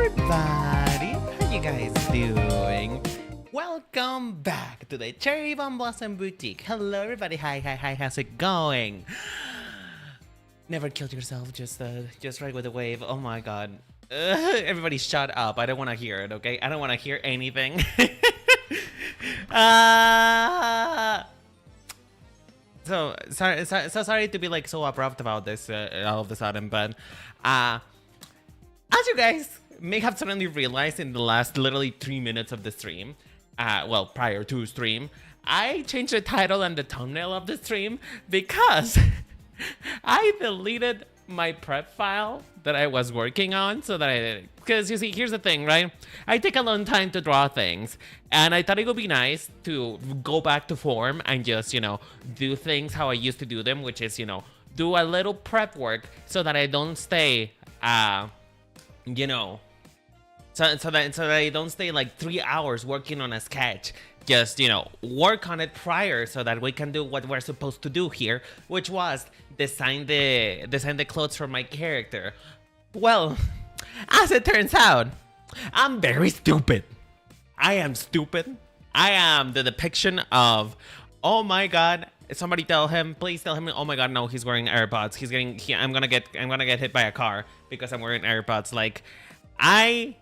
everybody, how you guys doing? Welcome back to the Cherry Bomb Blossom Boutique. Hello everybody, hi, how's it going? Never killed yourself, just right with a wave. Oh my god. Everybody shut up, I don't want to hear it, okay? I don't want to hear anything. So sorry to be like so abrupt about this all of a sudden, but as you guys may have suddenly realized in the last literally 3 minutes of the stream, well, prior to stream, I changed the title and the thumbnail of the stream because I deleted my prep file that I was working on so that because you see, here's the thing, right? I take a long time to draw things, and I thought it would be nice to go back to form and just, you know, do things how I used to do them, which is, you know, do a little prep work so that I don't stay, you know, so that I don't stay like 3 hours working on a sketch. Just, you know, work on it prior so that we can do what we're supposed to do here, which was design the clothes for my character. Well, as it turns out, I'm very stupid. I am stupid. I am the depiction of, oh my god, somebody tell him, please tell him, oh my god, no, he's wearing AirPods. I'm gonna get hit by a car because I'm wearing AirPods. Like, I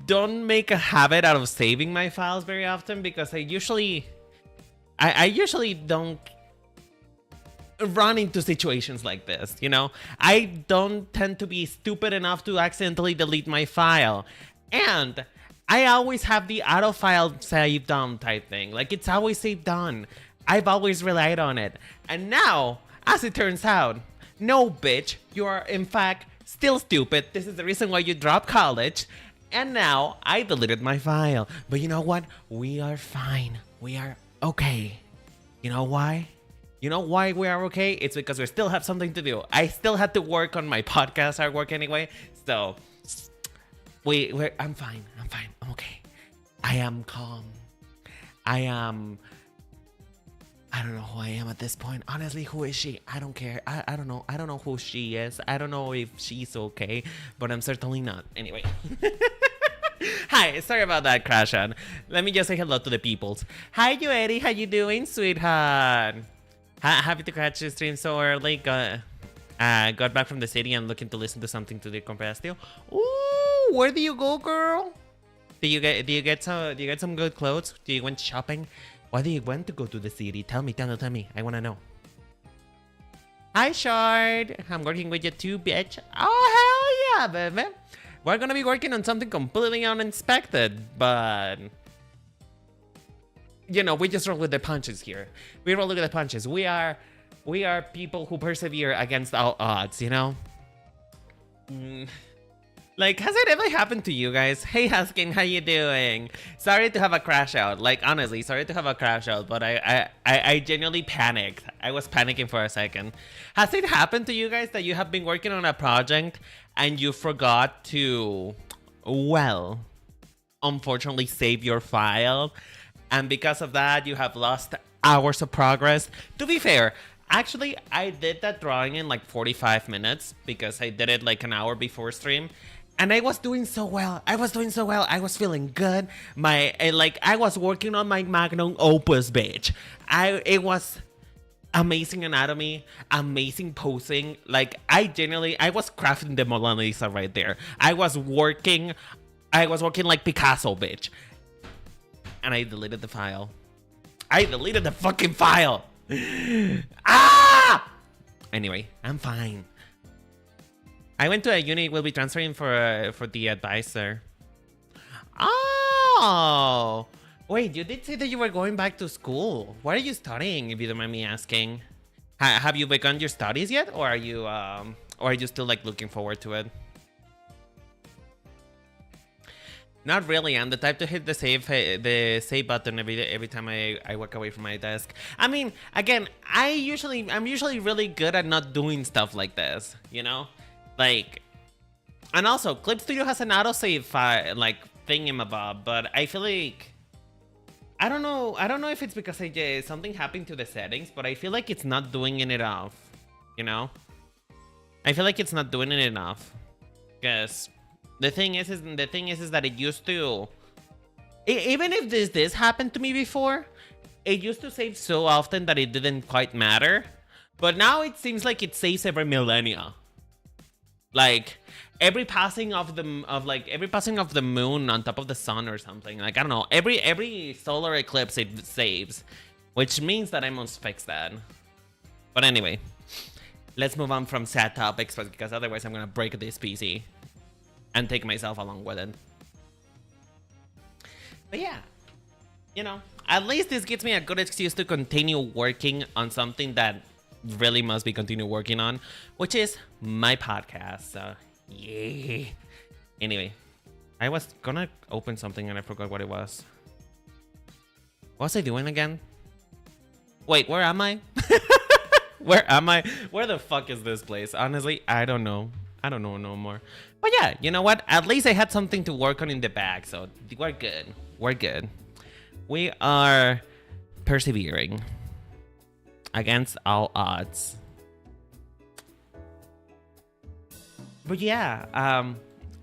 don't make a habit out of saving my files very often because I usually don't run into situations like this, you know? I don't tend to be stupid enough to accidentally delete my file, and I always have the auto file saved on type thing. Like, it's always saved on. I've always relied on it, and now, as it turns out, no bitch, you are in fact still stupid. This is the reason why you dropped college. And now I deleted my file. But you know what? We are fine. We are okay. You know why? You know why we are okay? It's because we still have something to do. I still had to work on my podcast artwork anyway. So I'm fine. I'm okay. I am calm. I don't know who I am at this point. Honestly, who is she? I don't care. I don't know. I don't know who she is. I don't know if she's okay, but I'm certainly not. Anyway. Hi, sorry about that crash on. Let me just say hello to the peoples. Hi, you Eddie. How you doing, sweetheart? Happy to catch the stream so early. Got back from the city and looking to listen to something to the Compastio. Ooh, where do you go, girl? Do you get some good clothes? Do you went shopping? Why do you want to go to the city? Tell me. I wanna know. Hi, Shard. I'm working with you too, bitch. Oh, hell yeah, baby. We're gonna be working on something completely uninspected, but you know, we just roll with the punches here. We roll with the punches. We are people who persevere against all odds, you know? Like, has it ever happened to you guys? Hey, Huskin, how you doing? Sorry to have a crash out. Like, honestly, sorry to have a crash out, but I genuinely panicked. I was panicking for a second. Has it happened to you guys that you have been working on a project and you forgot to, well, unfortunately save your file? And because of that, you have lost hours of progress? To be fair, actually, I did that drawing in like 45 minutes because I did it like an hour before stream. And I was doing so well. I was feeling good. I was working on my magnum opus, bitch. It was amazing anatomy, amazing posing. Like, I was crafting the Mona Lisa right there. I was working like Picasso, bitch. And I deleted the file. I deleted the fucking file. Ah! Anyway, I'm fine. I went to a uni. We'll be transferring for the advisor. Oh, wait! You did say that you were going back to school. What are you studying, if you don't mind me asking? Have you begun your studies yet, or are you still like looking forward to it? Not really. I'm the type to hit the save button every time I walk away from my desk. I mean, again, I'm usually really good at not doing stuff like this, you know? Like, and also Clip Studio has an autosave file like thingamabob, but I feel like I don't know if it's because something happened to the settings, but I feel like it's not doing it enough, you know? I feel like it's not doing it enough. Because the thing is that it used to, even if this happened to me before, it used to save so often that it didn't quite matter. But now it seems like it saves every millennia. Like every passing of the moon on top of the sun or something. Like I don't know. Every solar eclipse it saves, which means that I must fix that. But anyway, let's move on from sad topics because otherwise I'm gonna break this PC and take myself along with it. But yeah, you know, at least this gives me a good excuse to continue working on something that really must be continue working on, which is my podcast. So yeah. Anyway, I was gonna open something and I forgot what it was. What was I doing again? Wait, where am I? Where am I? Where the fuck is this place? Honestly, I don't know. I don't know no more. But yeah, you know what? At least I had something to work on in the bag, so we're good. We're good. We are persevering against all odds. But yeah,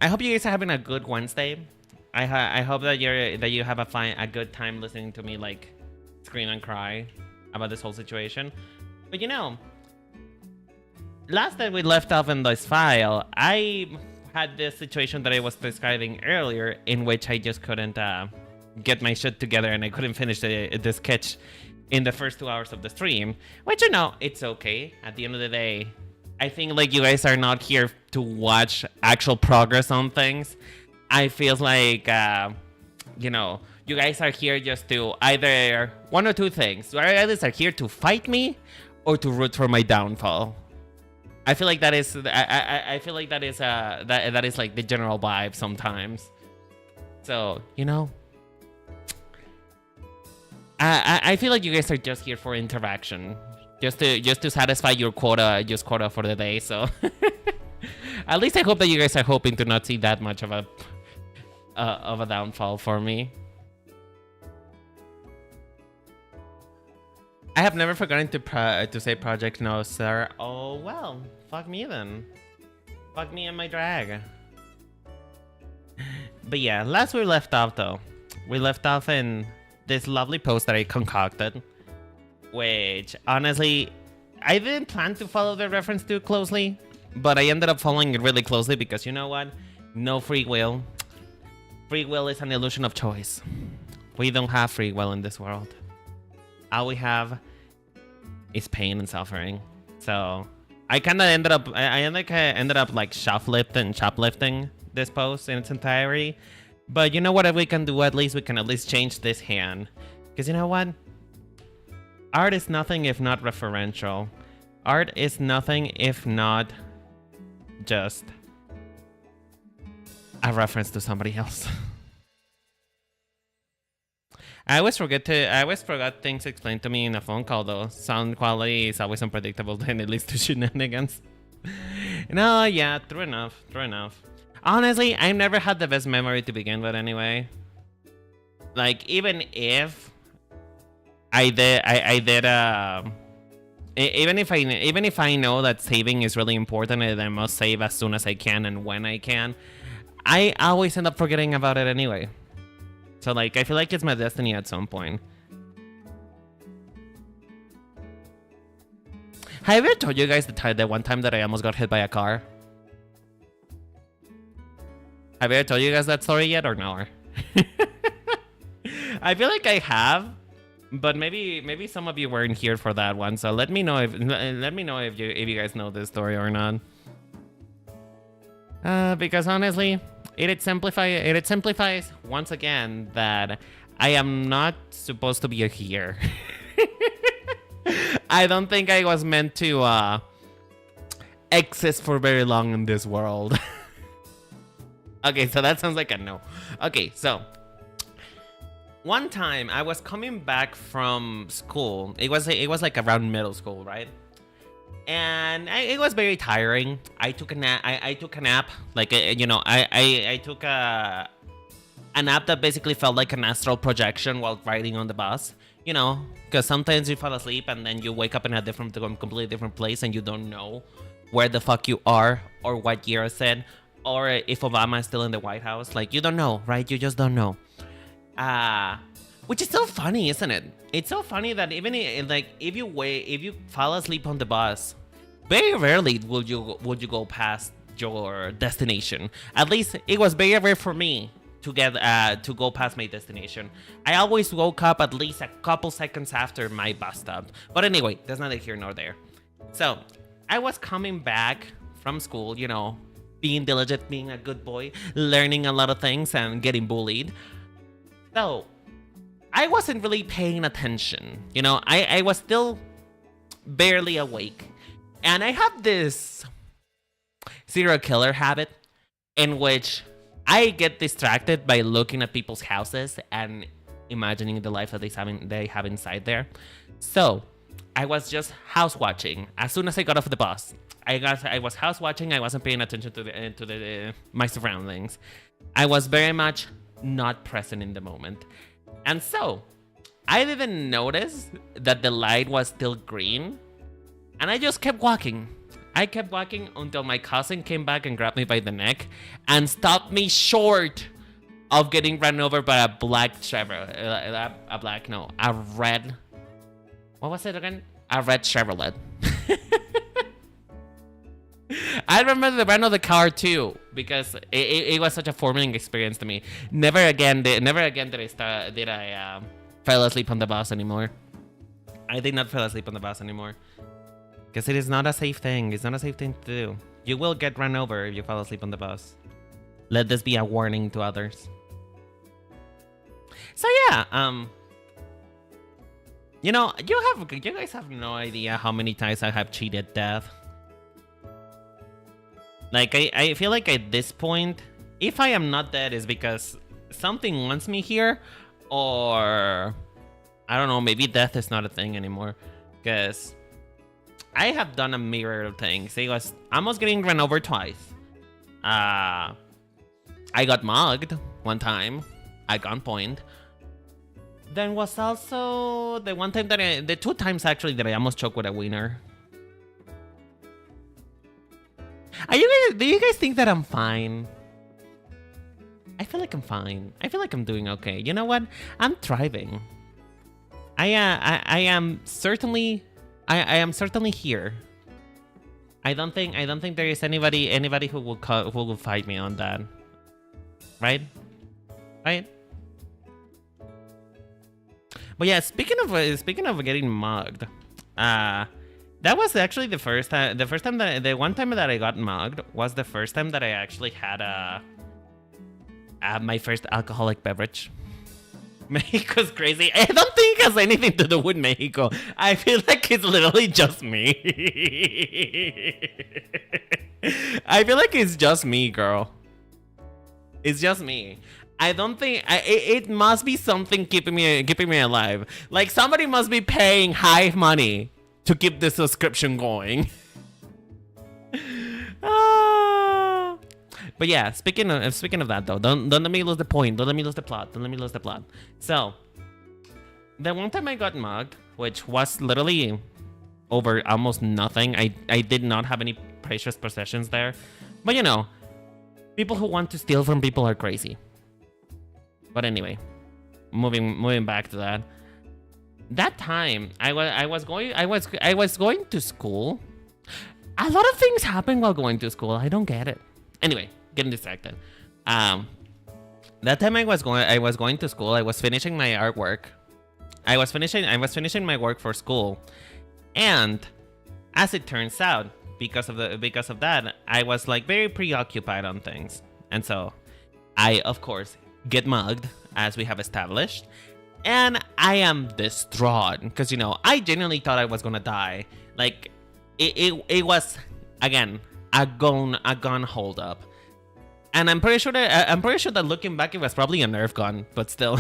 I hope you guys are having a good Wednesday. I hope that you have a good time listening to me like scream and cry about this whole situation. But you know, last time we left off in this file, I had this situation that I was describing earlier, in which I just couldn't get my shit together and I couldn't finish the sketch in the first 2 hours of the stream. Which, you know, it's okay. At the end of the day, I think like you guys are not here to watch actual progress on things. I feel like, you know, you guys are here just to either one or two things. You either are here to fight me or to root for my downfall. I feel like that is I feel like that is like the general vibe sometimes. So, you know, I feel like you guys are just here for interaction, just to satisfy your quota for the day. So at least I hope that you guys are hoping to not see that much of a downfall for me. I have never forgotten to say Project No, sir. Oh, well. Fuck me then. Fuck me and my drag. But yeah, last we left off though. We left off in this lovely post that I concocted. Which, honestly, I didn't plan to follow the reference too closely. But I ended up following it really closely because you know what? No free will. Free will is an illusion of choice. We don't have free will in this world. All we have is pain and suffering. So I kind of ended up like shoplifting this post in its entirety. But you know what we can do? At least we can at least change this hand. Because you know what? Art is nothing if not referential. Art is nothing if not just a reference to somebody else. I always forgot things explained to me in a phone call though. Sound quality is always unpredictable and it leads to shenanigans. No, yeah, true enough. Honestly, I never had the best memory to begin with anyway. Like, even if even if I know that saving is really important and I must save as soon as I can and when I can, I always end up forgetting about it anyway. So, like, I feel like it's my destiny at some point. Have I ever told you guys the one time that I almost got hit by a car? Have I ever told you guys that story yet or no? I feel like I have, but maybe some of you weren't here for that one. So let me know if you guys know this story or not. Because honestly, it simplifies once again that I am not supposed to be here. I don't think I was meant to exist for very long in this world. Okay, so that sounds like a no. Okay, so one time I was coming back from school. It was like around middle school, right? And it was very tiring. I took a nap. I took a nap. Like, you know, I took a nap that basically felt like an astral projection while riding on the bus. You know, because sometimes you fall asleep and then you wake up in a completely different place and you don't know where the fuck you are or what year is it or if Obama is still in the White House. Like, you don't know, right? You just don't know. Which is so funny, isn't it? It's so funny that even like if you fall asleep on the bus, very rarely would you go past your destination. At least it was very rare for me to get to go past my destination. I always woke up at least a couple seconds after my bus stop. But anyway, that's neither here nor there. So I was coming back from school, you know, being diligent, being a good boy, learning a lot of things and getting bullied. So I wasn't really paying attention. You know, I was still barely awake. And I have this serial killer habit in which I get distracted by looking at people's houses and imagining the life that they have inside there. So I was just house watching. As soon as I got off the bus, I was house watching. I wasn't paying attention to my surroundings. I was very much not present in the moment. And so I didn't notice that the light was still green. And I just kept walking. I kept walking until my cousin came back and grabbed me by the neck and stopped me short of getting run over by a black Chevrolet. A red. What was it again? A red Chevrolet. I remember the brand of the car too, because it was such a formative experience to me. Never again did I fall asleep on the bus anymore. I did not fall asleep on the bus anymore. Because it is not a safe thing. It's not a safe thing to do. You will get run over if you fall asleep on the bus. Let this be a warning to others. So yeah, you know, you guys have no idea how many times I have cheated death. Like, I feel like at this point, if I am not dead, it's because something wants me here, or I don't know, maybe death is not a thing anymore. Because I have done a myriad of things. I was almost getting run over twice. I got mugged one time at gunpoint. Then was also the one time that the 2 times actually that I almost choked with a wiener. Do you guys think that I'm fine? I feel like I'm fine. I feel like I'm doing okay. You know what? I'm thriving. I am certainly here. I don't think there is anybody who will fight me on that. Right? But yeah, speaking of getting mugged, that was actually the one time that I got mugged was the first time that I actually had my first alcoholic beverage. Mexico's crazy. I don't think it has anything to do with Mexico. I feel like it's literally just me. I feel like it's just me, girl. It's just me. I don't think it must be something keeping me alive. Like somebody must be paying high money to keep this subscription going. But yeah, speaking of that though, don't let me lose the point. Don't let me lose the plot. So, the one time I got mugged, which was literally over almost nothing. I did not have any precious possessions there. But you know, people who want to steal from people are crazy. But anyway, moving back to that. That time I was going to school. A lot of things happen while going to school. I don't get it. Anyway, getting distracted. That time I was going to school. I was finishing my artwork. I was finishing my work for school, and as it turns out, because of that, I was like very preoccupied on things, and so I of course get mugged, as we have established, and I am distraught because, you know, I genuinely thought I was gonna die. Like it was again a gun hold up. And I'm pretty sure that looking back, it was probably a Nerf gun, but still.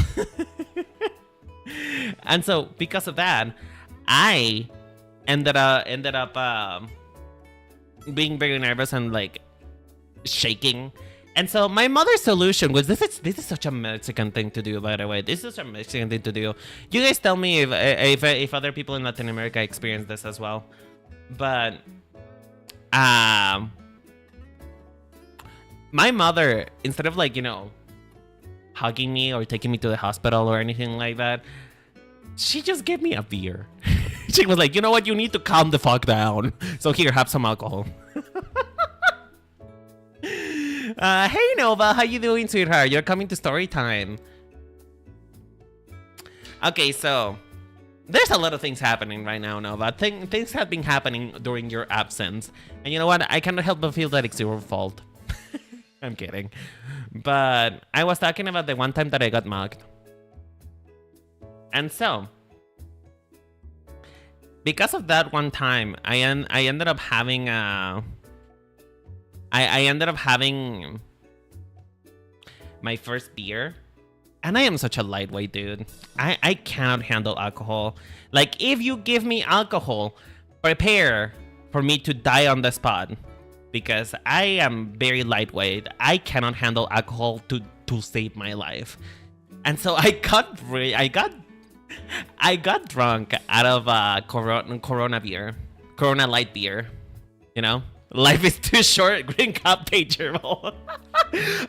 And so because of that, I ended up being very nervous and like shaking. And so my mother's solution was this is such a Mexican thing to do, by the way. This is such a Mexican thing to do. You guys tell me if other people in Latin America experience this as well. my mother, instead of like, hugging me or taking me to the hospital or anything like that, she just gave me a beer. She was like, you know what? You need to calm the fuck down. So here, have some alcohol. Hey Nova, how you doing, sweetheart? You're coming to story time. Okay, so there's a lot of things happening right now, Nova. Things have been happening during your absence. And you know what? I cannot help but feel that it's your fault. I'm kidding. But I was talking about the one time that I got mugged. And so, because of that one time, I ended up having I ended up having my first beer. And I am such a lightweight dude. I cannot handle alcohol. Like, if you give me alcohol, prepare for me to die on the spot. Because I am very lightweight. I cannot handle alcohol to save my life. And so I got drunk out of Corona beer. Corona light beer. You know? Life is too short, green cup pager.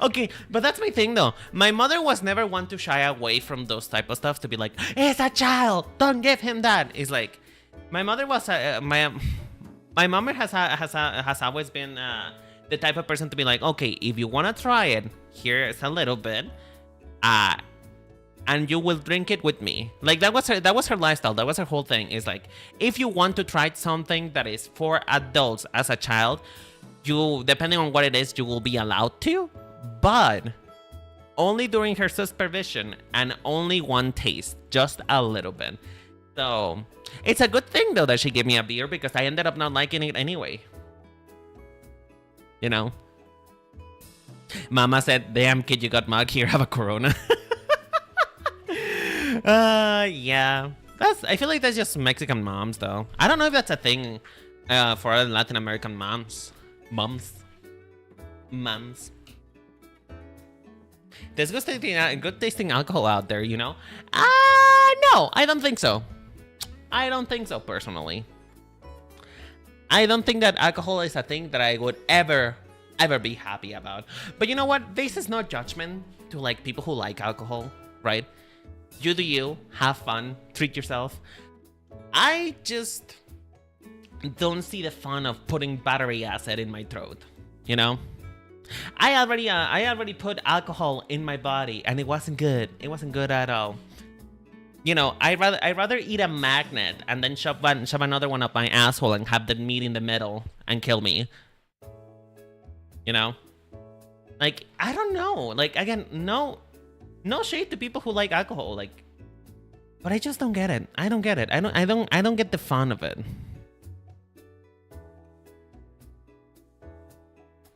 Okay, but that's my thing though. My mother was never one to shy away from those type of stuff, to be like, it's a child, don't give him that. It's like, my mother was my mom has always been the type of person to be like, okay, if you want to try it, here's a little bit, and you will drink it with me. Like, that was her lifestyle. That was her whole thing. Is like, if you want to try something that is for adults as a child, you, depending on what it is, you will be allowed to, but only during her supervision and only one taste, just a little bit. So it's a good thing though that she gave me a beer, because I ended up not liking it anyway. You know? Mama said, damn kid, you got mugged, here, have a Corona. Yeah. I feel like that's just Mexican moms though. I don't know if that's a thing for Latin American moms. There's good tasting alcohol out there, you know? No, I don't think so. I don't think so, personally. I don't think that alcohol is a thing that I would ever be happy about. But you know what? This is no judgment to like people who like alcohol, right? You do you, have fun, treat yourself. I just don't see the fun of putting battery acid in my throat, you know? I already put alcohol in my body and it wasn't good. It wasn't good at all. You know, I'd rather eat a magnet and then shove another one up my asshole and have the meat in the middle and kill me. You know? Like, I don't know. Like, again, no shade to people who like alcohol, like, but I just don't get it. I don't get it. I don't get the fun of it.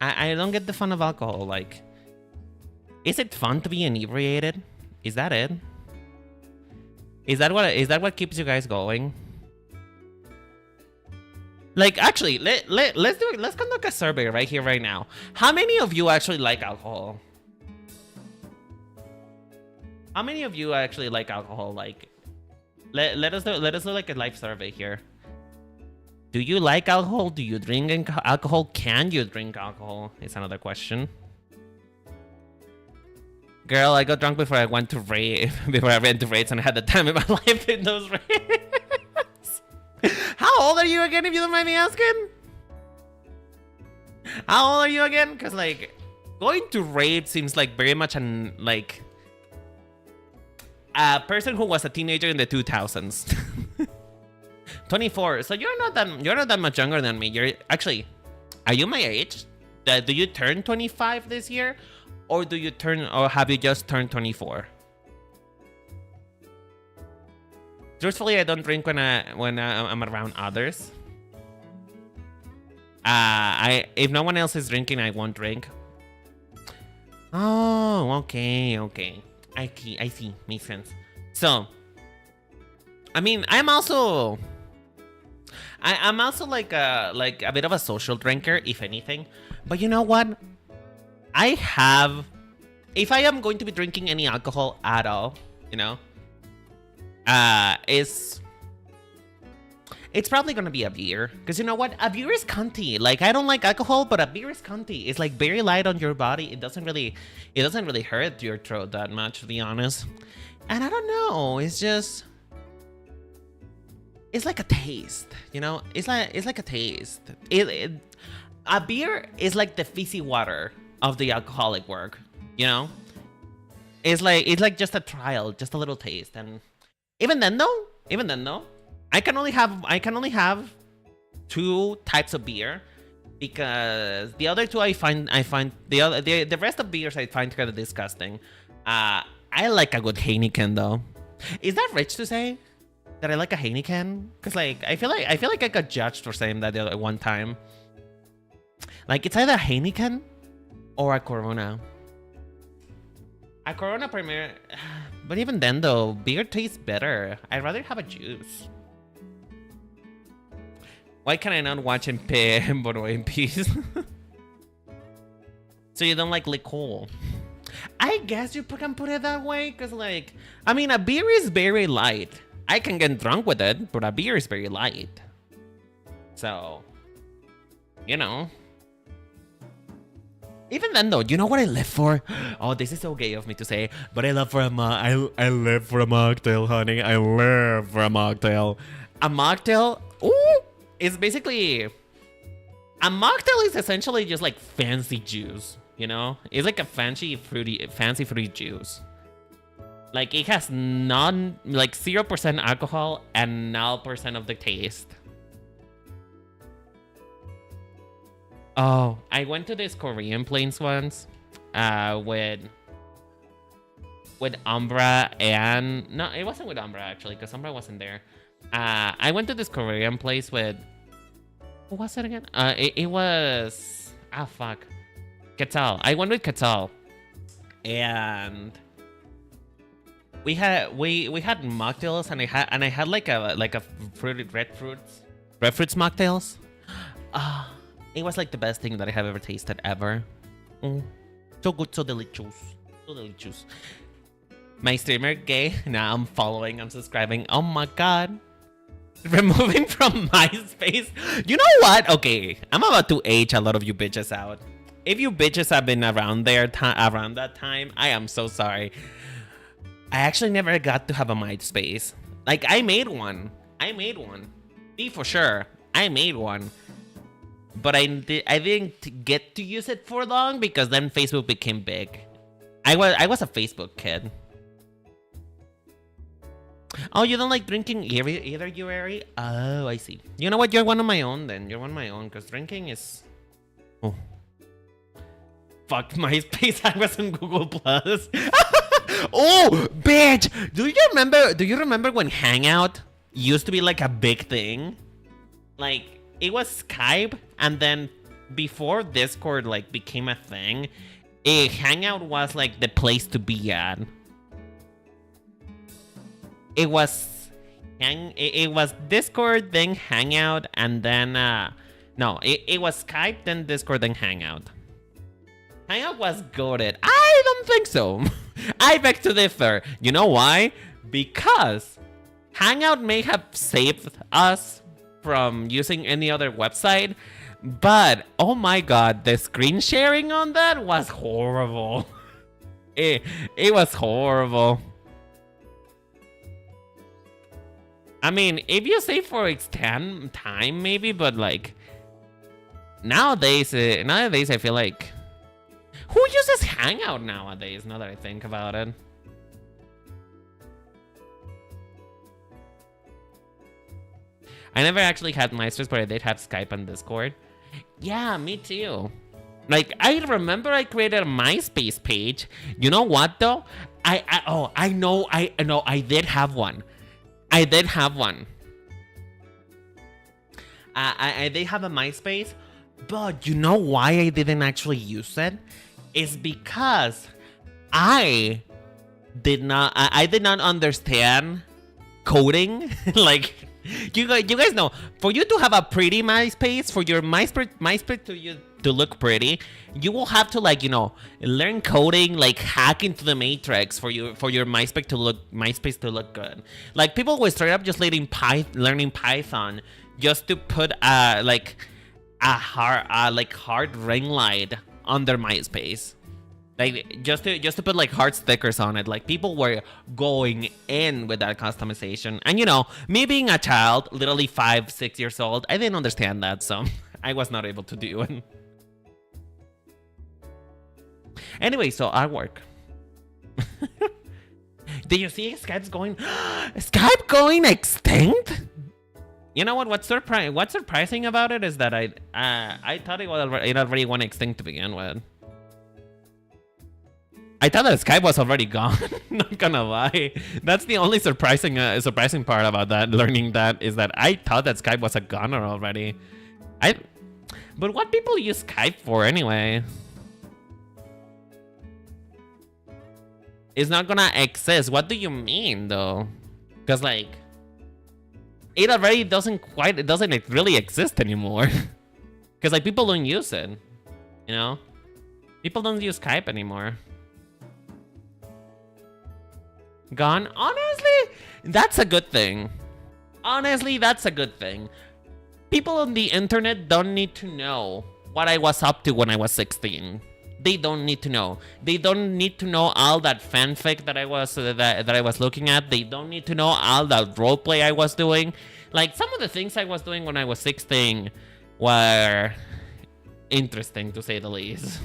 I don't get the fun of alcohol. Like, is it fun to be inebriated? Is that it? Is that what keeps you guys going? Like, actually, let's do it. Let's conduct a survey right here, right now. How many of you actually like alcohol? How many of you actually like alcohol? Like, let us do like a live survey here. Do you like alcohol? Do you drink alcohol? Can you drink alcohol? Is another question. Girl, I got drunk before I went to rave. Before I went to raves, and I had the time of my life in those raves. How old are you again, if you don't mind me asking? How old are you again? Because like, going to rave seems like very much an like a person who was a teenager in the 2000s. 24. So you're not that much younger than me. You're actually, are you my age? Do you turn 25 this year, or have you just turned 24? Truthfully, I don't drink when I'm around others. If no one else is drinking, I won't drink. Oh, okay. I see. Makes sense. So, I mean, I'm also like a bit of a social drinker, if anything. But you know what? If I am going to be drinking any alcohol at all, you know, it's it's probably gonna be a beer. Because you know what? A beer is cunty. Like, I don't like alcohol, but a beer is cunty. It's like very light on your body. It doesn't really hurt your throat that much, to be honest. And I don't know. It's just, it's like a taste, you know? It's like a taste. A beer is like the fizzy water of the alcoholic work, you know? It's like just a trial, just a little taste. And even then though, I can only have 2 types of beer, because the other 2 I find the rest of beers I find kind of disgusting. I like a good Heineken though. Is that rich to say that I like a Heineken? Cause like I feel like I got judged for saying that the other one time. Like, it's either a Heineken or a Corona. A Corona Premier, but even then though, beer tastes better. I'd rather have a juice. Why can I not watch Bono in peace? So you don't like liquor? I guess you can put it that way, because like, I mean, a beer is very light. I can get drunk with it, but a beer is very light. So, you know. Even then though, you know what I live for? Oh, this is so gay of me to say, but I live for a I live for a mocktail, honey. I live for a mocktail. A mocktail, ooh, is basically, a mocktail is essentially just like fancy juice, you know? It's like a fancy fruity juice. Like, it has like 0% alcohol and 0% of the taste. Oh, I went to this Korean place once, with Umbra and... No, it wasn't with Umbra, actually, because Umbra wasn't there. I went to this Korean place with... What was it again? It was... Ah, fuck. Quetzal. I went with Quetzal. And... We had mocktails, and I had like a fruited red fruits mocktails. It was like the best thing that I have ever tasted ever. So good, so delicious, so delicious. My streamer gay. Now I'm following, I'm subscribing. Oh my god. Removing from MySpace. You know what? Okay, I'm about to age a lot of you bitches out. If you bitches have been around around that time, I am so sorry. I actually never got to have a MySpace. Like, I made one. Be for sure. I made one. But I didn't get to use it for long, because then Facebook became big. I was a Facebook kid. Oh, you don't like drinking either, you, Ari? Oh, I see. You know what? You're one of my own then. You're one of my own, because drinking is... Oh. Fuck MySpace. I was on Google Plus. Oh, bitch! Do you remember when Hangout used to be like a big thing? Like, it was Skype, and then before Discord like became a thing, Hangout was like the place to be at. It was Discord, then Hangout, and then no, it was Skype, then Discord, then Hangout. Hangout was goated. I don't think so. I beg to differ. You know why? Because Hangout may have saved us from using any other website, but oh my god, the screen sharing on that was horrible. It was horrible. I mean, if you save for extend time, maybe, but like nowadays I feel like, who uses Hangout nowadays? Now that I think about it. I never actually had MySpace, but I did have Skype and Discord. Yeah, me too. Like, I remember I created a MySpace page. You know what though? I know, I did have one. I did have one. I did have a MySpace, but you know why I didn't actually use it? It's because I did not understand coding. Like, you guys know, for you to have a pretty MySpace, for your MySpace to look pretty, you will have to, like, you know, learn coding, like hack into the matrix for your MySpace to look good. Like, people will straight up just learning Python just to put like a hard ring light under MySpace. Like just to put like hard stickers on it. Like people were going in with that customization. And you know, me being a child, literally 5-6 years old, I didn't understand that, so I was not able to do it. Anyway, so artwork. Did you see Skype's going Skype going extinct? You know what? What's surprising about it is that I thought it already went extinct to begin with. I thought that Skype was already gone. Not gonna lie. That's the only surprising part about that. Learning that is that I thought that Skype was a goner already. But what people use Skype for anyway? It's not gonna exist. What do you mean though? Because like, it already doesn't really exist anymore. Because like people don't use it, you know? People don't use Skype anymore. Gone? Honestly, that's a good thing. Honestly, that's a good thing. People on the internet don't need to know what I was up to when I was 16. They don't need to know. They don't need to know all that fanfic that I was looking at. They don't need to know all that roleplay I was doing. Like some of the things I was doing when I was 16 were interesting to say the least.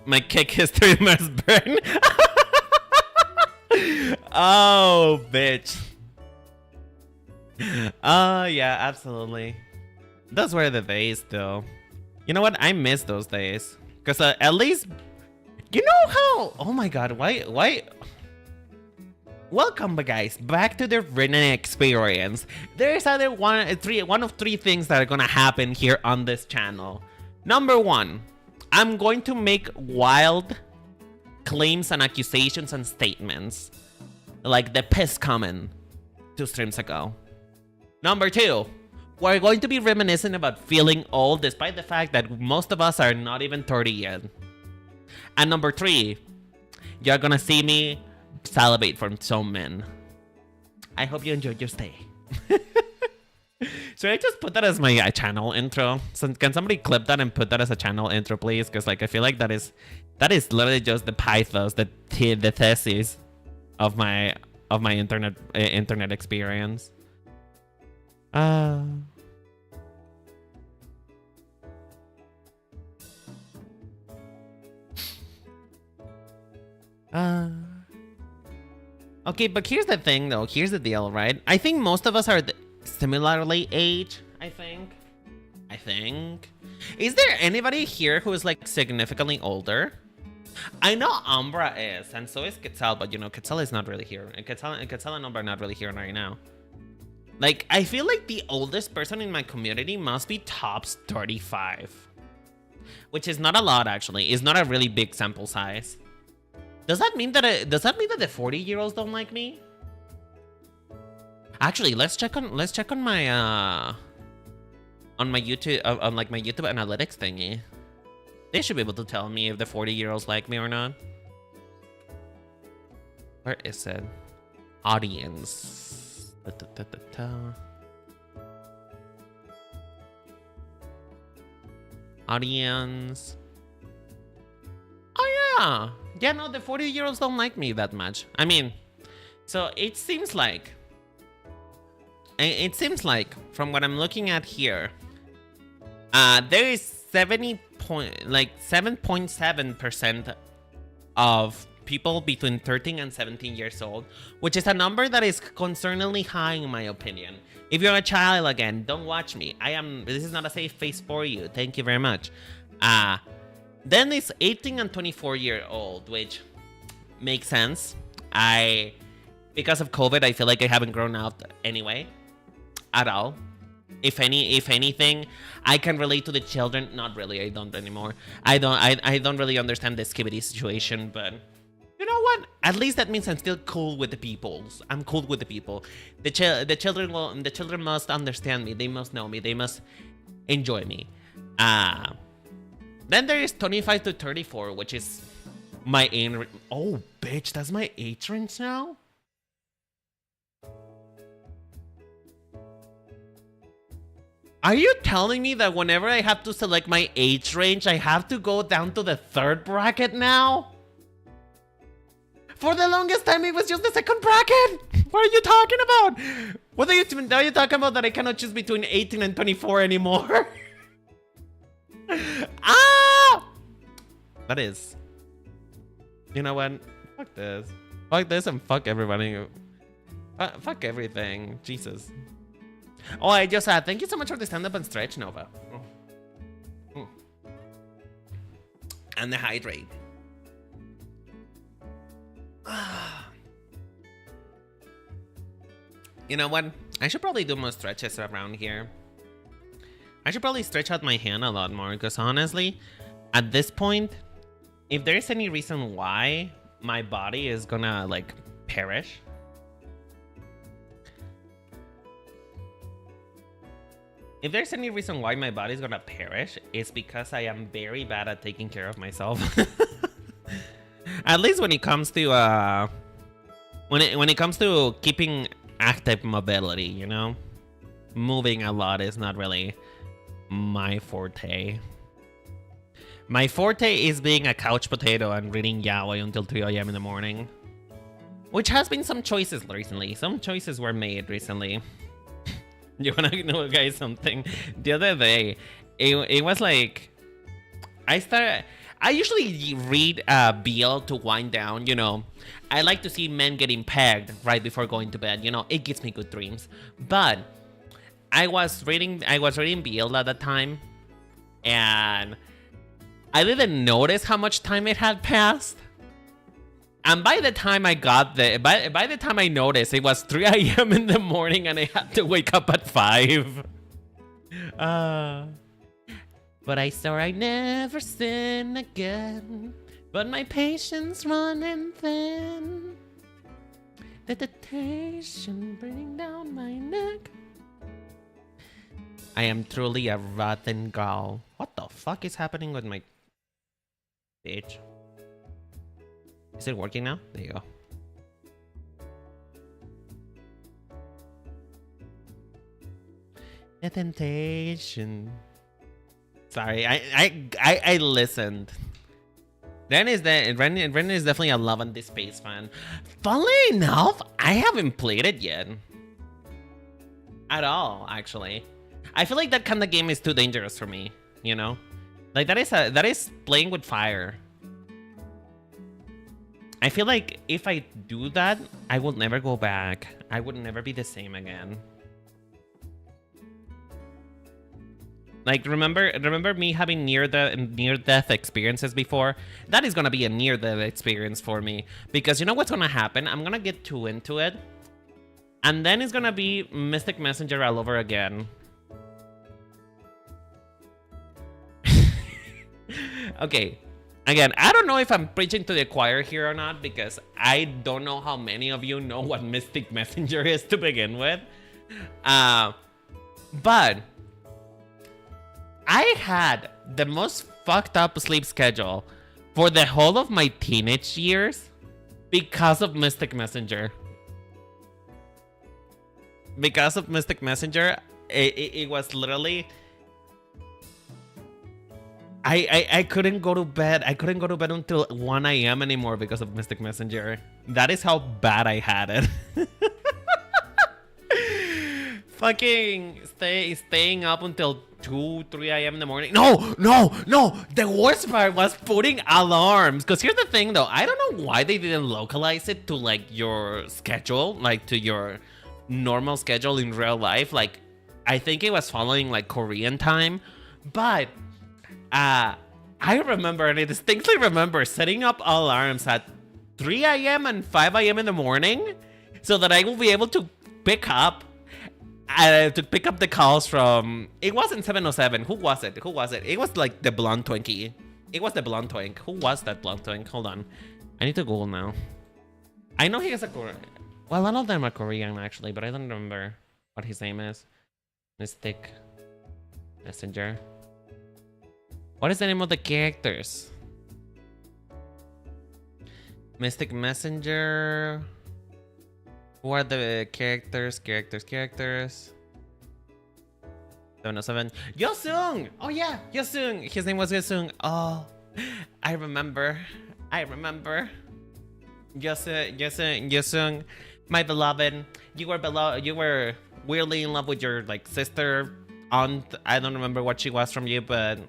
My kick history must burn. Oh, bitch. Oh, yeah, absolutely. Those were the days, though. You know what? I miss those days. Because at least... You know how... Oh, my God. Why... Welcome, guys, back to the written experience. There's one of three things that are gonna happen here on this channel. Number one, I'm going to make wild claims and accusations and statements like the piss coming 2 streams ago. Number two, we're going to be reminiscing about feeling old despite the fact that most of us are not even 30 yet. And number three, you're gonna see me salivate from some men. I hope you enjoyed your stay. Should I just put that as my channel intro? So can somebody clip that and put that as a channel intro, please? Because like I feel like that is literally just the pathos, the thesis of my internet experience. Okay, but here's the thing though. Here's the deal, right? I think most of us are similarly aged, I think. Is there anybody here who is like significantly older? I know Umbra is, and so is Quetzal, but you know, Quetzal is not really here. And Quetzal and Umbra are not really here right now. Like, I feel like the oldest person in my community must be tops 35. Which is not a lot, actually. It's not a really big sample size. Does that mean that the 40-year-olds don't like me? Actually, let's check on my YouTube my YouTube analytics thingy. They should be able to tell me if the 40-year-olds like me or not. Where is it? Audience. Audience. Oh yeah. Yeah, no, the 40-year-olds don't like me that much. I mean, so it seems like from what I'm looking at here, there is 7.7% of people between 13 and 17 years old, which is a number that is concerningly high in my opinion. If you're a child, again, don't watch me. This is not a safe space for you. Thank you very much. Then it's 18 and 24-year-old, which makes sense. Because of COVID, I feel like I haven't grown out anyway, at all. If anything, I can relate to the children. Not really, I don't anymore. I don't really understand the skibidi situation, but you know what? At least that means I'm still cool with the peoples. I'm cool with the people. The children must understand me. They must know me. They must enjoy me. Then there is 25 to 34, which is My aim. Oh, bitch, that's my age range now? Are you telling me that whenever I have to select my age range, I have to go down to the third bracket now? For the longest time, it was just the second bracket. What are you talking about? What are you talking about that I cannot choose between 18 and 24 anymore? Ah! That is. You know what? Fuck this. Fuck this and fuck everybody. Fuck everything. Jesus. Oh, I just thank you so much for the stand up and stretch, Nova. And the hydrate. You know what? I should probably do more stretches around here. I should probably stretch out my hand a lot more because honestly, at this point, if there's any reason why my body is gonna like perish, if there's any reason why my body's gonna perish, it's because I am very bad at taking care of myself. At least when it comes to when it comes to keeping active mobility, you know, moving a lot is not really my forte. My forte is being a couch potato and reading yaoi until 3 a.m. in the morning, which has been some choices recently. Some choices were made recently. You wanna know, guys, something? The other day, it was like I usually read BL to wind down, you know. I like to see men getting pegged right before going to bed, you know. It gives me good dreams. But I was reading BL at that time, and I didn't notice how much time it had passed. And by the time I got there, by the time I noticed, it was 3 a.m. in the morning and I had to wake up at 5. But I swore I never sin again. But my patience running thin. The temptation bringing down my neck. I am truly a rotten girl. What the fuck is happening with my bitch? Is it working now? There you go. The temptation. Sorry, I listened. Ren is definitely a Love on This Space fan. Funnily enough, I haven't played it yet. At all, actually. I feel like that kind of game is too dangerous for me, you know? Like that is playing with fire. I feel like if I do that, I will never go back. I would never be the same again. Like remember me having near-death experiences before? That is gonna be a near-death experience for me. Because you know what's gonna happen? I'm gonna get too into it. And then it's gonna be Mystic Messenger all over again. Okay. Again, I don't know if I'm preaching to the choir here or not, because I don't know how many of you know what Mystic Messenger is to begin with. But I had the most fucked up sleep schedule for the whole of my teenage years because of Mystic Messenger. Because of Mystic Messenger, it was literally... I couldn't go to bed. I couldn't go to bed until 1 a.m. anymore because of Mystic Messenger. That is how bad I had it. Fucking staying up until 2, 3 a.m. in the morning. No. The worst part was putting alarms. Because here's the thing, though. I don't know why they didn't localize it to, like, your schedule. Like, to your normal schedule in real life. Like, I think it was following, like, Korean time. But... I remember, and I distinctly remember setting up alarms at 3 a.m. and 5 a.m. in the morning so that I will be able to pick up the calls from... It wasn't 707. Who was it? It was like the blonde Twinkie. It was the blonde twink. Who was that blonde twink? Hold on. I need to Google now. I know he is a Korean. Well, none of them are Korean, actually, but I don't remember what his name is. Mystic Messenger. What is the name of the characters? Mystic Messenger. Who are the characters? 707. Yosung! Oh yeah, Yosung! His name was Yosung. Oh, I remember. Yosung. My beloved. You were weirdly in love with your like sister, aunt. I don't remember what she was from you, but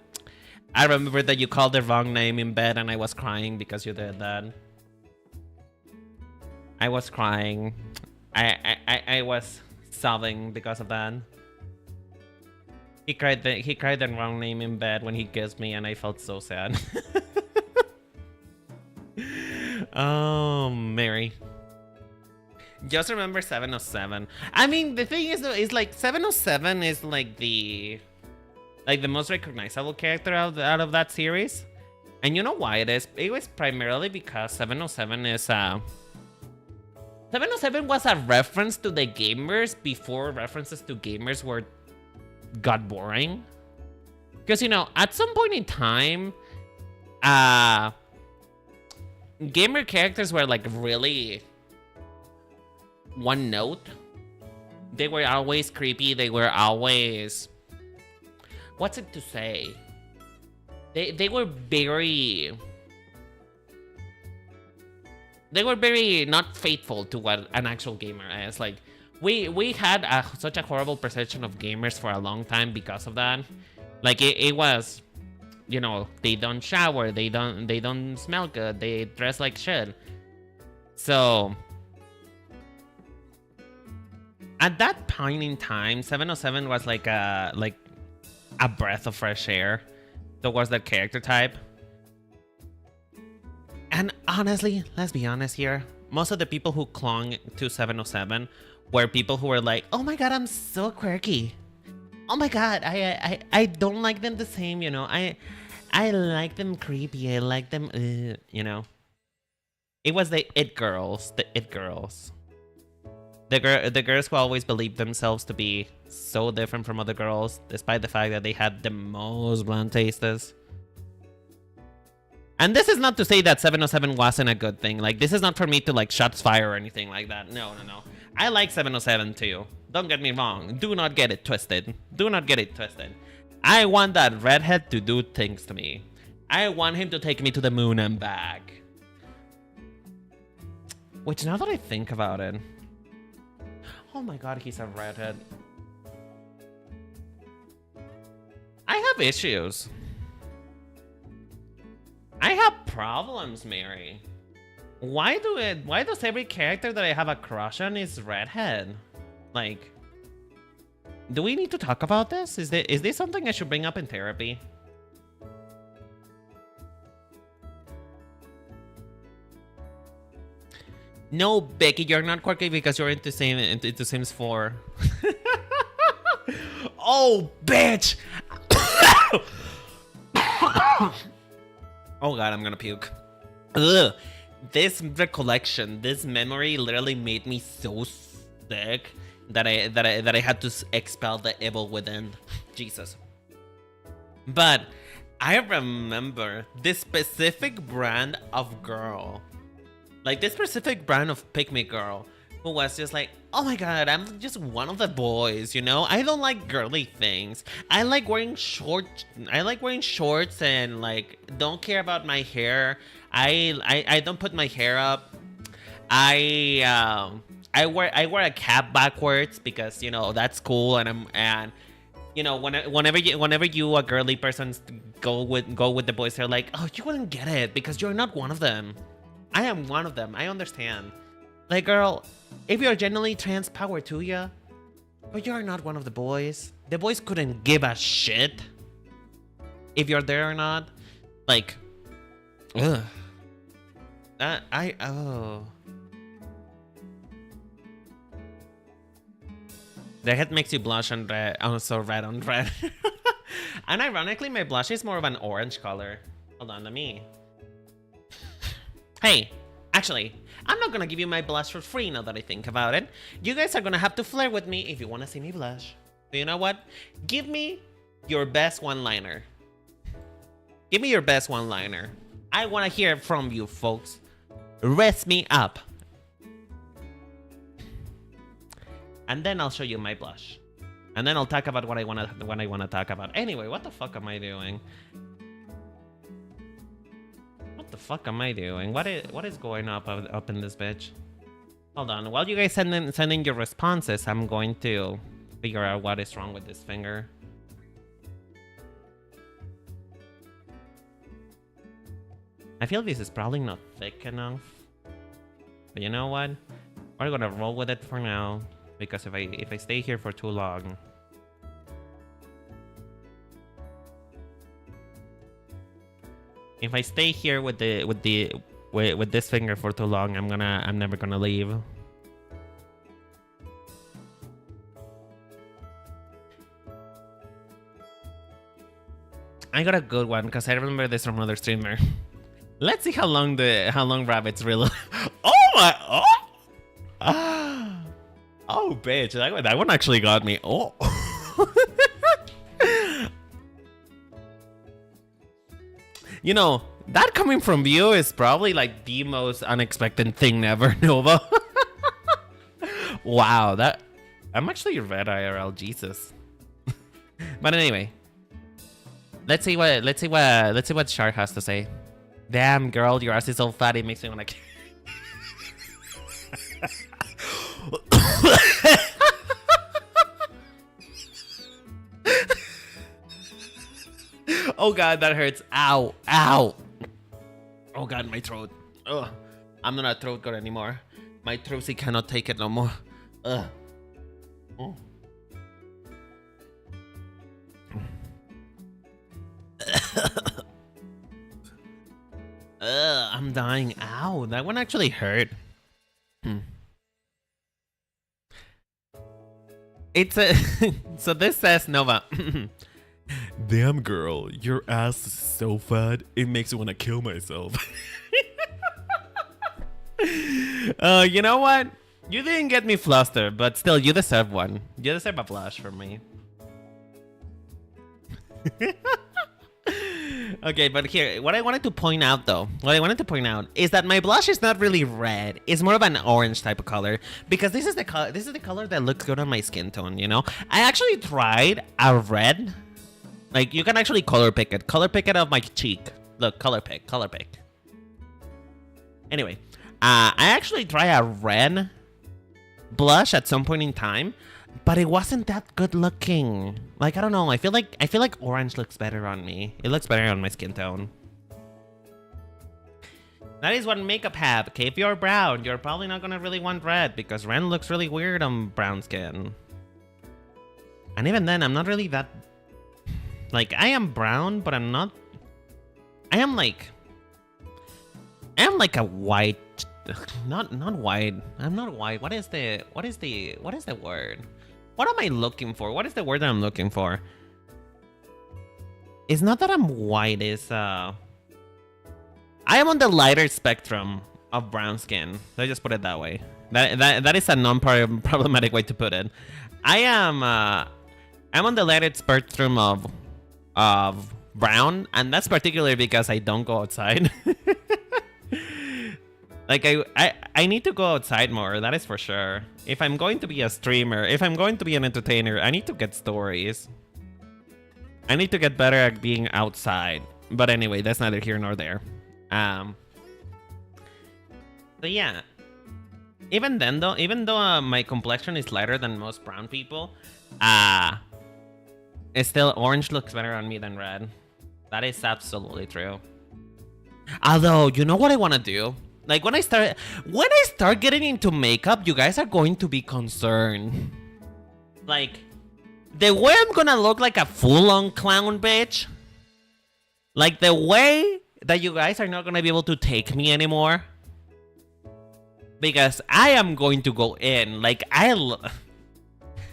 I remember that you called the wrong name in bed and I was crying because you did that. I was crying. I was sobbing because of that. He cried the wrong name in bed when he kissed me and I felt so sad. Oh, Mary. Just remember 707. I mean, the thing is though, is like 707 is like the most recognizable character out of that series. And you know why it is? It was primarily because 707 is 707 was a reference to the gamers before references to gamers got boring. Because, you know, at some point in time, gamer characters were like really one note. They were always creepy. They were always... What's it to say? They were very... They were very not faithful to what an actual gamer is. Like, we had such a horrible perception of gamers for a long time because of that. Like, it was, you know, they don't shower, they don't smell good, they dress like shit. So, at that point in time, 707 was like a breath of fresh air towards that character type. And honestly, let's be honest here, most of the people who clung to 707 were people who were like, oh my god, I'm so quirky. Oh my god, I don't like them the same, you know. I like them creepy, I like them, you know. It was the it girls. The girls who always believed themselves to be so different from other girls, despite the fact that they had the most blunt tastes. And this is not to say that 707 wasn't a good thing. Like, this is not for me to, like, shots fire or anything like that. No. I like 707 too. Don't get me wrong. Do not get it twisted. I want that redhead to do things to me. I want him to take me to the moon and back. Which, now that I think about it... Oh my god, he's a redhead. I have issues. I have problems, Mary. Why does every character that I have a crush on is redhead? Like, do we need to talk about this? Is this something I should bring up in therapy? No, Becky, you're not quirky because you're into Sims 4. Oh, bitch! Oh god, I'm gonna puke. Ugh. This recollection, this memory literally made me so sick that I had to expel the evil within. Jesus. But I remember this specific brand of girl. Like, this specific brand of pick-me girl who was just like, oh my god, I'm just one of the boys, you know? I don't like girly things. I like wearing shorts and, like, don't care about my hair. I don't put my hair up. I wear a cap backwards because, you know, that's cool, and you know, whenever you a girly person go with the boys, they're like, oh, you wouldn't get it because you're not one of them. I am one of them. I understand. Like, girl, if you're genuinely trans, power to ya. But you're not one of the boys. The boys couldn't give a shit if you're there or not. Like, ugh. Oh. The head makes you blush on red. Oh, so red on red. And ironically, my blush is more of an orange color. Hold on, let me... Hey, actually, I'm not gonna give you my blush for free now that I think about it. You guys are gonna have to flirt with me if you wanna see me blush. So you know what? Give me your best one-liner. Give me your best one-liner. I wanna hear from you, folks. Rest me up. And then I'll show you my blush. And then I'll talk about what I wanna talk about. Anyway, what the fuck am I doing? What the fuck am I doing? What is going up in this bitch? Hold on. While you guys send in your responses, I'm going to figure out what is wrong with this finger. I feel this is probably not thick enough. But you know what? We're gonna roll with it for now. Because if I stay here for too long, if I stay here with this finger for too long, I'm never gonna leave. I got a good one because I remember this from another streamer. Let's see how long rabbits really. Oh my! Oh, bitch! That one actually got me. Oh. You know, that coming from you is probably like the most unexpected thing ever, Nova. Wow, I'm actually red IRL, Jesus. But anyway, let's see what Shark has to say. Damn, girl, your ass is so fat it makes me wanna. Oh god, that hurts. Ow, ow. Oh god, my throat. Ugh. I'm not a throat god anymore. My throaty cannot take it no more. Ugh. Oh. I'm dying. Ow, that one actually hurt. It's a so this says Nova. Damn girl, your ass is so fat it makes me want to kill myself. You know what? You didn't get me flustered, but still you deserve one. You deserve a blush from me. Okay, but here, what I wanted to point out is that my blush is not really red. It's more of an orange type of color because this is the color that looks good on my skin tone, you know? I actually tried a red. Like, you can actually color pick it. Color pick it of my cheek. Look, color pick. Anyway, I actually tried a red blush at some point in time, but it wasn't that good looking. Like, I don't know. I feel like orange looks better on me. It looks better on my skin tone. That is what makeup have. Okay, if you're brown, you're probably not gonna really want red because red looks really weird on brown skin. And even then, I'm not really that. Like, I am brown, but I'm not. I am like a white. Not white. I'm not white. What is the word? What am I looking for? What is the word that I'm looking for? It's not that I'm white. It's I am on the lighter spectrum of brown skin. Let's just put it that way. That is a non-problematic way to put it. I'm on the lighter spectrum of brown, and that's particularly because I don't go outside. Like, I need to go outside more, that is for sure. If I'm going to be a streamer, if I'm going to be an entertainer, I need to get stories. I need to get better at being outside. But anyway, that's neither here nor there. So yeah. Even though my complexion is lighter than most brown people, it's still orange looks better on me than red. That is absolutely true. Although, you know what I want to do? Like, when I start getting into makeup, you guys are going to be concerned. Like, the way I'm gonna look like a full-on clown bitch. Like, the way that you guys are not gonna be able to take me anymore. Because I am going to go in. Like,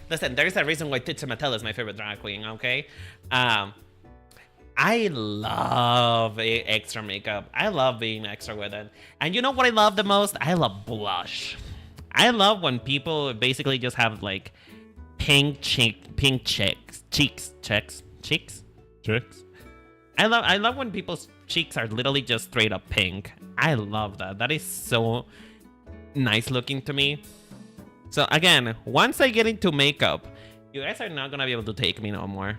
listen, there's a reason why Titsa Mattel is my favorite drag queen, okay? I love extra makeup. I love being extra with it. And you know what I love the most? I love blush. I love when people basically just have like pink cheeks. I love when people's cheeks are literally just straight up pink. I love that. That is so nice looking to me. So again, once I get into makeup, you guys are not gonna be able to take me no more.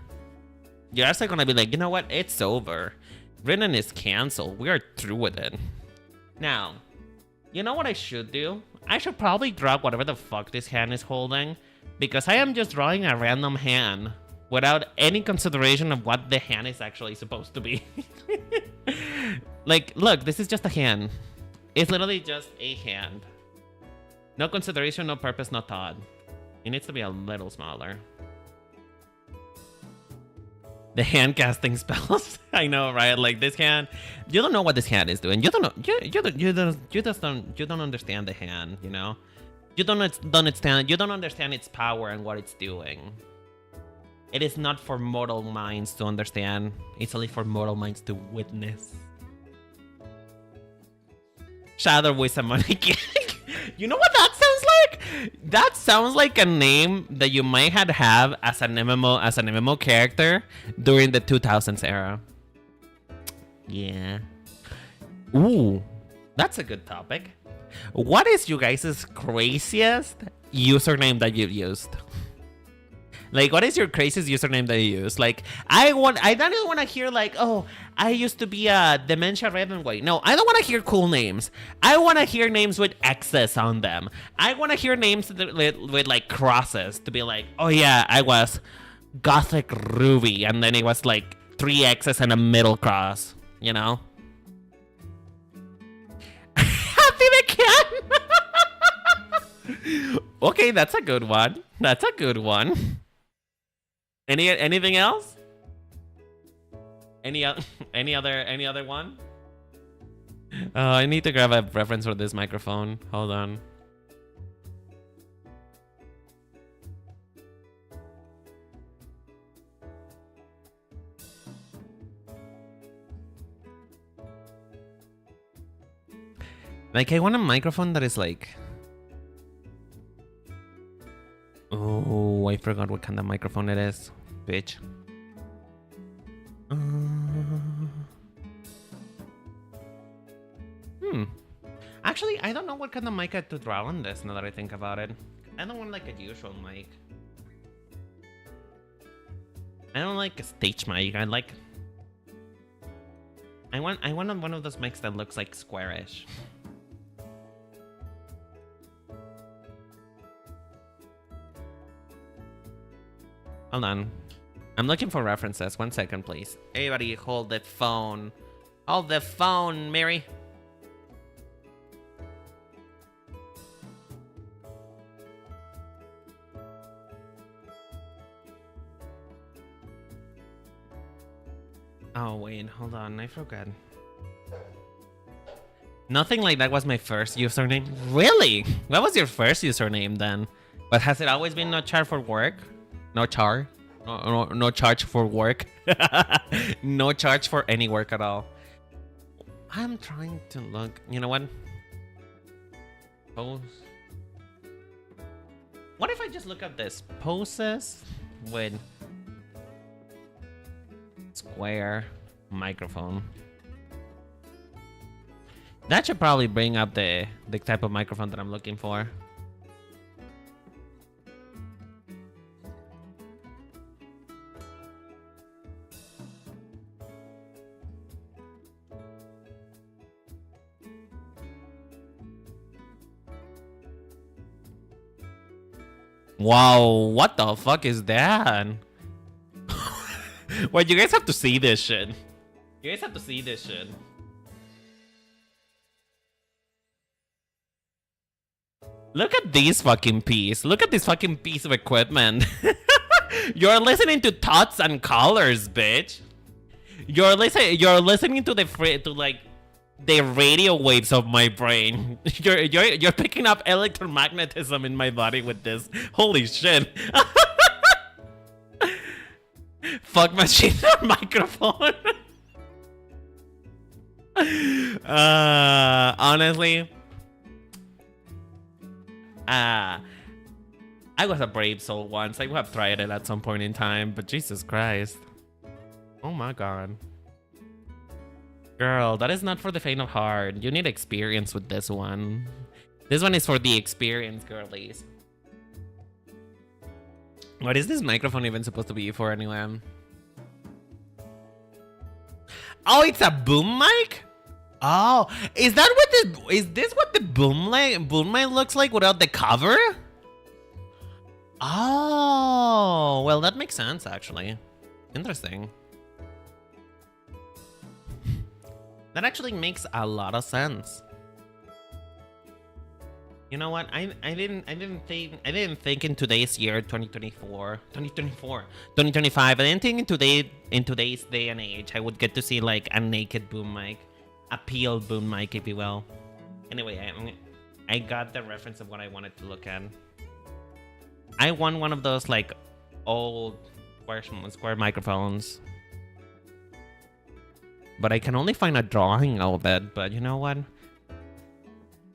You guys are gonna be like, you know what? It's over. Rinnen is canceled. We are through with it. Now, you know what I should do? I should probably drop whatever the fuck this hand is holding, because I am just drawing a random hand without any consideration of what the hand is actually supposed to be. Like, look, this is just a hand. It's literally just a hand. No consideration, no purpose, no thought. It needs to be a little smaller. The hand casting spells. I know, right? Like this hand, you don't know what this hand is doing. You don't know. You don't understand the hand. You know, you don't understand its power and what it's doing. It is not for mortal minds to understand. It's only for mortal minds to witness. Shadow with a money. You know what that sounds like? That sounds like a name that you might have as an MMO character during the 2000s era. Yeah. Ooh, that's a good topic. What is you guys' craziest username that you've used? Like, what is your craziest username that you use? Like, I don't want to hear like, oh, I used to be a Dementia Ravenway. No, I don't want to hear cool names. I want to hear names with X's on them. I want to hear names with like crosses to be like, oh yeah, I was Gothic Ruby, and then it was like 3 X's and a middle cross, you know? Happy the Cat! Okay, that's a good one. That's a good one. Anything else? Any other one? I need to grab a reference for this microphone. Hold on. Like, I want a microphone that is like... Oh, I forgot what kind of microphone it is. Bitch. Actually, I don't know what kind of mic I have to draw on this now that I think about it. I don't want like a usual mic. I don't like a stage mic. I want one of those mics that looks like squarish. Hold on. I'm looking for references. 1 second, please. Everybody hold the phone. Hold the phone, Mary. Oh, wait. Hold on. I forgot. Nothing like that was my first username. Really? What was your first username then? But has it always been no charge for work? No charge? No charge for work? No charge for any work at all. I'm trying to look. You know what? Pose. What if I just look up this? Poses with square microphone. That should probably bring up the type of microphone that I'm looking for. Wow, what the fuck is that? Wait, you guys have to see this shit. You guys have to see this shit. Look at this fucking piece. Look at this fucking piece of equipment. You're listening to thoughts and colors, bitch. You're listening to the radio waves of my brain. You're picking up electromagnetism in my body with this. Holy shit. Fuck machine microphone. Honestly, I was a brave soul once. I would have tried it at some point in time, but Jesus Christ. Oh my god. Girl, that is not for the faint of heart. You need experience with this one. This one is for the experience, girlies. What is this microphone even supposed to be for anyway? Oh, it's a boom mic? Oh, is that what this what the boom mic looks like without the cover? Oh, well, that makes sense actually. Interesting. That actually makes a lot of sense. You know what? I didn't think in today's year 2025. I didn't think in today's day and age I would get to see like a naked boom mic, a peeled boom mic, if you will. Anyway, I got the reference of what I wanted to look at. I want one of those like old square microphones, but I can only find a drawing of it. But you know what?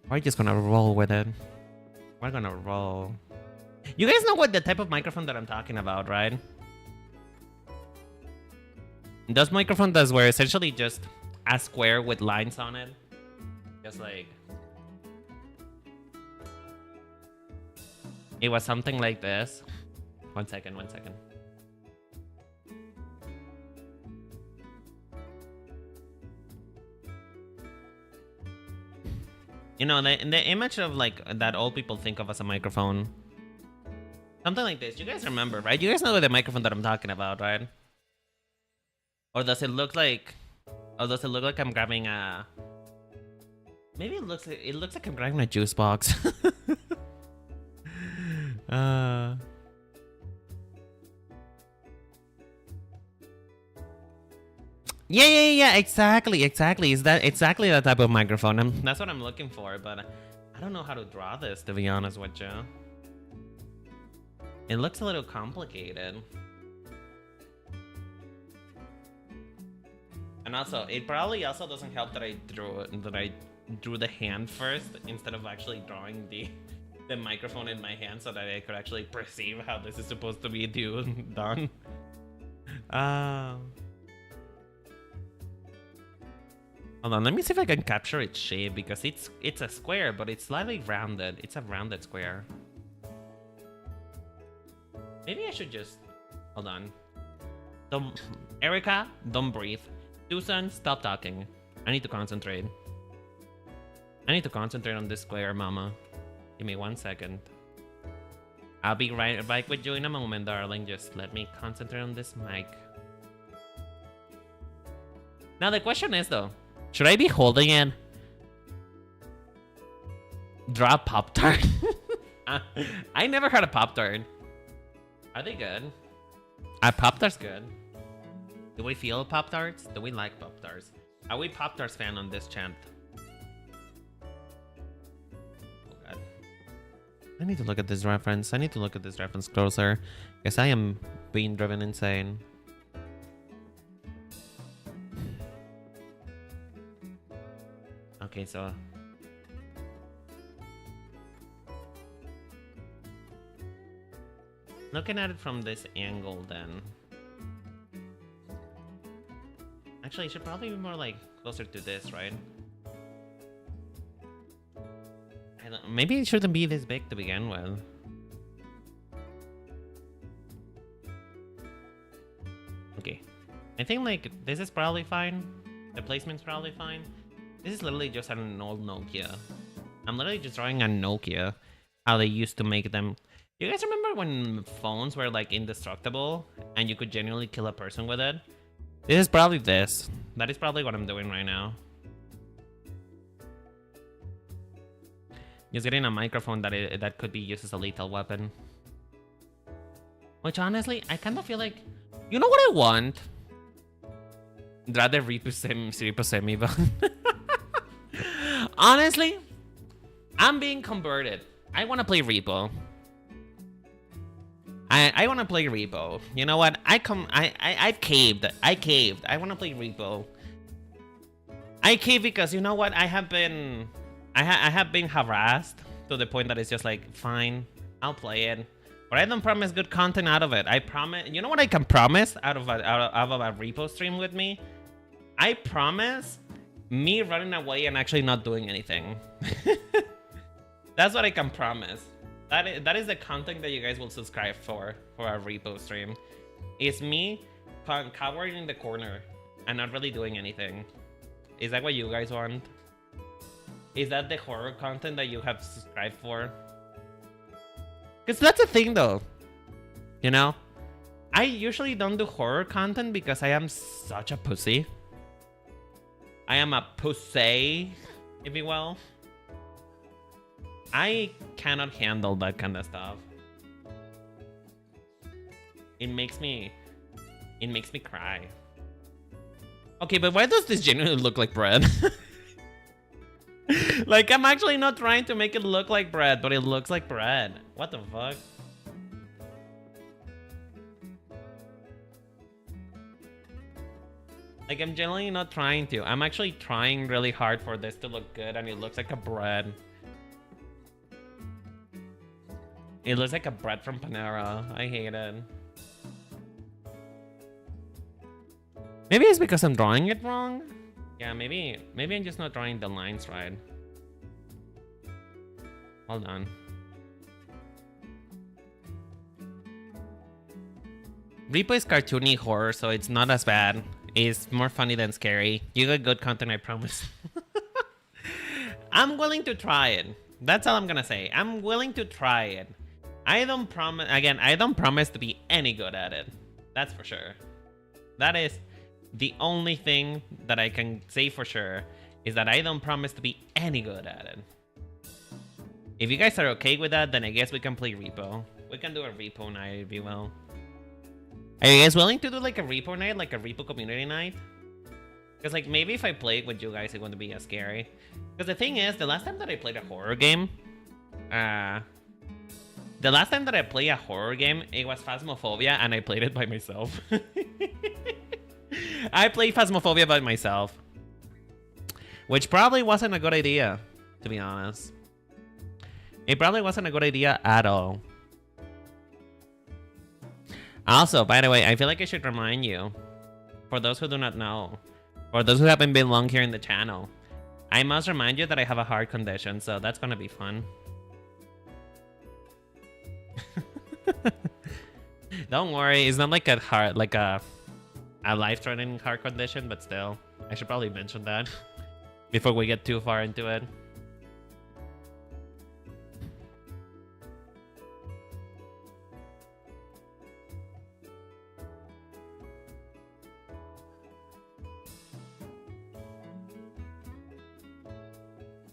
We're just gonna roll with it. We're gonna roll. You guys know what the type of microphone that I'm talking about, right? Those microphones were essentially just a square with lines on it. Just like... It was something like this. One second. You know, the image of like that old people think of as a microphone. Something like this. You guys remember, right? You guys know the microphone that I'm talking about, right? Or does it look like... Or does it look like I'm grabbing a... Maybe it looks like I'm grabbing a juice box. Yeah, exactly. Is that exactly that type of microphone? That's what I'm looking for, but I don't know how to draw this, to be honest with you. It looks a little complicated. And also, it probably also doesn't help that I drew the hand first instead of actually drawing the microphone in my hand so that I could actually perceive how this is supposed to be done. Hold on, let me see if I can capture its shape, because it's a square, but it's slightly rounded. It's a rounded square. Maybe I should just... Hold on. Erica, don't breathe. Susan, stop talking. I need to concentrate. I need to concentrate on this square, mama. Give me 1 second. I'll be right back with you in a moment, darling. Just let me concentrate on this mic. Now the question is though, should I be holding it? Draw a Pop-Tart? I never had a Pop-Tart. Are they good? Are Pop-Tarts good? Do we feel Pop-Tarts? Do we like Pop-Tarts? Are we Pop-Tarts fan on this channel? Oh god. I need to look at this reference. I need to look at this reference closer, because I am being driven insane. Okay, so... Looking at it from this angle, then... Actually, it should probably be more like closer to this, right? Maybe it shouldn't be this big to begin with. Okay. I think like this is probably fine. The placement's probably fine. This is literally just an old Nokia. I'm literally just drawing a Nokia. How they used to make them. You guys remember when phones were like indestructible and you could genuinely kill a person with it? This is probably this. That is probably what I'm doing right now. Just getting a microphone that could be used as a lethal weapon. Which honestly, I kind of feel like... You know what I want? Rather Repo Semi, but... Honestly, I'm being converted. I want to play Repo. I want to play Repo. You know what? I've caved. I caved. I want to play Repo. I caved because you know what? I have been harassed to the point that it's just like, fine, I'll play it. But I don't promise good content out of it. I promise. You know what I can promise out of a Repo stream with me? I promise me running away and actually not doing anything. That's what I can promise. That is the content that you guys will subscribe for our repo stream. It's me cowering in the corner and not really doing anything. Is that what you guys want? Is that the horror content that you have subscribed for? Because that's the thing though. You know? I usually don't do horror content because I am such a pussy. I am a pussy, if you will. I cannot handle that kind of stuff. It makes me cry. Okay, but why does this genuinely look like bread? Like, I'm actually not trying to make it look like bread, but it looks like bread. What the fuck? Like, I'm generally not trying to. I'm actually trying really hard for this to look good, and it looks like a bread. It looks like a bread from Panera. I hate it. Maybe it's because I'm drawing it wrong? Yeah, maybe I'm just not drawing the lines right. Hold on. Repo is cartoony horror, so it's not as bad. It's more funny than scary. You get good content, I promise. I'm willing to try it. That's all I'm gonna say. I'm willing to try it. I don't promise, again, I don't promise to be any good at it. That's for sure. That is the only thing that I can say for sure, is that I don't promise to be any good at it. If you guys are okay with that, then I guess we can play repo. We can do a repo night if you will. Are you guys willing to do like a repo night, like a repo community night? Because like maybe if I play it with you guys, it wouldn't be as scary. Because the thing is, the last time that I played a horror game, it was Phasmophobia, and I played it by myself. I played Phasmophobia by myself, which probably wasn't a good idea, to be honest. It probably wasn't a good idea at all. Also, by the way, I feel like I should remind you, for those who do not know, or those who haven't been long here in the channel, I must remind you that I have a heart condition, so that's gonna be fun. Don't worry, it's not like a heart, like a life-threatening heart condition, but still, I should probably mention that before we get too far into it.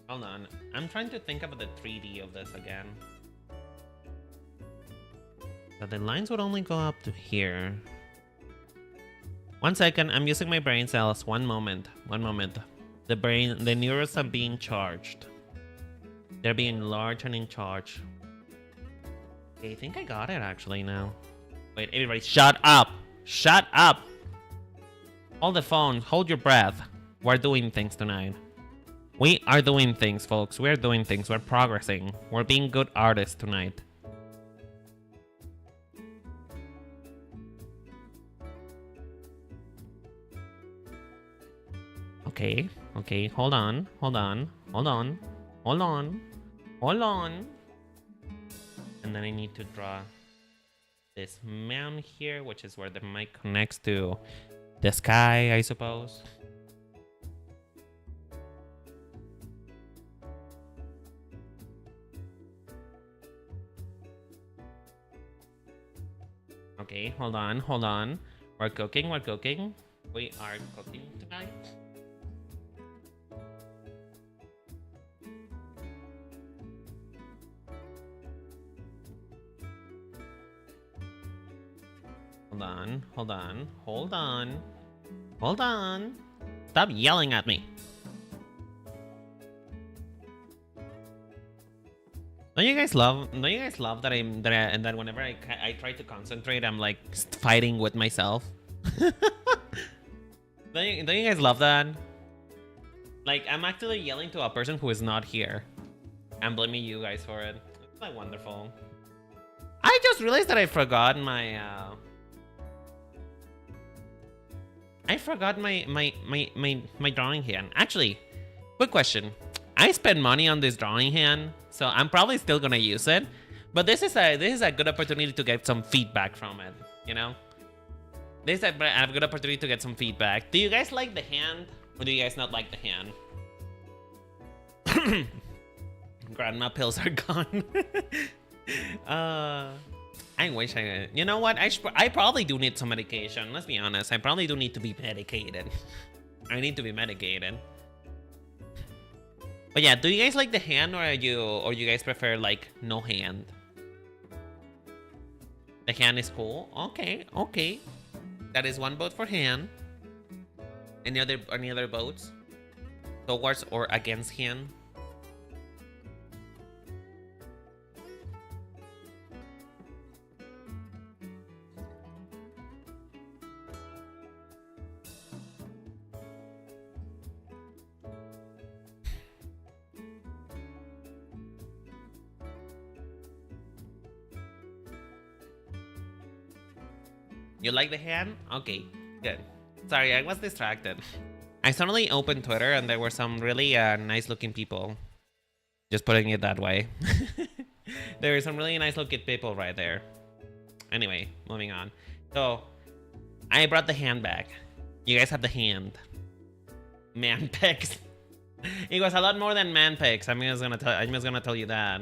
Hold on, I'm trying to think about the 3D of this again. So the lines would only go up to here. 1 second, I'm using my brain cells. One moment. The neurons are being charged. They're being large and in charge. Okay, I think I got it actually now. Wait, everybody, shut up! Shut up! Hold the phone, hold your breath. We're doing things tonight. We are doing things, folks. We're doing things. We're progressing. We're being good artists tonight. Okay, okay, hold on. And then I need to draw this mound here, which is where the mic connects to the sky, I suppose. Okay, hold on. We're cooking. We are cooking tonight. Hold on. Stop yelling at me. Don't you guys love that that whenever I try to concentrate, I'm like fighting with myself? don't you guys love that? Like, I'm actually yelling to a person who is not here. I'm blaming you guys for it. It's like wonderful. I just realized that I forgot my I forgot my drawing hand. Actually, quick question. I spent money on this drawing hand, so I'm probably still gonna use it. But this is a good opportunity to get some feedback from it, you know? This is a good opportunity to get some feedback. Do you guys like the hand, or do you guys not like the hand? Grandma pills are gone. I wish I... You know what? I probably do need some medication. Let's be honest. I probably do need to be medicated. I need to be medicated. But yeah, do you guys like the hand, or you guys prefer like no hand? The hand is cool. Okay, okay. That is one vote for hand. Any other votes? Towards or against hand? You like the hand? Okay, good. Sorry, I was distracted. I suddenly opened Twitter and there were some really nice looking people. Just putting it that way. There were some really nice looking people right there. Anyway, moving on. So, I brought the hand back. You guys have the hand. Man pics. It was a lot more than man pics. I'm just gonna tell you that.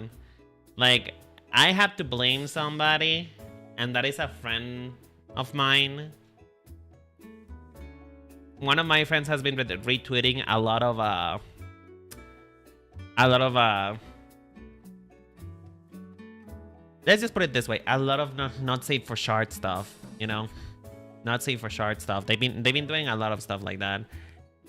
Like, I have to blame somebody, and that is a friend of mine. One of my friends has been retweeting a lot of let's just put it this way, a lot of not safe for shard stuff, you know, not safe for shard stuff. They've been doing a lot of stuff like that,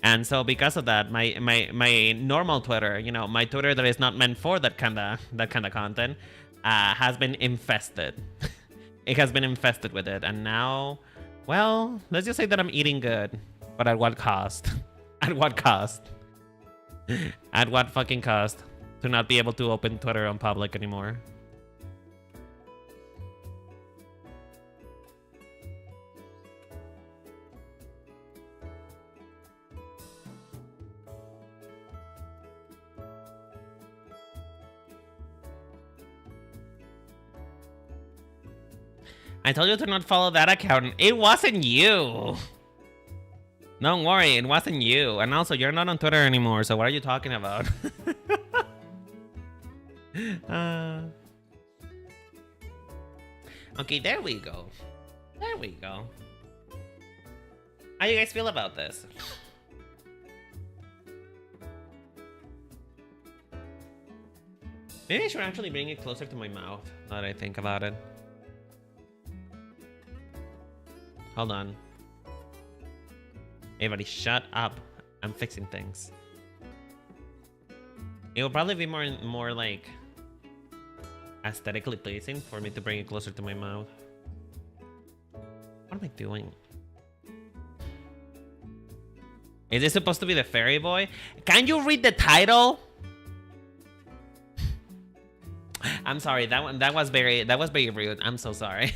and so because of that, my normal Twitter, you know, my Twitter that is not meant for that kind of content, has been infested. It has been infested with it, and now, well, let's just say that I'm eating good, but at what cost? At what cost? At what fucking cost? To not be able to open Twitter on public anymore. I told you to not follow that account. It wasn't you. Don't worry, it wasn't you. And also, you're not on Twitter anymore, so what are you talking about? Okay, there we go. There we go. How do you guys feel about this? Maybe I should actually bring it closer to my mouth, now that I think about it. Hold on. Everybody shut up. I'm fixing things. It will probably be more like aesthetically pleasing for me to bring it closer to my mouth. What am I doing? Is this supposed to be the fairy boy? Can you read the title? I'm sorry, that was very rude. I'm so sorry.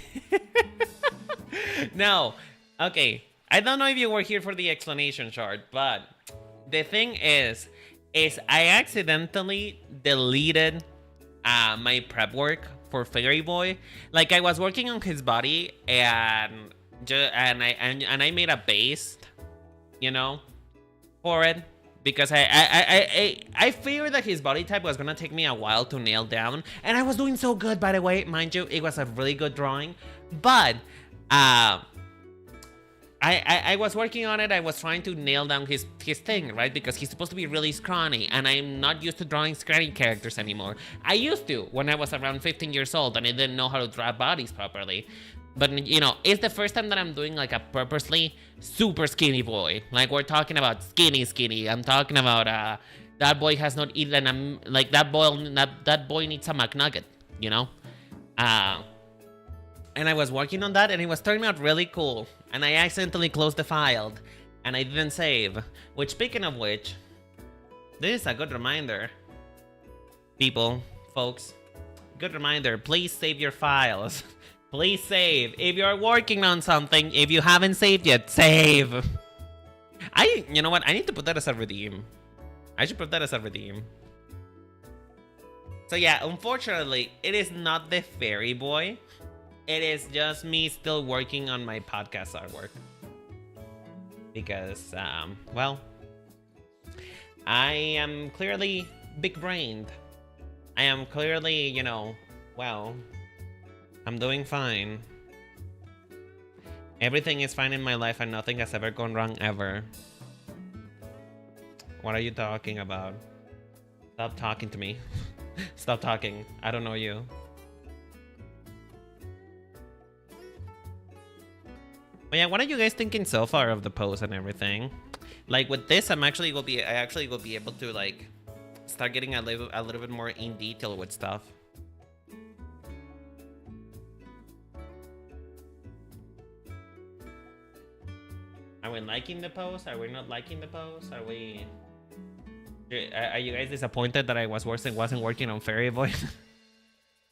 No, okay. I don't know if you were here for the explanation chart, but the thing is I accidentally deleted my prep work for Fairy Boy. Like, I was working on his body, and I made a base, you know, for it, because I figured that his body type was gonna take me a while to nail down, and I was doing so good, by the way, mind you. It was a really good drawing, but I was working on it. I was trying to nail down his thing, right? Because he's supposed to be really scrawny, and I'm not used to drawing scrawny characters anymore. I used to when I was around 15 years old, and I didn't know how to draw bodies properly. But, you know, it's the first time that I'm doing like a purposely super skinny boy. Like, we're talking about skinny. I'm talking about that boy has not eaten like that boy needs a McNugget, you know? And I was working on that, and it was turning out really cool. And I accidentally closed the file, and I didn't save. Which, speaking of which, this is a good reminder. People, folks, good reminder. Please save your files. Please save. If you're working on something, if you haven't saved yet, save. You know what? I need to put that as a redeem. I should put that as a redeem. So yeah, unfortunately, it is not the fairy boy. It is just me still working on my podcast artwork. Because, well, I am clearly big-brained. I am clearly, you know, well, I'm doing fine. Everything is fine in my life and nothing has ever gone wrong ever. What are you talking about? Stop talking to me. Stop talking. I don't know you. But yeah, what are you guys thinking so far of the post and everything? Like with this, I actually will be able to like start getting a little bit more in detail with stuff. Are we liking the post? Are we not liking the post? Are we? Are you guys disappointed that I wasn't working on Fairy Boy?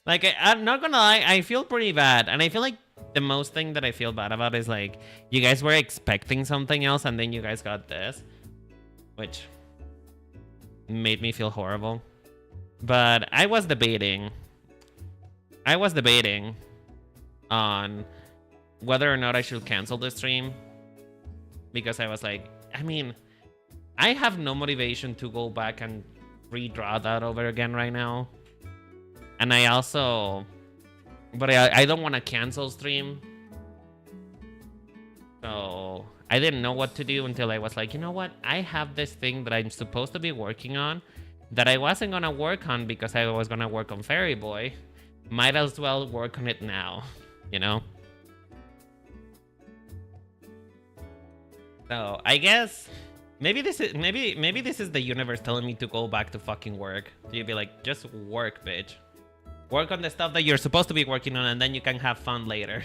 Like I'm not gonna lie, I feel pretty bad, and I feel like the most thing that I feel bad about is like you guys were expecting something else and then you guys got this, which made me feel horrible. But I was debating on whether or not I should cancel the stream, because I was like, I mean, I have no motivation to go back and redraw that over again right now. And I also, but I don't want to cancel stream. So I didn't know what to do until I was like, you know what? I have this thing that I'm supposed to be working on that I wasn't going to work on because I was going to work on Fairy Boy. Might as well work on it now, you know? So I guess maybe this is maybe this is the universe telling me to go back to fucking work. You'd be like, just work, bitch. Work on the stuff that you're supposed to be working on, and then you can have fun later.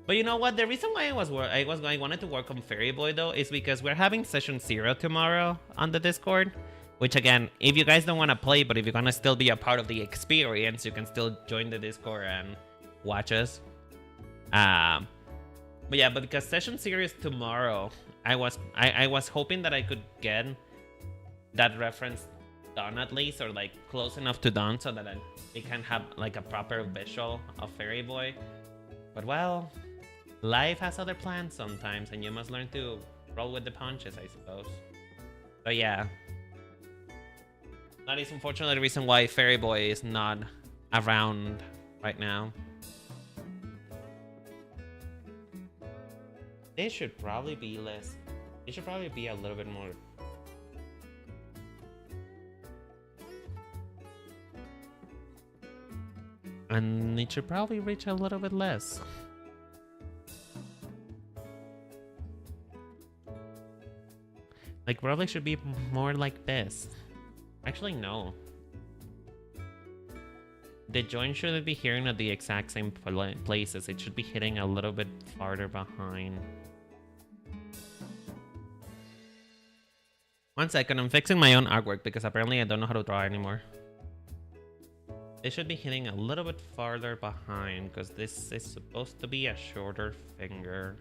But you know what? The reason why I wanted to work on Fairy Boy though is because we're having session 0 tomorrow on the Discord. Which again, if you guys don't want to play, but if you're gonna still be a part of the experience, you can still join the Discord and watch us. But yeah, but because session 0 is tomorrow, I was hoping that I could get that reference done at least, or like close enough to done, so that we can have like a proper visual of Fairy Boy. But well, life has other plans sometimes, and you must learn to roll with the punches, I suppose. So yeah, that is unfortunately the reason why Fairy Boy is not around right now. It should probably be less. It should probably be a little bit more. And it should probably reach a little bit less. Like, probably should be more like this. Actually, no. The joint shouldn't be hitting at the exact same places. It should be hitting a little bit farther behind. One second, I'm fixing my own artwork because apparently I don't know how to draw anymore. It should be hitting a little bit farther behind because this is supposed to be a shorter finger.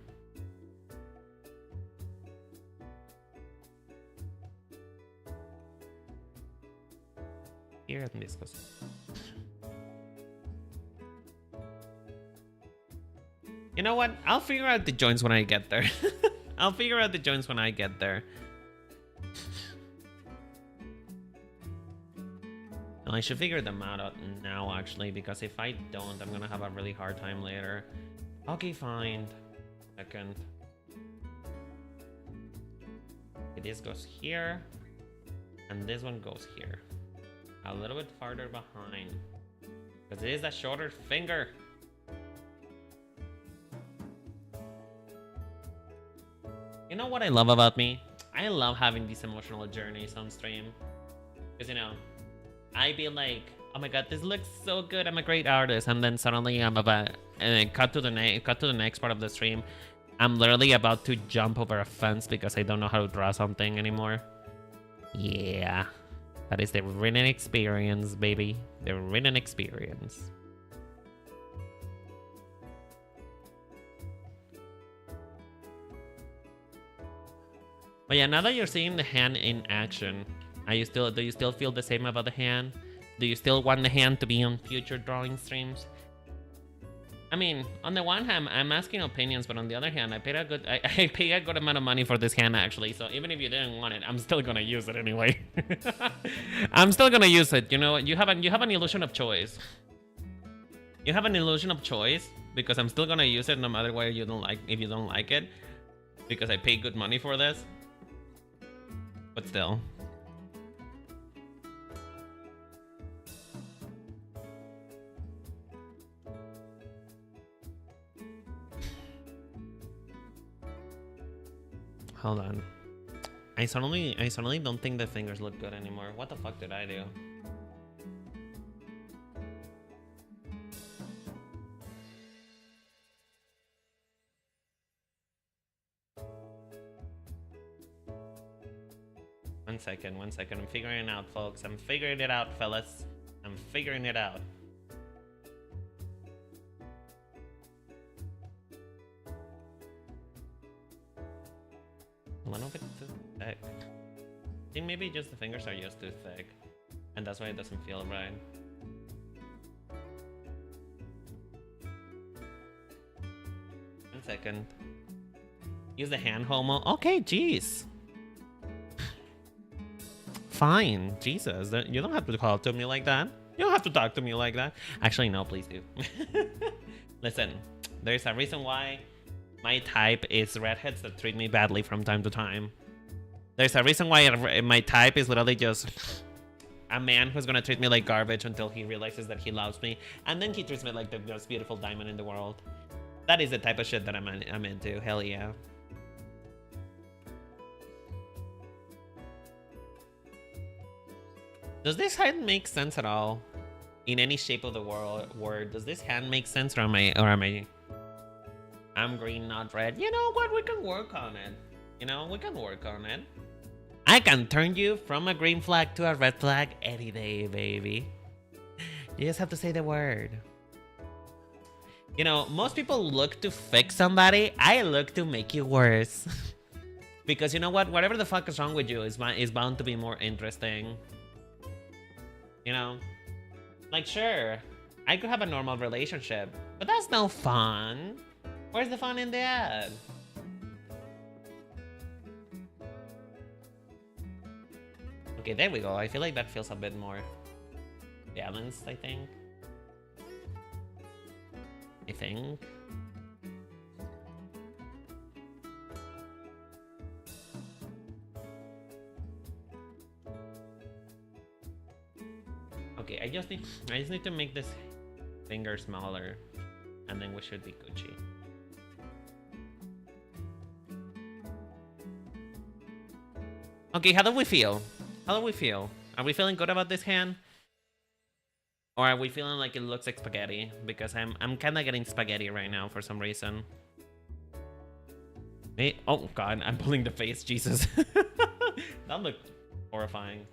Here and this goes. You know what? I'll figure out the joints when I get there. I'll figure out the joints when I get there. No, I should figure them out now, actually, because if I don't, I'm gonna have a really hard time later. Okay, fine. Second. Okay, this goes here, and this one goes here. A little bit farther behind, because it is a shorter finger. You know what I love about me? I love having these emotional journeys on stream. Because, you know, I be like, oh my god, this looks so good, I'm a great artist, and then suddenly I'm about, and then cut to the next part of the stream, I'm literally about to jump over a fence because I don't know how to draw something anymore. Yeah, that is the written experience, baby. The written experience. But yeah, now that you're seeing the hand in action, do you still feel the same about the hand? Do you still want the hand to be on future drawing streams? I mean, on the one hand, I'm asking opinions, but on the other hand, I paid I paid a good amount of money for this hand actually. So even if you didn't want it, I'm still gonna use it anyway. I'm still gonna use it. You know, you have an illusion of choice. You have an illusion of choice because I'm still gonna use it no matter what you don't like. If you don't like it, because I paid good money for this. But still. Hold on. I suddenly don't think the fingers look good anymore. What the fuck did I do? One second. I'm figuring it out, folks. I'm figuring it out, fellas. I'm figuring it out. A little bit too thick. I think maybe just the fingers are just too thick. And that's why it doesn't feel right. One second. Use the hand homo. Okay, jeez. Fine, Jesus. You don't have to talk to me like that. You don't have to talk to me like that. Actually, no, please do. Listen, there's a reason why my type is redheads that treat me badly from time to time. There's a reason why my type is literally just a man who's gonna treat me like garbage until he realizes that he loves me, and then he treats me like the most beautiful diamond in the world. That is the type of shit that I'm into. Hell yeah. Does this hand make sense at all? In any shape of the word, does this hand make sense, or am I? I'm green, not red. You know what? We can work on it. You know, we can work on it. I can turn you from a green flag to a red flag any day, baby. You just have to say the word. You know, most people look to fix somebody. I look to make you worse. Because you know what? Whatever the fuck is wrong with you is bound to be more interesting. You know? Like, sure, I could have a normal relationship, but that's no fun. Where's the fun in that? Okay, there we go. I feel like that feels a bit more balanced, I think. Okay, I just need to make this finger smaller, and then we should be Gucci. Okay, how do we feel? How do we feel? Are we feeling good about this hand? Or are we feeling like it looks like spaghetti? Because I'm kind of getting spaghetti right now for some reason. Hey, oh god, I'm pulling the face, Jesus. That looked horrifying.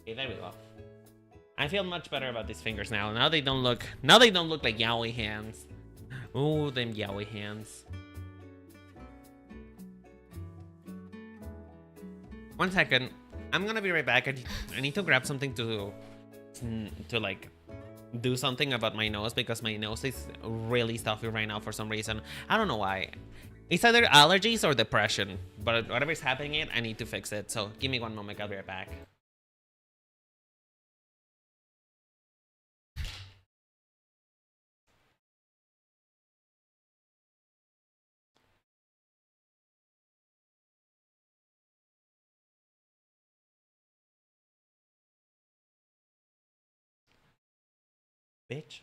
Okay, there we go. I feel much better about these fingers now. Now they don't look like yaoi hands. Ooh, them yaoi hands. One second. I'm gonna be right back. I need to grab something to like do something about my nose, because my nose is really stuffy right now for some reason. I don't know why. It's either allergies or depression, but whatever's happening, I need to fix it. So give me one moment. I'll be right back. Bitch.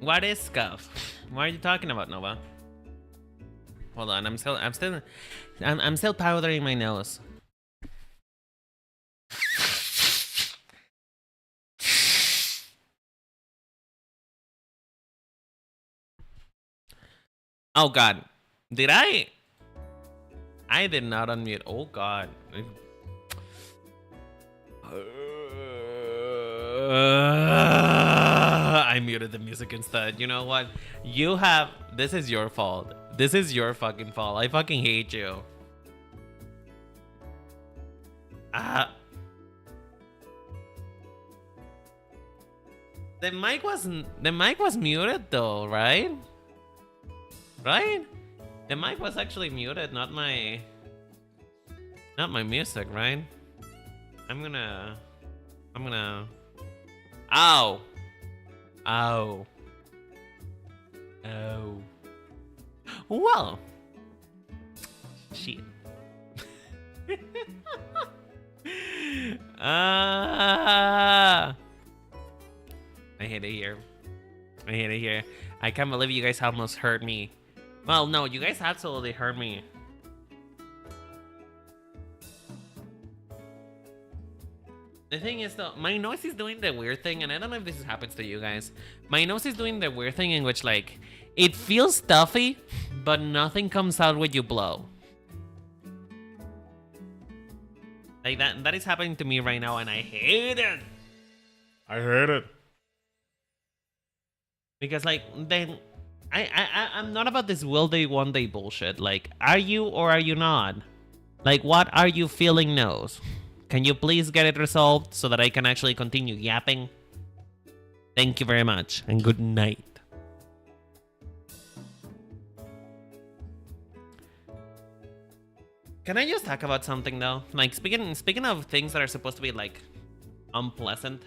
What is scuff? What are you talking about, Nova? Hold on, I'm still powdering my nose. Oh God, did I? I did not unmute. Oh God. I muted the music instead. You know what? You have. This is your fault. This is your fucking fault. I fucking hate you. The mic was muted though, right? Right? The mic was actually muted, not my music, right? I'm gonna Ow. Ow. Oh. Well. Shit. I hate it here. I hate it here. I can't believe you guys almost hurt me. Well, no, you guys absolutely hurt me. The thing is though, my nose is doing the weird thing, and I don't know if this happens to you guys. My nose is doing the weird thing in which, like, it feels stuffy, but nothing comes out when you blow. Like that is happening to me right now, and I hate it. I hate it. Because like then I'm not about this will they one day bullshit. Like, are you or are you not? Like, what are you feeling nose? Can you please get it resolved so that I can actually continue yapping? Thank you very much, and good night. Can I just talk about something though? Like, speaking of things that are supposed to be like unpleasant,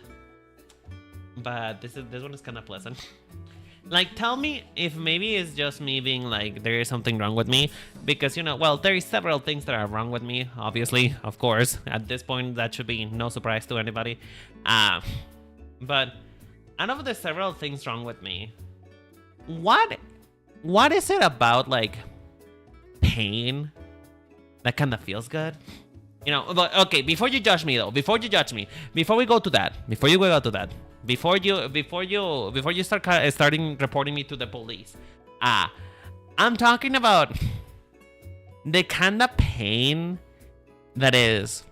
but this one is kind of pleasant. Like, tell me if maybe it's just me being like, there is something wrong with me. Because, you know, well, there is several things that are wrong with me, obviously, of course. At this point, that should be no surprise to anybody. But out of the several things wrong with me, what is it about, like, pain that kind of feels good? You know, but, okay, before you judge me, though, before we go to that, before you starting reporting me to the police, I'm talking about the kind of pain that is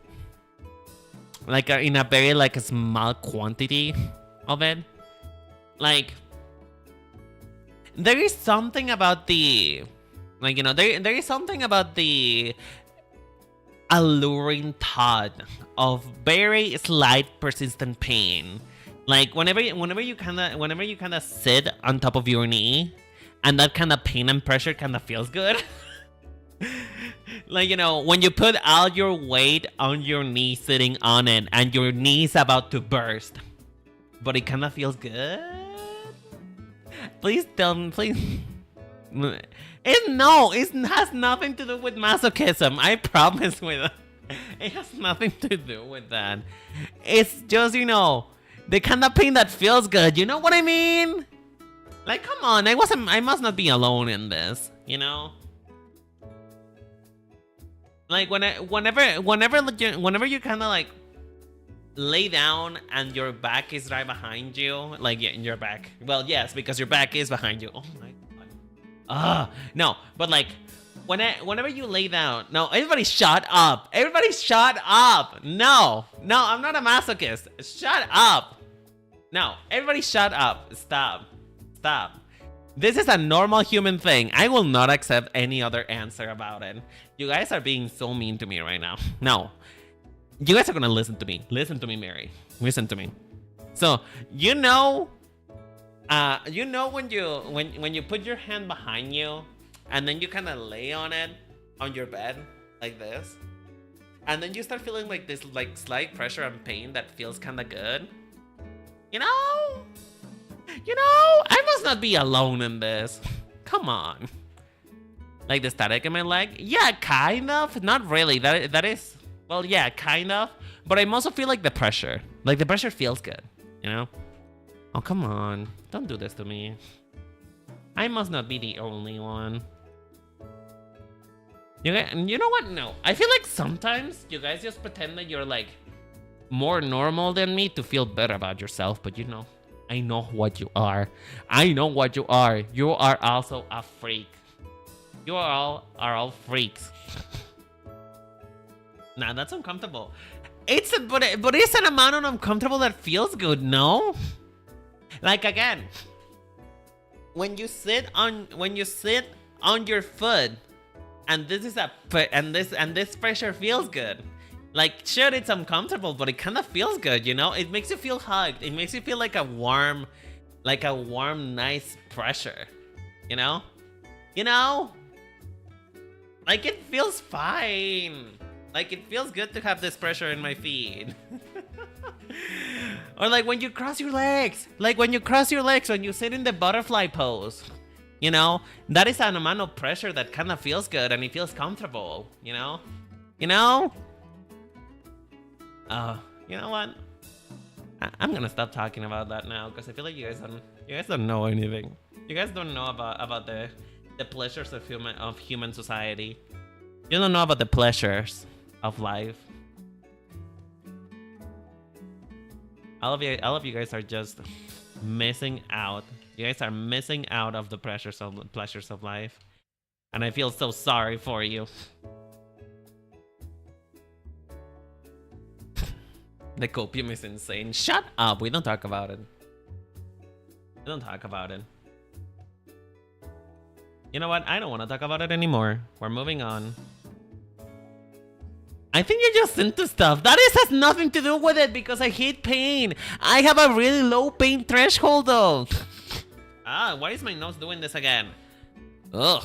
like in a very like a small quantity of it. Like, there is something about the, like, you know, there is something about the alluring thought of very slight persistent pain. Like, whenever you kind of sit on top of your knee, and that kind of pain and pressure kind of feels good. Like, you know, when you put all your weight on your knee sitting on it, and your knee's about to burst, but it kind of feels good. Please tell me, please. It has nothing to do with masochism. I promise with it has nothing to do with that. It's just, you know, the kind of pain that feels good. You know what I mean? Like, come on, I must not be alone in this, you know? Like, whenever you kind of like lay down and your back is right behind you, like, yeah, in your back. Well, yes, because your back is behind you. Oh my God. No, but like, whenever you lay down, no, everybody shut up. Everybody shut up. No, I'm not a masochist. Shut up. No, everybody shut up. Stop. This is a normal human thing. I will not accept any other answer about it. You guys are being so mean to me right now. No, you guys are gonna listen to me. Listen to me, Mary. Listen to me. So, you know when you put your hand behind you, and then you kind of lay on it on your bed like this, and then you start feeling like this like slight pressure and pain that feels kind of good. You know, I must not be alone in this. Come on. Like the static in my leg? Yeah, kind of. Not really. That is, well, yeah, kind of. But I also feel like the pressure. Like the pressure feels good, you know? Oh, come on. Don't do this to me. I must not be the only one. You know what? No. I feel like sometimes you guys just pretend that you're like more normal than me to feel better about yourself. But you know, I know what you are. I know what you are. You are also a freak. You are all freaks. Nah, that's uncomfortable. But it's an amount of uncomfortable that feels good, no? Like again, when you sit on your foot, and this pressure feels good. Like sure, it's uncomfortable, but it kind of feels good, you know? It makes you feel hugged. It makes you feel like a warm, nice pressure, you know? You know? Like it feels fine. Like it feels good to have this pressure in my feet. Or like when you cross your legs. When you sit in the butterfly pose. You know? That is an amount of pressure that kind of feels good and it feels comfortable. You know? You know? You know what? I'm gonna stop talking about that now because I feel like you guys don't know anything. You guys don't know about the pleasures of human society. You don't know about the pleasures of life. All of you guys are just missing out. You guys are missing out of the pleasures of life. And I feel so sorry for you. The copium is insane. Shut up. We don't talk about it. We don't talk about it. You know what? I don't want to talk about it anymore. We're moving on. I think you're just into stuff. That has nothing to do with it because I hate pain. I have a really low pain threshold though. Why is my nose doing this again? Ugh.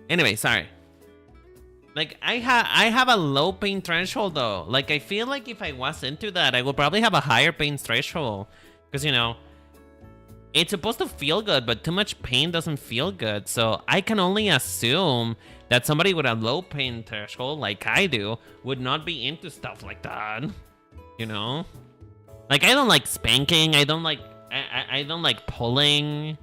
Anyway, sorry. Like, I have a low pain threshold, though. Like, I feel like if I was into that, I would probably have a higher pain threshold. Because, you know, it's supposed to feel good, but too much pain doesn't feel good. So I can only assume that somebody with a low pain threshold, like I do, would not be into stuff like that. You know? Like, I don't like spanking. I don't like pulling.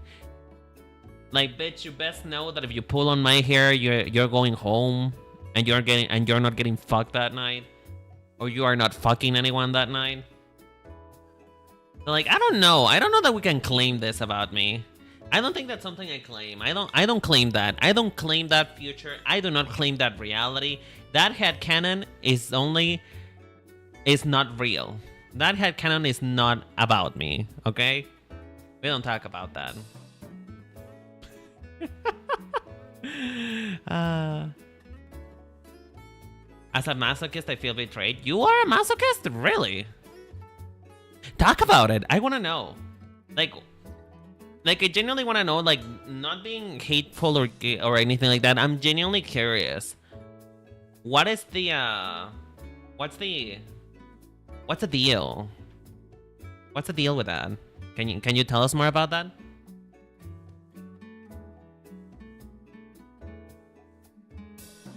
Like, bitch, you best know that if you pull on my hair, you're going home, and you're not getting fucked that night, or you are not fucking anyone that night. So, like, I don't know that we can claim this about me. I don't think that's something I claim. I don't claim that. I don't claim that future. I do not claim that reality. That headcanon is not real. That headcanon is not about me. Okay, we don't talk about that. As a masochist, I feel betrayed. You are a masochist? Really? Talk about it. I want to know. Like I genuinely want to know, like, not being hateful or anything like that. I'm genuinely curious. What is the what's the deal? What's the deal with that? Can you tell us more about that?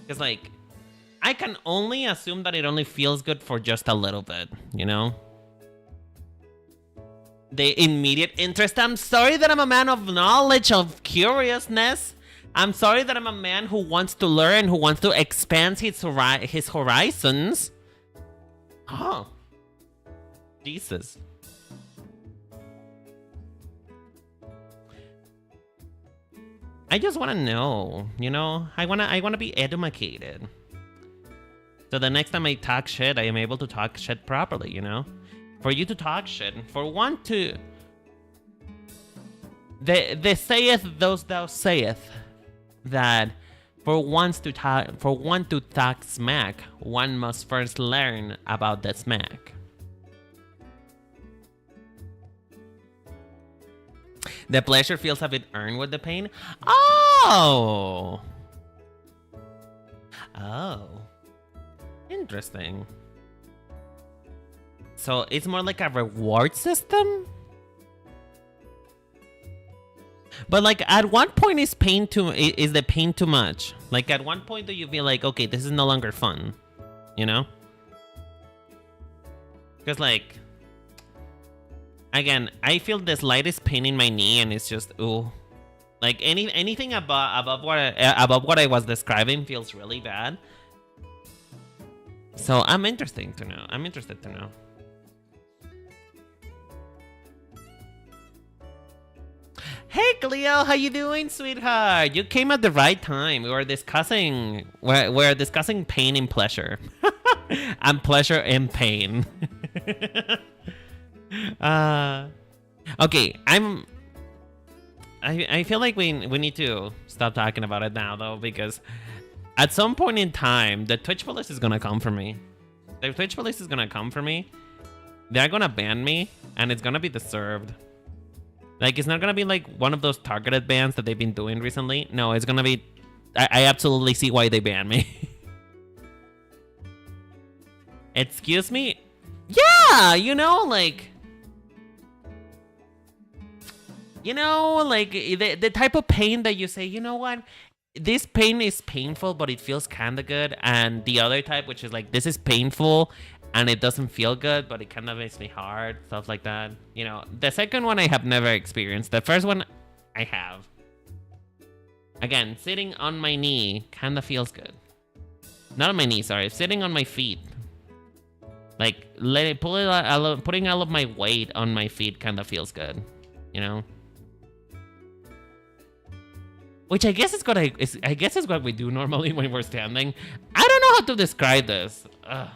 Because, like, I can only assume that it only feels good for just a little bit, you know? The immediate interest. I'm sorry that I'm a man of knowledge, of curiousness. I'm sorry that I'm a man who wants to learn, who wants to expand his horizons. Oh. Jesus. I just want to know, you know? I want to be educated. So the next time I talk shit, I am able to talk shit properly, you know? For you to talk shit, for one to... They saith those thou saith that for one to talk smack, one must first learn about the smack. The pleasure feels a bit earned with the pain. Oh! Oh. Interesting. So it's more like a reward system. But like, at one point is the pain too much? Like, at one point do you feel like, okay, this is no longer fun, you know? Because like, again, I feel the slightest pain in my knee, and it's just ooh, like anything above what I was describing feels really bad. So I'm interested to know. Hey Cleo, how you doing, sweetheart? You came at the right time. We're discussing pain and pleasure, and pleasure and pain. Okay, I feel like we need to stop talking about it now though, because at some point in time the Twitch police is gonna come for me. They're gonna ban me, and it's gonna be deserved. Like, it's not gonna be like one of those targeted bans that they've been doing recently. No, it's gonna be... I absolutely see why they banned me. Excuse me? Yeah, you know, like... You know, like, the type of pain that you say, you know what? This pain is painful, but it feels kinda good. And the other type, which is like, this is painful, and it doesn't feel good, but it kind of makes me hard, stuff like that. You know, the second one I have never experienced. The first one I have. Again, sitting on my knee kind of feels good. Not on my knee, sorry. Sitting on my feet. Like, putting all of my weight on my feet kind of feels good. You know? Which I guess is what we do normally when we're standing. I don't know how to describe this. Ugh.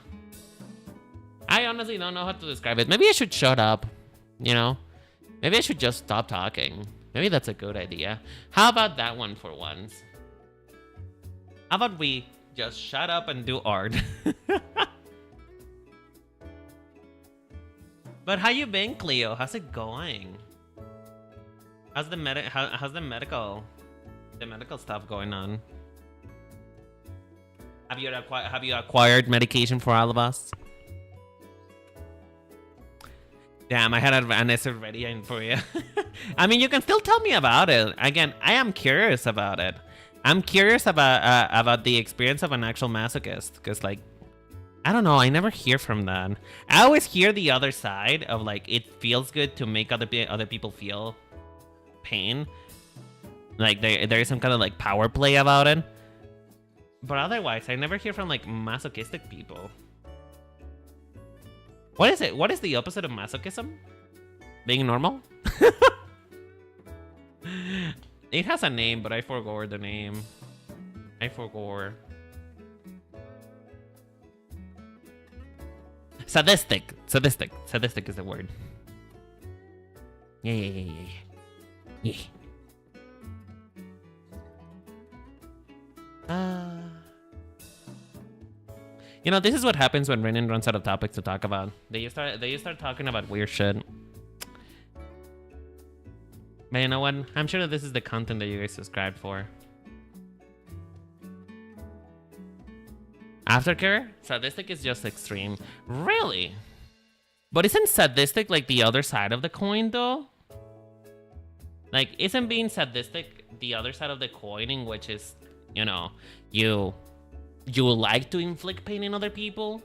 I honestly don't know how to describe it. Maybe I should shut up, you know? Maybe I should just stop talking. Maybe that's a good idea. How about that one for once? How about we just shut up and do art? But how you been, Cleo? How's it going? How's the medical stuff going on? Have you acquired medication for all of us? Damn, I had an answer ready for you. I mean, you can still tell me about it. Again, I am curious about it. I'm curious about the experience of an actual masochist, because, like, I don't know, I never hear from that. I always hear the other side of, like, it feels good to make other people feel pain. Like, there is some kind of, like, power play about it. But otherwise, I never hear from, like, masochistic people. What is it? What is the opposite of masochism? Being normal? It has a name, but I forgot the name. Sadistic. Sadistic is the word. Yeah. You know, this is what happens when Renan runs out of topics to talk about. They start talking about weird shit. But you know what? I'm sure that this is the content that you guys subscribed for. Aftercare? Sadistic is just extreme. Really? But isn't sadistic like the other side of the coin though? Like, isn't being sadistic the other side of the coin, in which is, you know, you like to inflict pain in other people?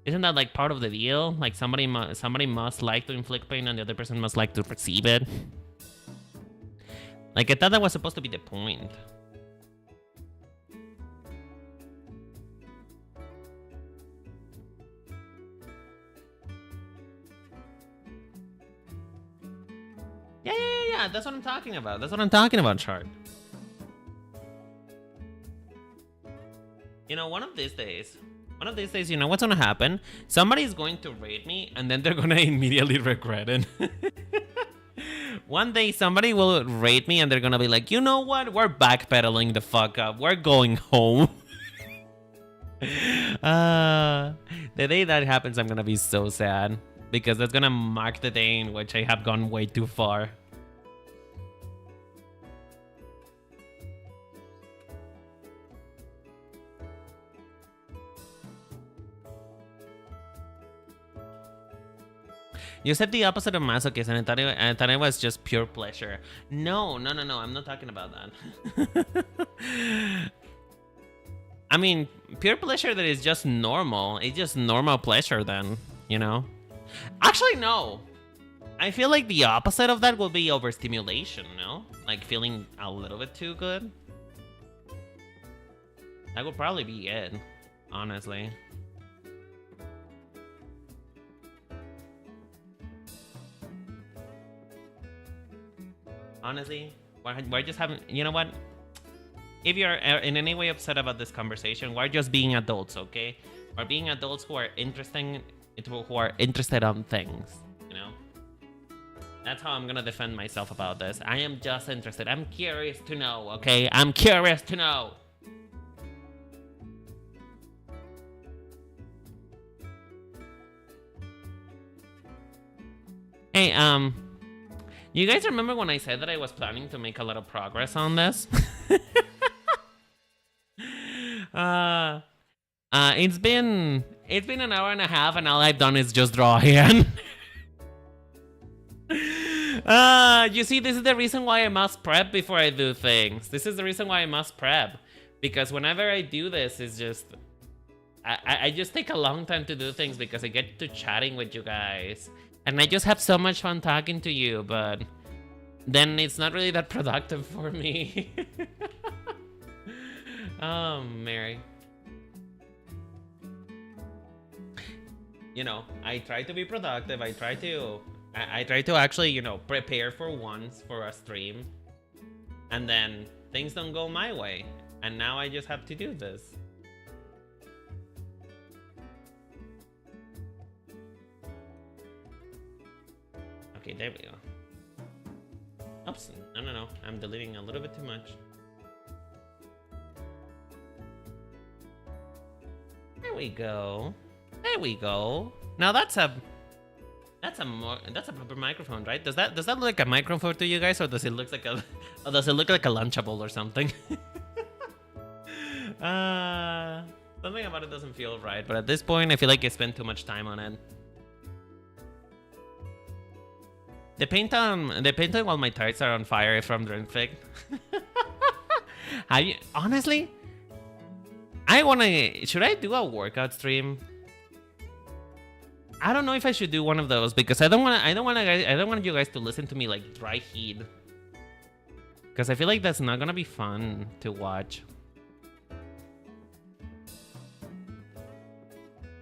Isn't that like part of the deal? Like, somebody must like to inflict pain, and the other person must like to receive it. Like, I thought that was supposed to be the point. Yeah. That's what I'm talking about. Chart. You know, one of these days, you know what's gonna happen? Somebody's going to raid me, and then they're gonna immediately regret it. One day, somebody will raid me, and they're gonna be like, you know what? We're backpedaling the fuck up. We're going home. The day that happens, I'm gonna be so sad, because that's gonna mark the day in which I have gone way too far. You said the opposite of masochism, and I thought it was just pure pleasure. No. I'm not talking about that. I mean, pure pleasure that is just normal. It's just normal pleasure then, you know? Actually, no. I feel like the opposite of that will be overstimulation, no? Like feeling a little bit too good. That would probably be it, honestly. Honestly, we're just having, you know what? If you're in any way upset about this conversation, we're just being adults, okay? We're being adults who are interested on things, you know? That's how I'm gonna defend myself about this. I am just interested. I'm curious to know, okay? I'm curious to know. Hey, you guys remember when I said that I was planning to make a lot of progress on this? It's been an hour and a half, and all I've done is just draw again. You see, this is the reason why I must prep before I do things. This is the reason why I must prep, because whenever I do this, it's just I just take a long time to do things because I get to chatting with you guys, and I just have so much fun talking to you, but then it's not really that productive for me. Oh, Mary. You know, I try to be productive. I try to actually, you know, prepare for once for a stream. And then things don't go my way. And now I just have to do this. Okay, there we go. Oops, no. I'm deleting a little bit too much. There we go. There we go. Now that's a proper microphone, right? Does that look like a microphone to you guys, or does it look like a Lunchable or something? Something about it doesn't feel right, but at this point I feel like I spent too much time on it. The paint on all my tights are on fire from Dreamfig. Honestly, should I do a workout stream? I don't know if I should do one of those because I don't want you guys to listen to me like dry heat. Because I feel like that's not gonna be fun to watch.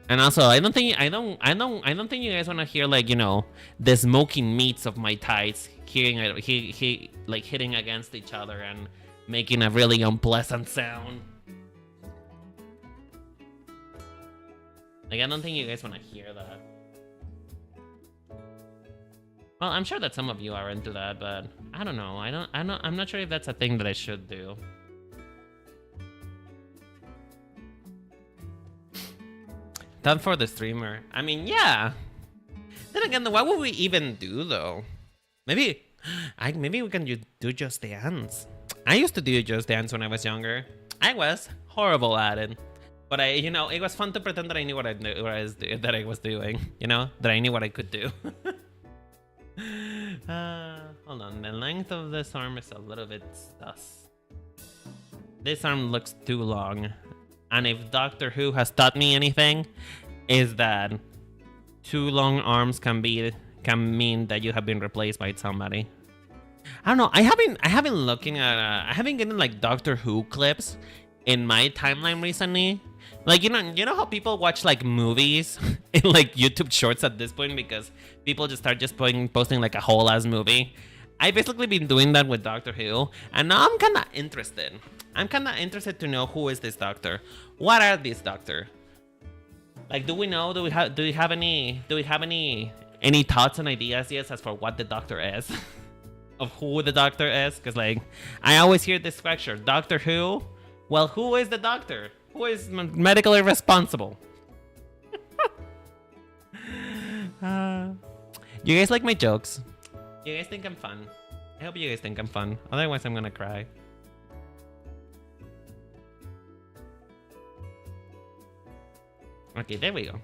And also, I don't think you guys want to hear, like, you know, the smoking meats of my tights like hitting against each other and making a really unpleasant sound. Like, I don't think you guys want to hear that. Well, I'm sure that some of you are into that, but I don't know. I'm not sure if that's a thing that I should do. Done for the streamer. I mean, yeah. Then again, what would we even do, though? Maybe we can do Just Dance. I used to do Just Dance when I was younger. I was horrible at it, but you know, it was fun to pretend that I knew what I was doing. You know, that I knew what I could do. Hold on. The length of this arm is a little bit sus. This arm looks too long. And if Doctor Who has taught me anything, is that too long arms can mean that you have been replaced by somebody. I don't know. I have been getting like Doctor Who clips in my timeline recently. Like, you know how people watch like movies in like YouTube shorts at this point because people just start posting like a whole ass movie. I've basically been doing that with Doctor Who, and now I'm kind of interested. I'm kind of interested to know who is this doctor. What are these doctor? Like, do we know? Do we have any thoughts and ideas yet as for what the doctor is? Of who the doctor is? Because like, I always hear this question: Doctor Who? Well, who is the doctor? Who is medically responsible? You guys like my jokes? You guys think I'm fun? I hope you guys think I'm fun. Otherwise, I'm gonna cry. Okay, there we go.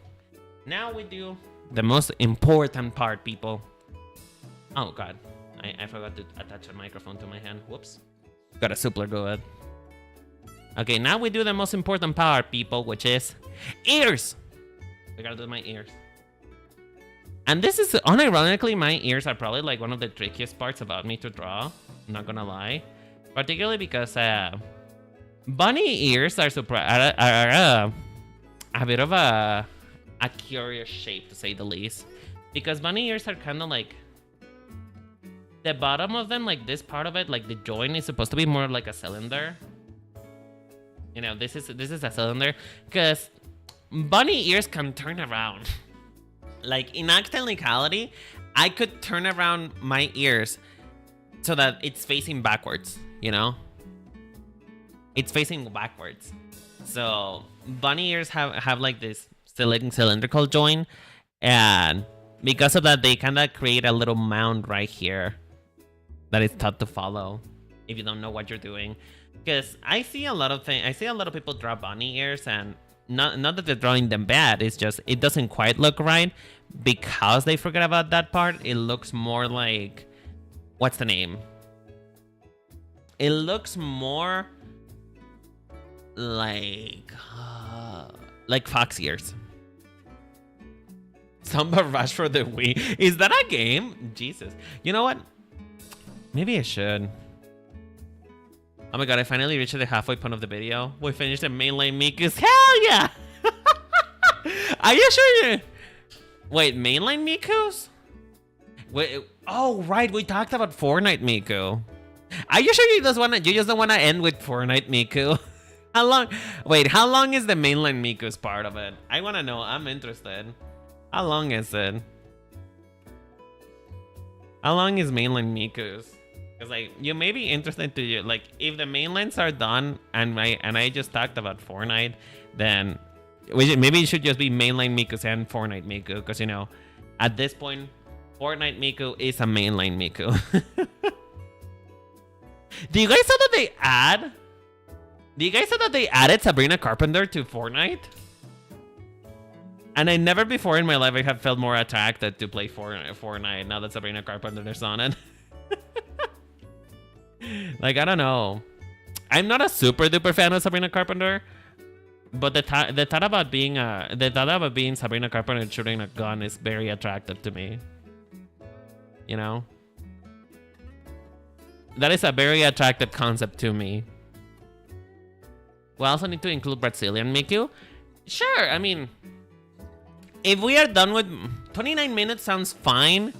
Now we do The most important part, people. Oh god, I forgot to attach a microphone to my hand. Whoops. Gotta super good. Okay, now we do the most important part, people, which is ears. I gotta do my ears. And this is, unironically, my ears are probably like one of the trickiest parts about me to draw. I'm not gonna lie. Particularly because bunny ears are a bit of a curious shape, to say the least. Because bunny ears are kind of like, the bottom of them, like this part of it, like the joint is supposed to be more like a cylinder. You know, this is a cylinder. Because bunny ears can turn around. Like, in actuality, I could turn around my ears so that it's facing backwards, you know? It's facing backwards. So, bunny ears have like this cylindrical joint. And because of that, they kind of create a little mound right here that is tough to follow if you don't know what you're doing. Because I see a lot of people draw bunny ears, and not that they're drawing them bad, it's just it doesn't quite look right because they forget about that part. It looks more like, what's the name? It looks more like fox ears. Samba Rush for the Wii. Is that a game? Jesus. You know what? Maybe I should. Oh my god, I finally reached the halfway point of the video. We finished the mainline Mikus. Hell yeah! Are you sure? Wait, mainline Mikus? Wait, oh right, we talked about Fortnite Miku. Are you sure you just don't wanna end with Fortnite Miku? How long? Wait, how long is the mainline Miku's part of it? I wanna know. I'm interested. How long is it? How long is mainline Miku's? Because like, you may be interested to, like, if the mainlines are done and I just talked about Fortnite, then maybe it should just be mainline Miku and Fortnite Miku, because, you know, at this point, Fortnite Miku is a mainline Miku. Do you guys know that they added Sabrina Carpenter to Fortnite? And I never before in my life I have felt more attracted to play Fortnite now that Sabrina Carpenter is on it. Like, I don't know. I'm not a super duper fan of Sabrina Carpenter, but the thought about being Sabrina Carpenter shooting a gun is very attractive to me. You know? That is a very attractive concept to me. We also need to include Brazilian Miku. Sure, I mean, if we are done with 29 minutes sounds fine.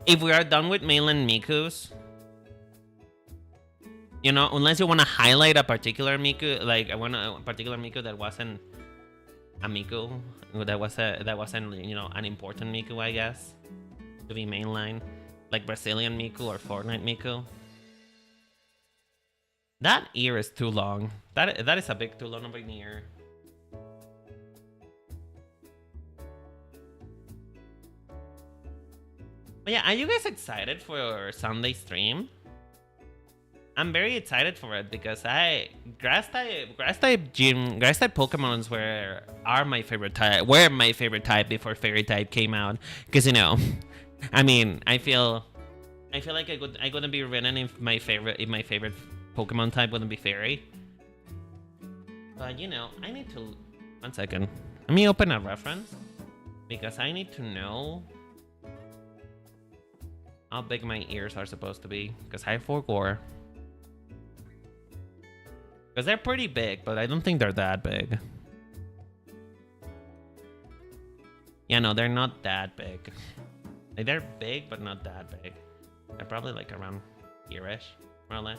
If we are done with mainland Mikus, you know, unless you want to highlight a particular Miku, like I want a particular Miku that wasn't a Miku, that wasn't, you know, an important Miku, I guess, to be mainline, like Brazilian Miku or Fortnite Miku. That ear is too long. That is a big too long of an ear. But yeah, are you guys excited for Sunday stream? I'm very excited for it because grass type Pokemons were my favorite type before Fairy type came out. Because, you know, I mean, I feel like I couldn't be written if my favorite Pokemon type wouldn't be Fairy. But, you know, I need to, one second. Let me open a reference because I need to know how big my ears are supposed to be, because I forgot. Because they're pretty big, but I don't think they're that big. Yeah, no, they're not that big. Like, they're big, but not that big. They're probably like around here-ish, more or less.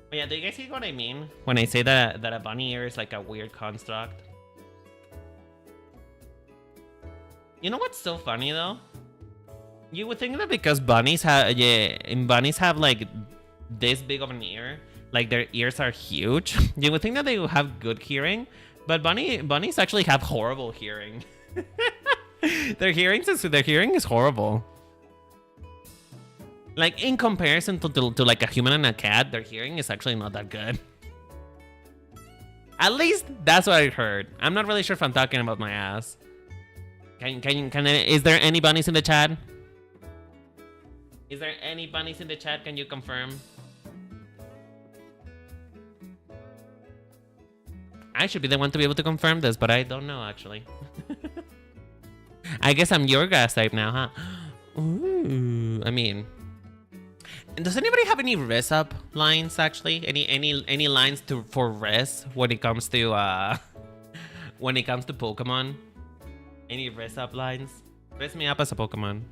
But yeah, do you guys see what I mean when I say that a bunny ear is like a weird construct? You know what's so funny though? You would think that because bunnies have like this big of an ear, like their ears are huge, you would think that they would have good hearing, but bunnies actually have horrible hearing. Their hearing is horrible. Like in comparison to like a human and a cat, their hearing is actually not that good. At least that's what I heard. I'm not really sure if I'm talking about my ass. Is there any bunnies in the chat? Is there any bunnies in the chat? Can you confirm? I should be the one to be able to confirm this, but I don't know actually. I guess I'm your gas type now, huh? Ooh, I mean, does anybody have any res up lines actually? Any lines for res when it comes to Pokemon? Any res up lines? Res me up as a Pokemon.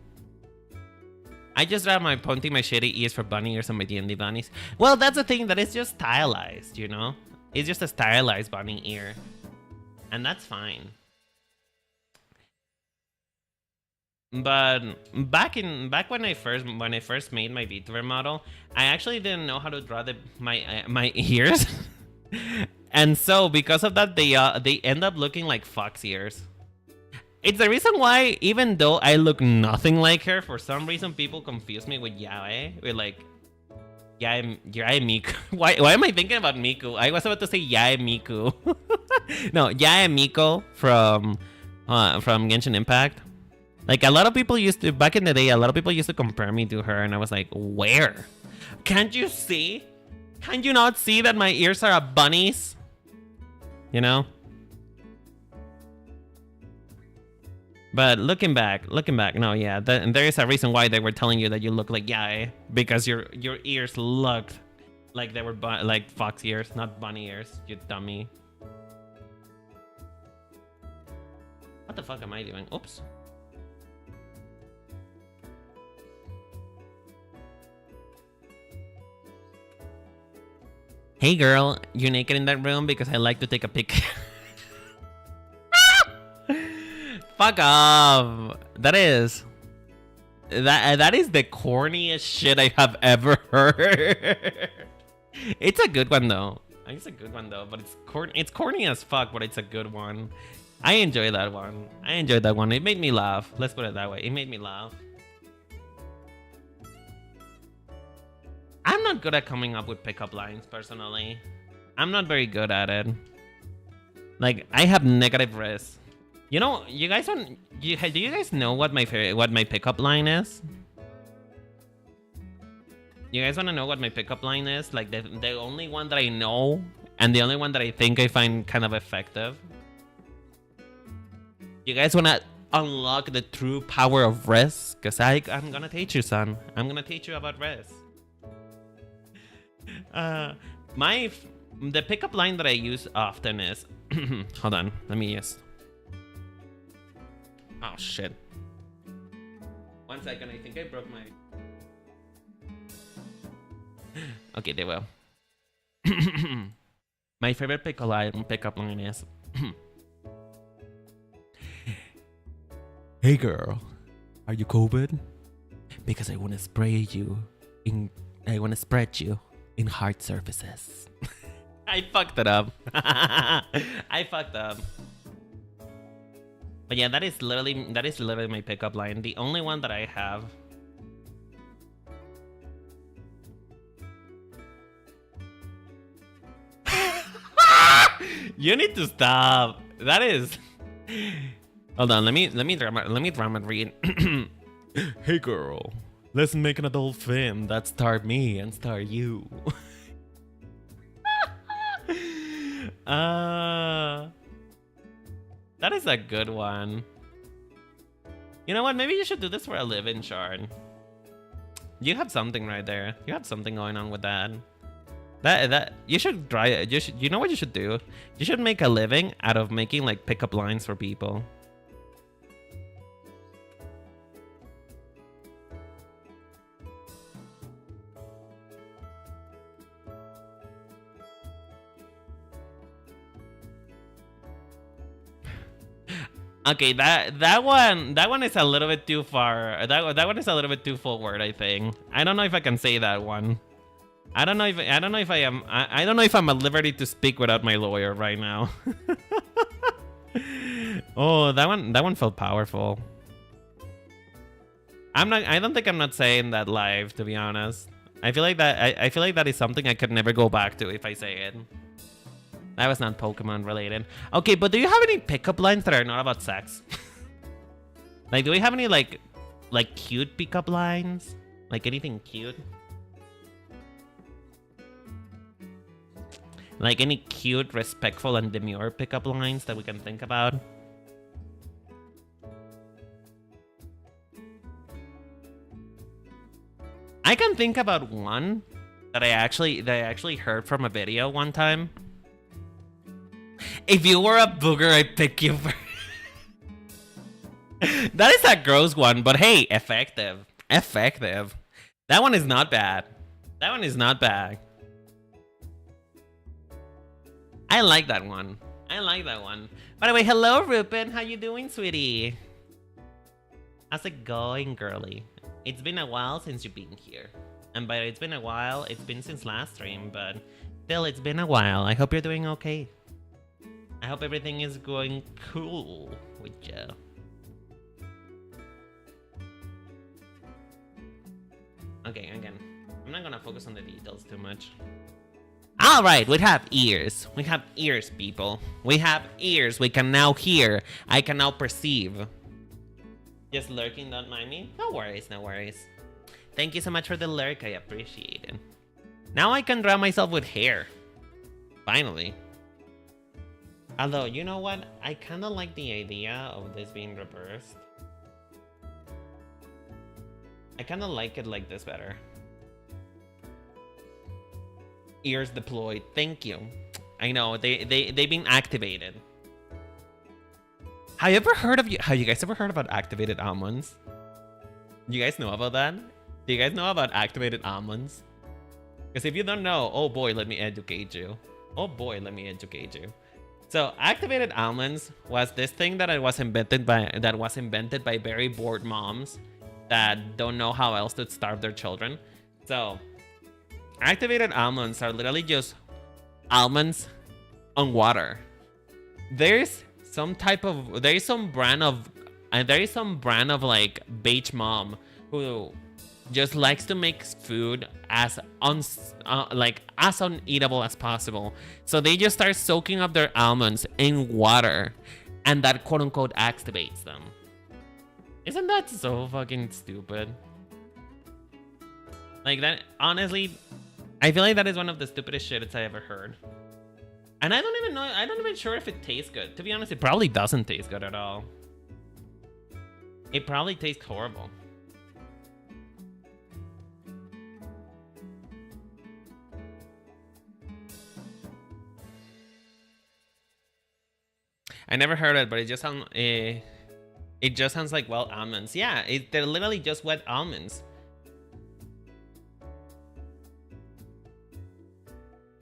I just have my pointing my shitty ears for bunny ears on my D&D bunnies. Well, that's the thing, that is just stylized, you know? It's just a stylized bunny ear. And that's fine. But back when I first made my Vtuber model, I actually didn't know how to draw my ears. And so because of that, they end up looking like fox ears. It's the reason why, even though I look nothing like her, for some reason people confuse me with Yae. With like Yae Miku. Why am I thinking about Miku? I was about to say Yae Miku. No, Yae Miko from Genshin Impact. Like a lot of people used to, back in the day, a lot of people used to compare me to her, and I was like, where? Can't you see? Can you not see that my ears are bunnies? You know? But looking back, no, yeah, there is a reason why they were telling you that you look like Yae, because your ears looked like they were like fox ears, not bunny ears, you dummy. What the fuck am I doing? Oops. Hey girl, you naked in that room because I like to take a pic. Fuck off. That is the corniest shit I have ever heard. It's a good one though. It's a good one though, but it's corny as fuck, but it's a good one. I enjoy that one. It made me laugh. Let's put it that way. It made me laugh. I'm not good at coming up with pickup lines, personally. I'm not very good at it. Like, I have negative res. You know, you guys don't... do you guys know what my pickup line is? You guys want to know what my pickup line is? Like, the only one that I know, and the only one that I think I find kind of effective. You guys want to unlock the true power of res? Because I'm gonna teach you, son. I'm gonna teach you about res. The pickup line that I use often is hold on, let me just... oh shit, 1 second, I think I broke my... okay, they will. My favorite pickup line is hey girl, are you COVID? Because I want to spread you in hard surfaces. I fucked it up. I fucked up. But yeah, that is literally my pickup line. The only one that I have. You need to stop. That is. Hold on. Let me drama read. Hey girl, let's make an adult film that star me and star you. That is a good one. You know what? Maybe you should do this for a living, Shard. You have something right there. You have something going on with that. That you should try it. You know what you should do? You should make a living out of making like pickup lines for people. Okay, that one is a little bit too far. That one is a little bit too forward, I think. I don't know if I can say that one. I don't know if I'm at liberty to speak without my lawyer right now. Oh, that one felt powerful. I don't think I'm not saying that live, to be honest. I feel like that is something I could never go back to if I say it. That was not Pokemon related. Okay, but do you have any pickup lines that are not about sex? Like, do we have any like cute pickup lines? Like anything cute? Like any cute, respectful, and demure pickup lines that we can think about? I can think about one that I actually heard from a video one time. If you were a booger, I'd pick you for... That is a gross one, but hey, effective. Effective. That one is not bad. That one is not bad. I like that one. I like that one. By the way, hello, Rupen. How you doing, sweetie? How's it going, girly? It's been a while since you've been here. And by it's been a while, it's been since last stream, but still, it's been a while. I hope you're doing okay. I hope everything is going cool with you. Okay, again, I'm not gonna focus on the details too much. Alright, we have ears. We have ears, people. We have ears. We can now hear. I can now perceive. Just lurking, don't mind me. No worries, no worries. Thank you so much for the lurk. I appreciate it. Now I can draw myself with hair. Finally. Although, you know what? I kind of like the idea of this being reversed. I kind of like it like this better. Ears deployed. Thank you. I know they've been activated. Have you guys ever heard about activated almonds? You guys know about that? Do you guys know about activated almonds? Because if you don't know, oh boy, let me educate you. Oh boy, let me educate you. So activated almonds was this thing that was invented by very bored moms that don't know how else to starve their children. So activated almonds are literally just almonds on water. There's some brand of like beige mom who just likes to make food as uneatable as possible. So they just start soaking up their almonds in water, and that quote unquote activates them. Isn't that so fucking stupid? Like that, honestly, I feel like that is one of the stupidest shits I ever heard. And I don't even sure if it tastes good. To be honest, it probably doesn't taste good at all. It probably tastes horrible. I never heard it, but it just sounds like wet almonds. Yeah, they're literally just wet almonds.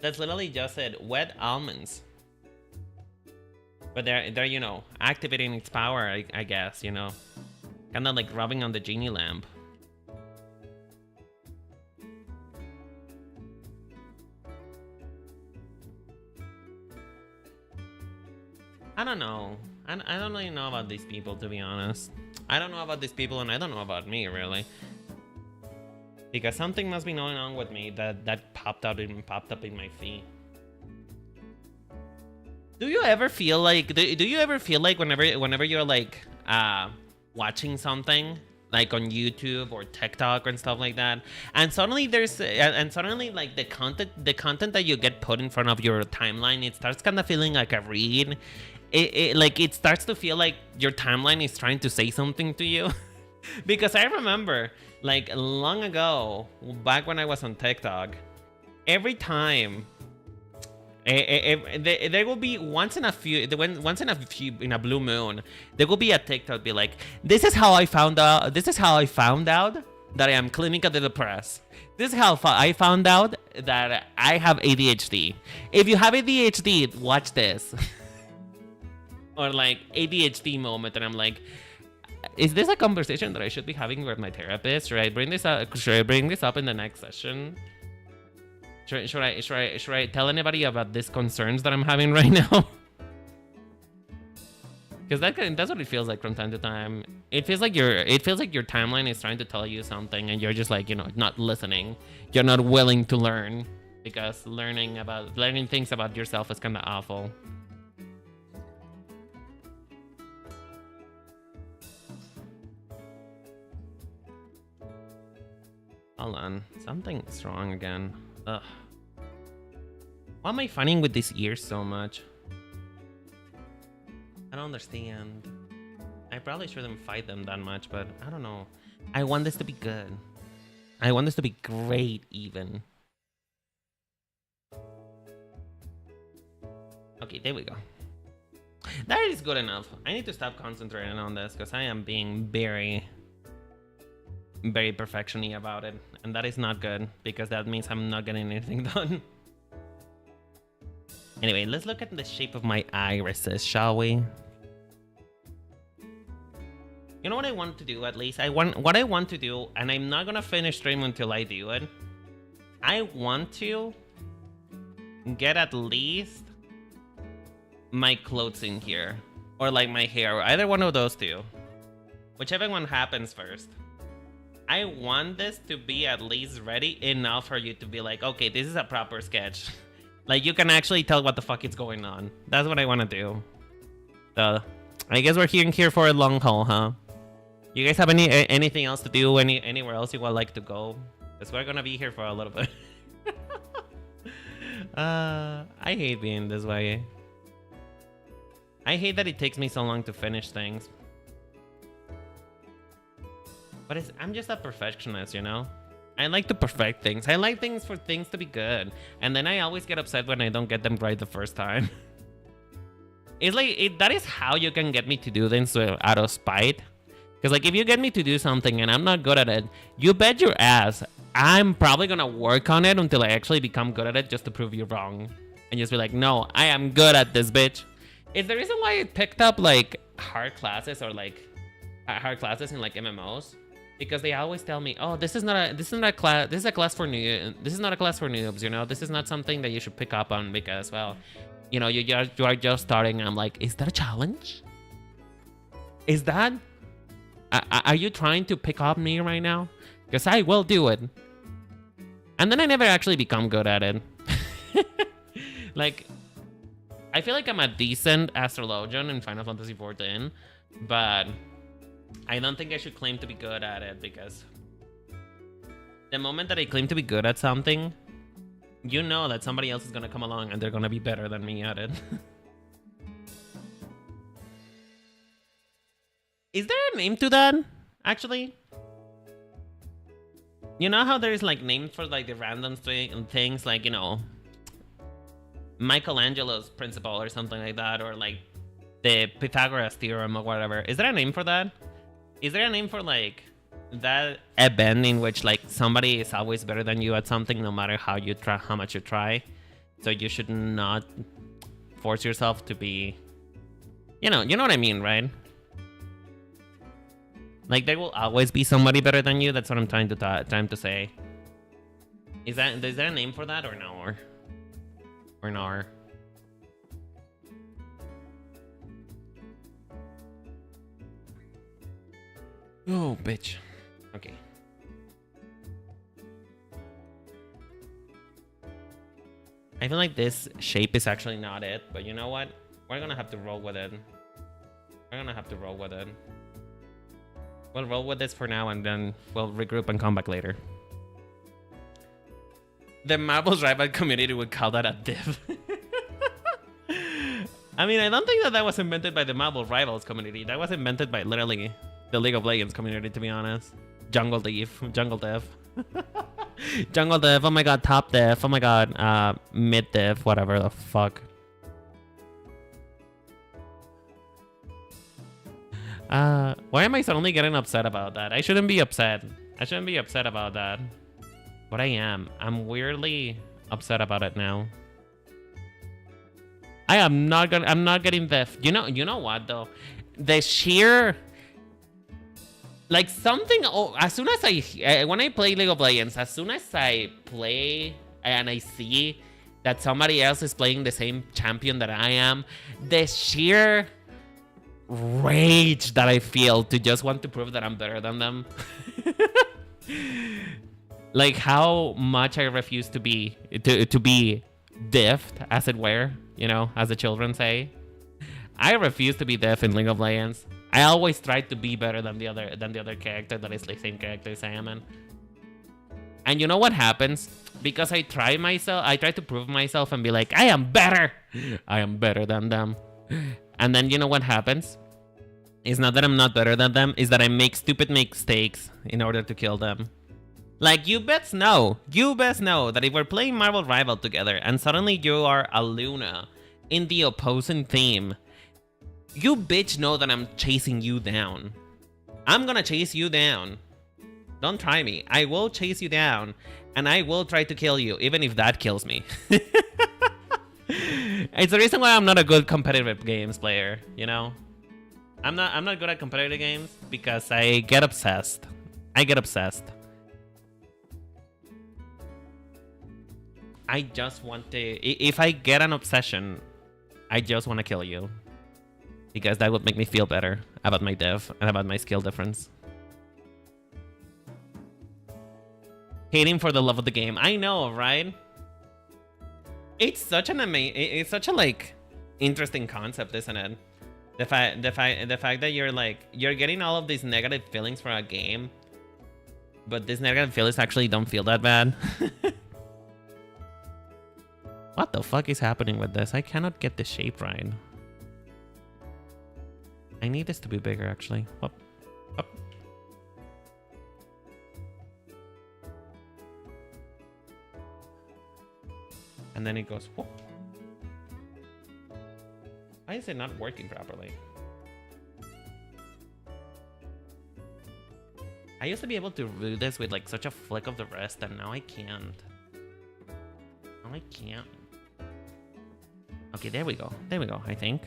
That's literally just it, wet almonds. But they're you know, activating its power, I guess, you know. Kind of like rubbing on the genie lamp. I don't know. I don't really know about these people, to be honest. I don't know about these people, and I don't know about me, really. Because something must be going on with me that popped up in my feed. Do you ever feel like whenever you're like watching something like on YouTube or TikTok and stuff like that, and suddenly like the content that you get put in front of your timeline, it starts kind of feeling like a read. It starts to feel like your timeline is trying to say something to you. Because I remember, like, long ago, back when I was on TikTok, every time there will be once in a blue moon, there will be a TikTok be like, this is how I found out that I am clinically depressed. This is how I found out that I have ADHD. If you have ADHD, watch this. Or like ADHD moment, and I'm like, is this a conversation that I should be having with my therapist? Should I bring this up? Should I bring this up in the next session? Should I tell anybody about these concerns that I'm having right now? Because that's what it feels like from time to time. It feels like your timeline is trying to tell you something, and you're just like, you know, not listening. You're not willing to learn. because learning things about yourself is kind of awful. Hold on, something's wrong again. Ugh. Why am I fighting with these ears so much? I don't understand. I probably shouldn't fight them that much, but I don't know. I want this to be good. I want this to be great, even. Okay, there we go. That is good enough. I need to stop concentrating on this because I am being very perfectiony about it. And that is not good because that means I'm not getting anything done. Anyway, let's look at the shape of my irises, shall we? You know what I want to do, at least? What I want to do, and I'm not gonna finish stream until I do it. I want to get at least my clothes in here. Or like my hair, or either one of those two. Whichever one happens first. I want this to be at least ready enough for you to be like, okay, this is a proper sketch. Like, you can actually tell what the fuck is going on. That's what I want to do. So, I guess we're here for a long haul, huh? You guys have anything else to do? Anywhere else you would like to go? Because we're gonna be here for a little bit. I hate being this way. I hate that it takes me so long to finish things. But I'm just a perfectionist, you know? I like to perfect things. I like things for things to be good. And then I always get upset when I don't get them right the first time. It's like, that is how you can get me to do things out of spite. Because like, if you get me to do something and I'm not good at it, you bet your ass I'm probably gonna work on it until I actually become good at it just to prove you wrong. And just be like, no, I am good at this, bitch. It's the reason why I picked up like hard classes or like hard classes in like MMOs. Because they always tell me, oh, this is not a class. This is a class for new. This is not a class for noobs. You know, this is not something that you should pick up on because, well, you know, you are just starting. And I'm like, is that a challenge? Is that? Are you trying to pick up me right now? Because I will do it. And then I never actually become good at it. Like, I feel like I'm a decent astrologian in Final Fantasy XIV, but I don't think I should claim to be good at it because the moment that I claim to be good at something, you know that somebody else is gonna come along and they're gonna be better than me at it. Is there a name to that, actually? You know how there's like names for like the random things, like, you know, Michelangelo's principle or something like that, or like the Pythagoras theorem or whatever. Is there a name for that? Is there a name for like that event in which like somebody is always better than you at something no matter how you try, how much you try? So you should not force yourself to be, you know what I mean, right? Like there will always be somebody better than you. That's what I'm trying to say. Is there a name for that or no? Or no? Oh, bitch. Okay. I feel like this shape is actually not it, but you know what? We're gonna have to roll with it. We'll roll with this for now and then we'll regroup and come back later. The Marbles rival community would call that a div. I mean, I don't think that was invented by the Marble Rivals community. That was invented by literally the League of Legends community, to be honest. Jungle Dev. Jungle Dev, oh my god, top dev, oh my god, mid dev, whatever the fuck. Why am I suddenly getting upset about that? I shouldn't be upset. About that. But I am. I'm weirdly upset about it now. I'm not getting the... You know what though? The sheer... Like something... Oh, as soon as when I play League of Legends, as soon as I play and I see that somebody else is playing the same champion that I am, the sheer rage that I feel to just want to prove that I'm better than them. Like how much I refuse to be diffed, as it were, you know, as the children say. I refuse to be deaf in League of Legends. I always try to be better than the other character that is the same character as I am in. And you know what happens? Because I try to prove myself and be like, I am better. I am better than them. And then you know what happens? It's not that I'm not better than them, it's that I make stupid mistakes in order to kill them. Like, you best know that if we're playing Marvel Rival together and suddenly you are a Luna in the opposing team, you bitch know that I'm chasing you down. I'm gonna chase you down. Don't try me. I will chase you down, and I will try to kill you, even if that kills me. It's the reason why I'm not a good competitive games player, you know? I'm not good at competitive games because I get obsessed. I just want to... If I get an obsession, I just want to kill you. Because that would make me feel better about my dev and about my skill difference. Hating for the love of the game. I know, right? It's such a like interesting concept, isn't it? The fact that you're getting all of these negative feelings for a game, but these negative feelings actually don't feel that bad. What the fuck is happening with this? I cannot get the shape right. I need this to be bigger, actually. Whoop. Whoop. And then it goes, whoop. Why is it not working properly? I used to be able to do this with like such a flick of the wrist, and now I can't. Now I can't. Okay, there we go. There we go. I think.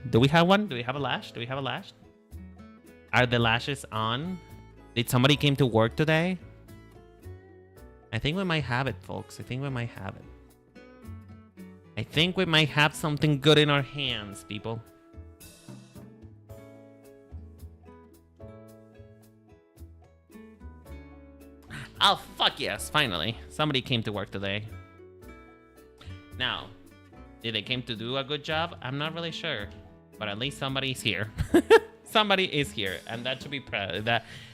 Do we have one? Do we have a lash? Are the lashes on? Did somebody came to work today? I think we might have it, folks. I think we might have something good in our hands, people. Oh, fuck yes. Finally. Somebody came to work today. Now, did they came to do a good job? I'm not really sure. But at least somebody's here. Somebody is here. And that should be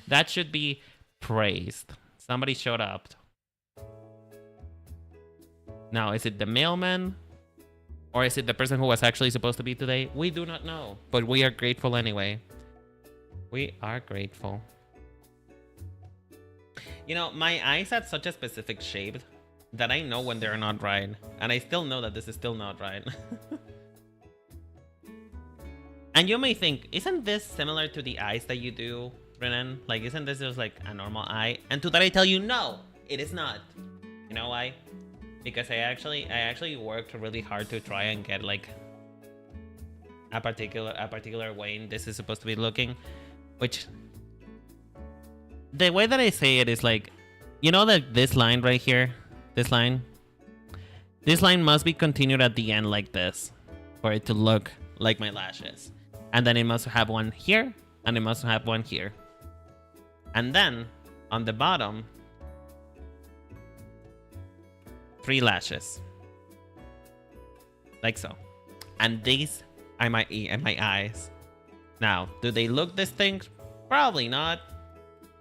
that should be praised. Somebody showed up. Now, is it the mailman? Or is it the person who was actually supposed to be today? We do not know. But we are grateful anyway. We are grateful. You know, my eyes have such a specific shape that I know when they're not right. And I still know that this is still not right. And you may think, isn't this similar to the eyes that you do, Renan? Like, isn't this just like a normal eye? And to that I tell you, no, it is not. You know why? Because I actually worked really hard to try and get like a particular way this is supposed to be looking, which the way that I say it is like, you know that this line right here, this line must be continued at the end like this for it to look like my lashes. And then it must have one here and it must have one here. And then on the bottom, 3 lashes. Like so. And these are my eyes. Now, do they look distinct? Probably not.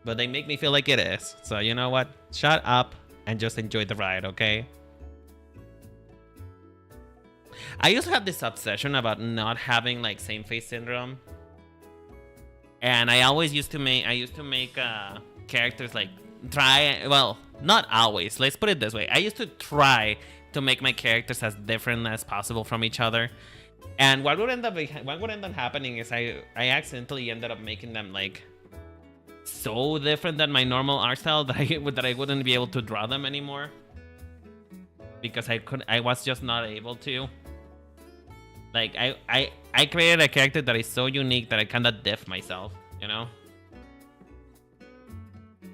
But they make me feel like it is. So you know what? Shut up and just enjoy the ride, okay? I used to have this obsession about not having like same face syndrome. And I always used to make characters like well, not always. Let's put it this way. I used to try to make my characters as different as possible from each other. And what would end up happening is I accidentally ended up making them like so different than my normal art style that I wouldn't be able to draw them anymore. Because I was just not able to. Like I created a character that is so unique that I kinda diff myself, you know?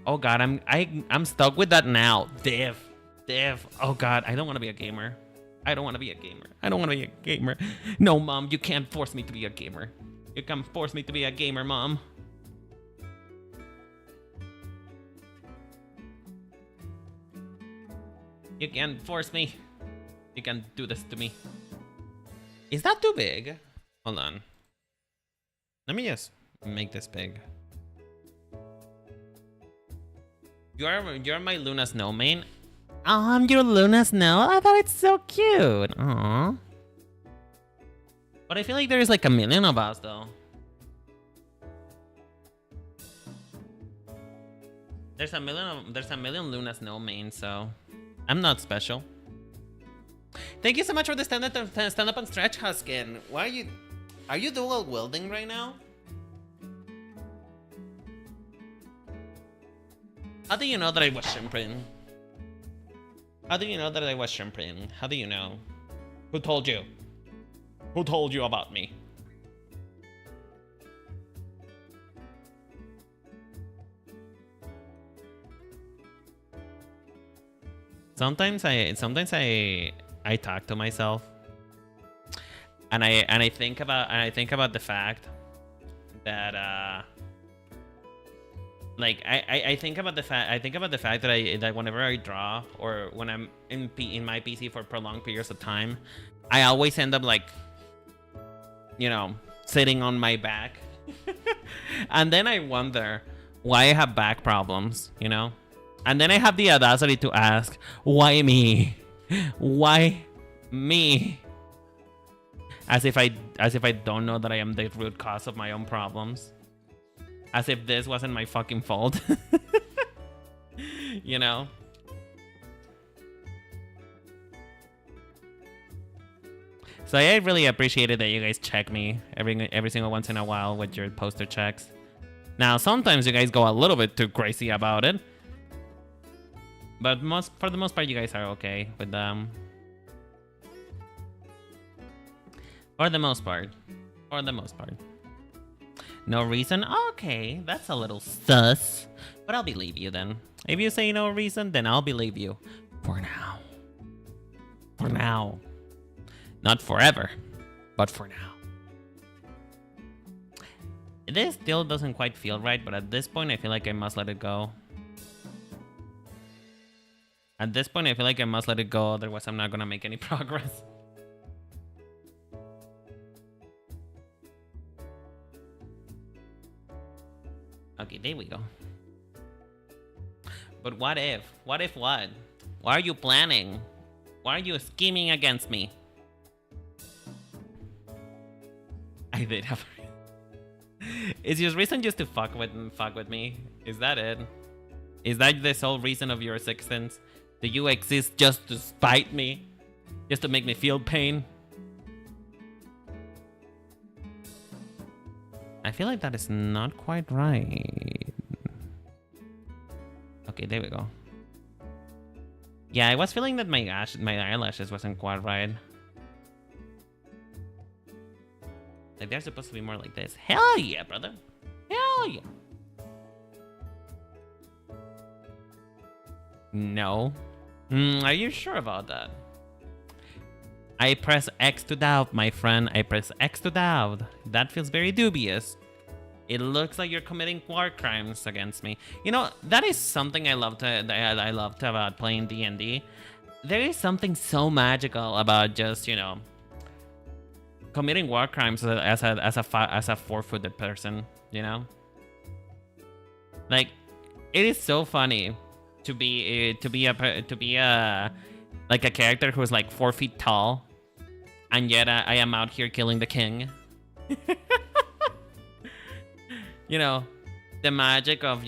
Oh god, I'm stuck with that now. Div. Oh god, I don't want to be a gamer. No, mom, you can't force me to be a gamer. You can't force me to be a gamer, mom. You can't force me. You can't do this to me. Is that too big? Hold on. Let me just make this big. You're my Luna Snow main. Oh, I'm your Luna Snow. I thought it's so cute. Aww. But I feel like there's like a million of us though. There's a million Luna Snow mains, so I'm not special. Thank you so much for the stand up and stretch, Huskin. Why are you dual wielding right now? How do you know that I was shrimping? How do you know that I was shrimping? How do you know? Who told you? Who told you about me? Sometimes I talk to myself, and I think about the fact that like I think about the fact that whenever I draw or when I'm in my PC for prolonged periods of time, I always end up like, you know, sitting on my back, and then I wonder why I have back problems, you know. And then I have the audacity to ask, why me? Why me? As if I don't know that I am the root cause of my own problems. As if this wasn't my fucking fault. You know? So I really appreciated that you guys check me every single once in a while with your poster checks. Now, sometimes you guys go a little bit too crazy about it. But for the most part, you guys are okay with them. For the most part. No reason? Okay, that's a little sus. But I'll believe you then. If you say no reason, then I'll believe you. For now. For now. Not forever, but for now. This still doesn't quite feel right, but at this point, I feel like I must let it go. At this point, I feel like I must let it go, otherwise I'm not gonna make any progress. Okay, there we go. But what if? What if what? Why are you planning? Why are you scheming against me? I did have... Is your reason just to fuck with me? Is that it? Is that the sole reason of your existence? Do you exist just to spite me? Just to make me feel pain? I feel like that is not quite right. Okay, there we go. Yeah, I was feeling that my eyelashes wasn't quite right. Like they're supposed to be more like this. Hell yeah, brother. Hell yeah. No. Are you sure about that? I press X to doubt, my friend. I press X to doubt. That feels very dubious. It looks like you're committing war crimes against me. You know, that is something I loved about playing D&D. There is something so magical about just, you know, committing war crimes as a four-footed person, you know? Like, it is so funny to be like a character who's like 4 feet tall, and yet I am out here killing the king. You know, the magic of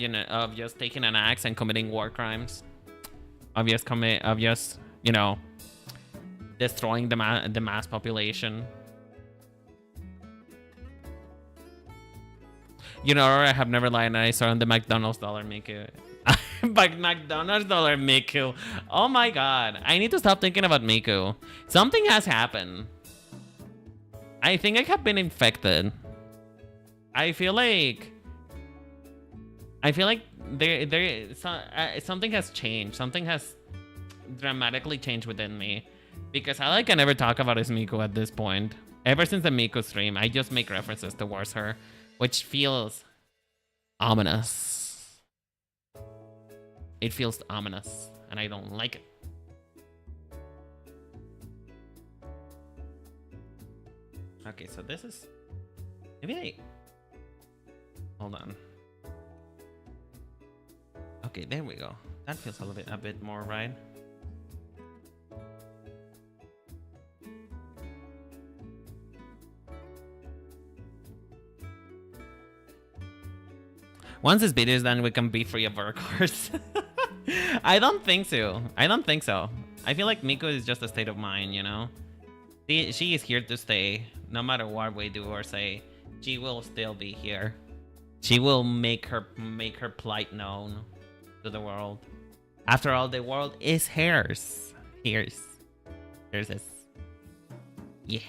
just taking an axe and committing war crimes, of just you know, destroying the mass population. You know, I have never lied, and I saw on the McDonald's dollar Miku. But McDonald's dollar Miku. Oh my god. I need to stop thinking about Miku. Something has happened. I think I have been infected. I feel like something has changed. Something has dramatically changed within me. Because all I can ever talk about is Miku at this point. Ever since the Miku stream, I just make references towards her, which feels ominous. It feels ominous, and I don't like it. Okay, so this is... Maybe they... Hold on. Okay, there we go. That feels a bit more right. Once this video is done, we can be free of our cars. I don't think so. I don't think so. I feel like Miko is just a state of mind, you know? She is here to stay. No matter what we do or say, she will still be here. She will make her plight known to the world. After all, the world is hers. Here's this. Yeah.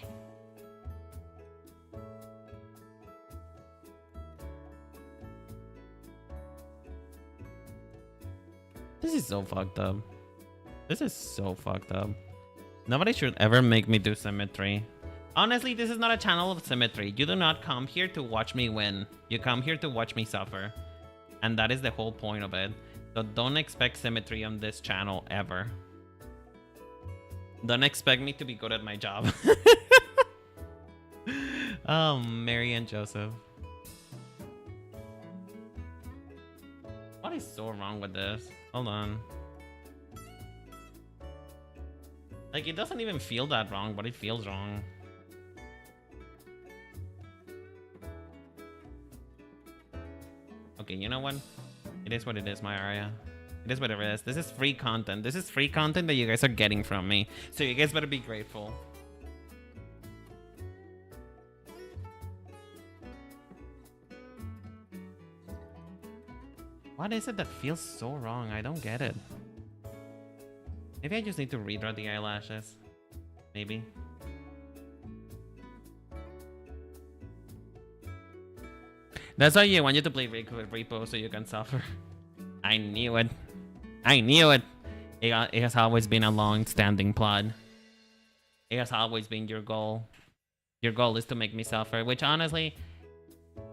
This is so fucked up. This is so fucked up. Nobody should ever make me do symmetry. Honestly, this is not a channel of symmetry. You do not come here to watch me win. You come here to watch me suffer. And that is the whole point of it. So don't expect symmetry on this channel ever. Don't expect me to be good at my job. Oh, Mary and Joseph. What is so wrong with this? Hold on. Like, it doesn't even feel that wrong, but it feels wrong. Okay, you know what? It is what it is, my area. It is whatever it is. This is free content. This is free content that you guys are getting from me. So you guys better be grateful. What is it that feels so wrong? I don't get it. Maybe I just need to redraw the eyelashes. Maybe. That's why you want you to play repo so you can suffer. I knew it. I knew it. It has always been a long-standing plot. It has always been your goal. Your goal is to make me suffer, which honestly,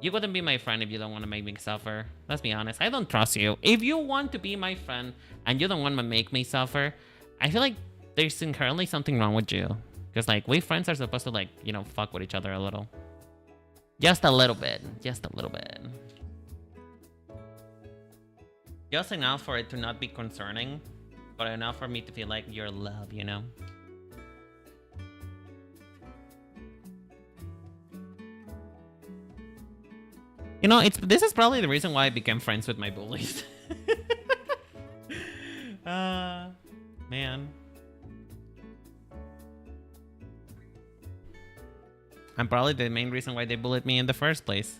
you wouldn't be my friend if you don't want to make me suffer. Let's be honest. I don't trust you. If you want to be my friend and you don't want to make me suffer, I feel like there's inherently something wrong with you. Because, like, we friends are supposed to, like, you know, fuck with each other a little. Just a little bit. Just a little bit. Just enough for it to not be concerning, but enough for me to feel like you're love, you know? You know, this is probably the reason why I became friends with my bullies. Man. I'm probably the main reason why they bullied me in the first place.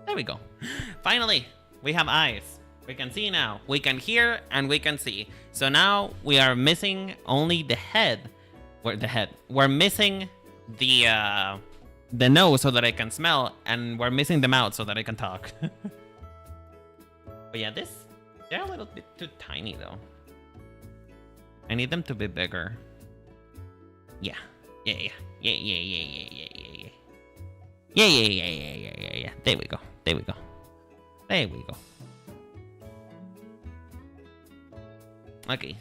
There we go. Finally, we have eyes. We can see now. We can hear and we can see. So now we are missing only the head. We're missing the nose so that I can smell, and we're missing the mouth so that I can talk. But yeah, they're a little bit too tiny though. I need them to be bigger. Yeah. Yeah. There we go. There we go. There we go. Okay.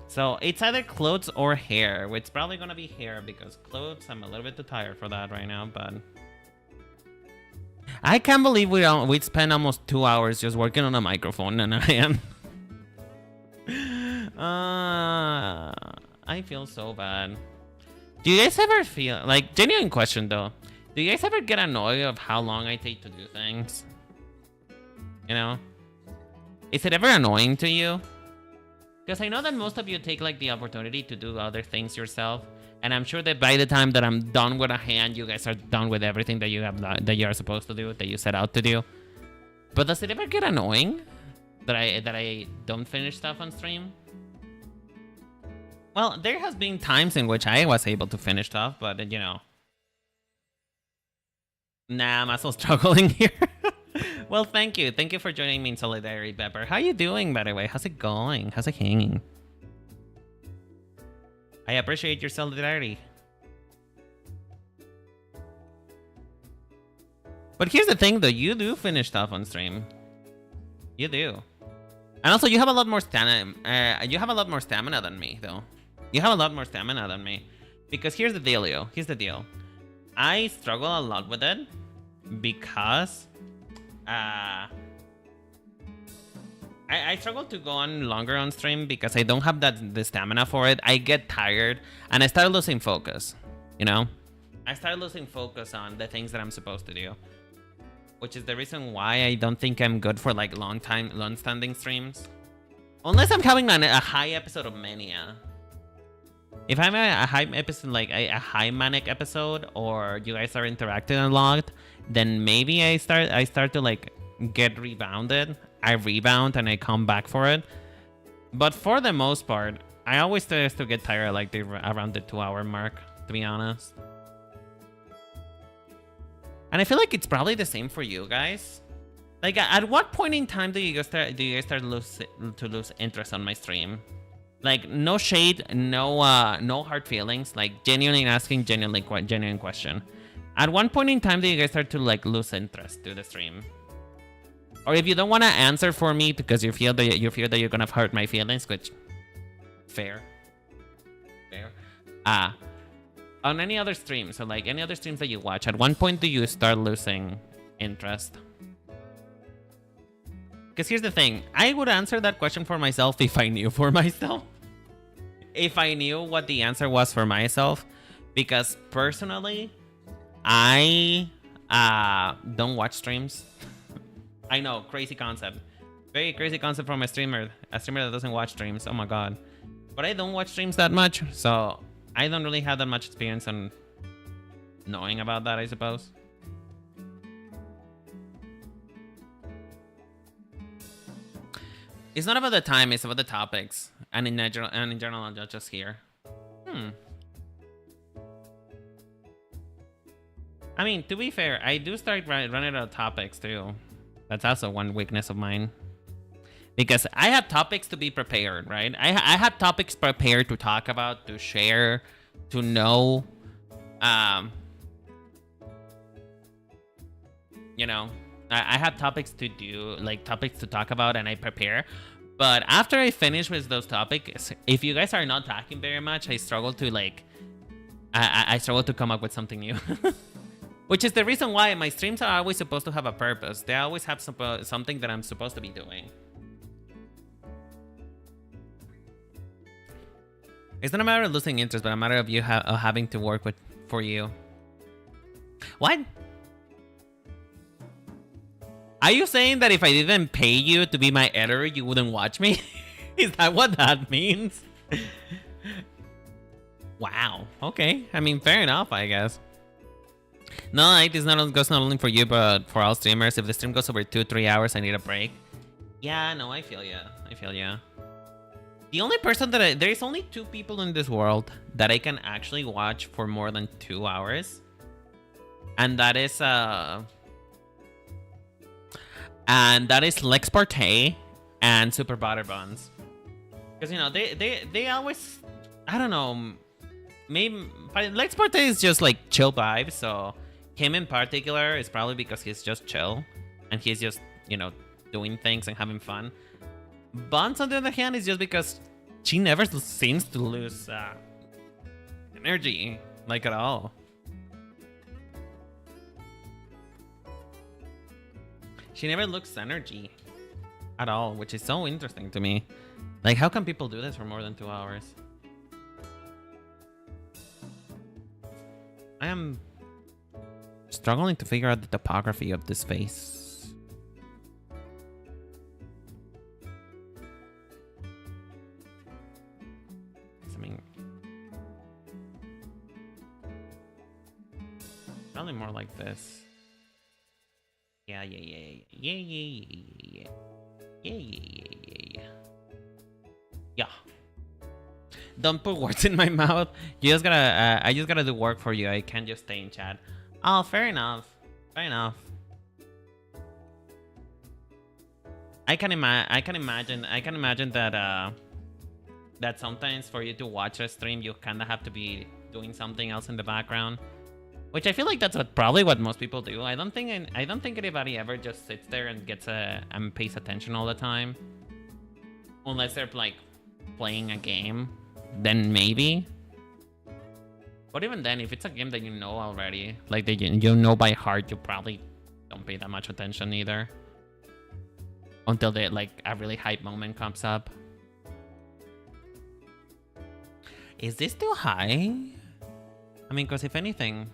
So it's either clothes or hair. It's probably gonna be hair because clothes, I'm a little bit too tired for that right now, but I can't believe we spent almost 2 hours just working on a microphone, and I am I feel so bad. Do you guys ever feel like, genuine question though, do you guys ever get annoyed of how long I take to do things? You know? Is it ever annoying to you? Because I know that most of you take like the opportunity to do other things yourself, and I'm sure that by the time that I'm done with a hand, you guys are done with everything that you have that you are supposed to do, that you set out to do. But does it ever get annoying that I don't finish stuff on stream? Well, there has been times in which I was able to finish stuff, but you know, nah, I'm also struggling here. Well, thank you. Thank you for joining me in solidarity, Pepper. How you doing, by the way? How's it going? How's it hanging? I appreciate your solidarity. But here's the thing, though. You do finish stuff on stream. You do. And also, you have a lot more stamina. You have a lot more stamina than me, though. You have a lot more stamina than me. Because here's the deal, yo. Here's the deal. I struggle a lot with it because I struggle to go on longer on stream because I don't have the stamina for it. I get tired and I start losing focus. You know, I start losing focus on the things that I'm supposed to do, which is the reason why I don't think I'm good for like long-standing streams, unless I'm having a high episode of mania. If I'm a high episode, like a high manic episode, or you guys are interacting a lot, then maybe I start to like get rebounded. I rebound and I come back for it. But for the most part, I always still get tired like around the 2-hour mark, to be honest. And I feel like it's probably the same for you guys. Like, at what point in time do you guys start to lose interest on my stream? Like, no shade, no hard feelings. Like, genuinely asking genuine question. At one point in time, do you guys start to like lose interest to the stream? Or if you don't want to answer for me because you fear that you're gonna hurt my feelings, which fair. On any other streams, so like any other streams that you watch, at one point do you start losing interest? Because here's the thing, I would answer that question for myself if I knew for myself. If I knew what the answer was for myself. Because personally, I don't watch streams. I know, crazy concept. Very crazy concept from a streamer that doesn't watch streams. Oh my god. But I don't watch streams that much, so I don't really have that much experience on knowing about that, I suppose. It's not about the time, it's about the topics. And in general, I'll just here. I mean, to be fair, I do start running out of topics too. That's also one weakness of mine. Because I have topics to be prepared, right? I have topics prepared to talk about, to share, to know. You know, I have topics to do, like topics to talk about, and I prepare. But after I finish with those topics, if you guys are not talking very much, I struggle to like, I struggle to come up with something new. Which is the reason why my streams are always supposed to have a purpose. They always have something that I'm supposed to be doing. It's not a matter of losing interest, but a matter of you having to work for you. What? Are you saying that if I didn't pay you to be my editor, you wouldn't watch me? Is that what that means? Wow. Okay. I mean, fair enough, I guess. No, it is goes not only for you, but for all streamers. If the stream goes over 2-3 hours, I need a break. Yeah, no, I feel ya. The only person that there is only 2 people in this world that I can actually watch for more than 2 hours, and that is Lex Partey and Super Butter Buns. Because you know they always, I don't know, maybe Lex Partey is just like chill vibes, so him in particular is probably because he's just chill and he's just, you know, doing things and having fun. Buns, on the other hand, is just because she never seems to lose energy, like, at all. She never looks energy at all, which is so interesting to me. Like, how can people do this for more than 2 hours? I am struggling to figure out the topography of this face. Probably more like this. Yeah. Yeah. Don't put words in my mouth. You just gotta. I just gotta do work for you. I can't just stay in chat. Oh, fair enough. Fair enough. I can imagine that that sometimes for you to watch a stream, you kind of have to be doing something else in the background. Which I feel like that's probably what most people do. I don't think anybody ever just sits there and gets and pays attention all the time. Unless they're like playing a game, then maybe. But even then, if it's a game that you know already, like that you know by heart, you probably don't pay that much attention either. Until they like a really hype moment comes up. Is this too high? I mean, because if anything...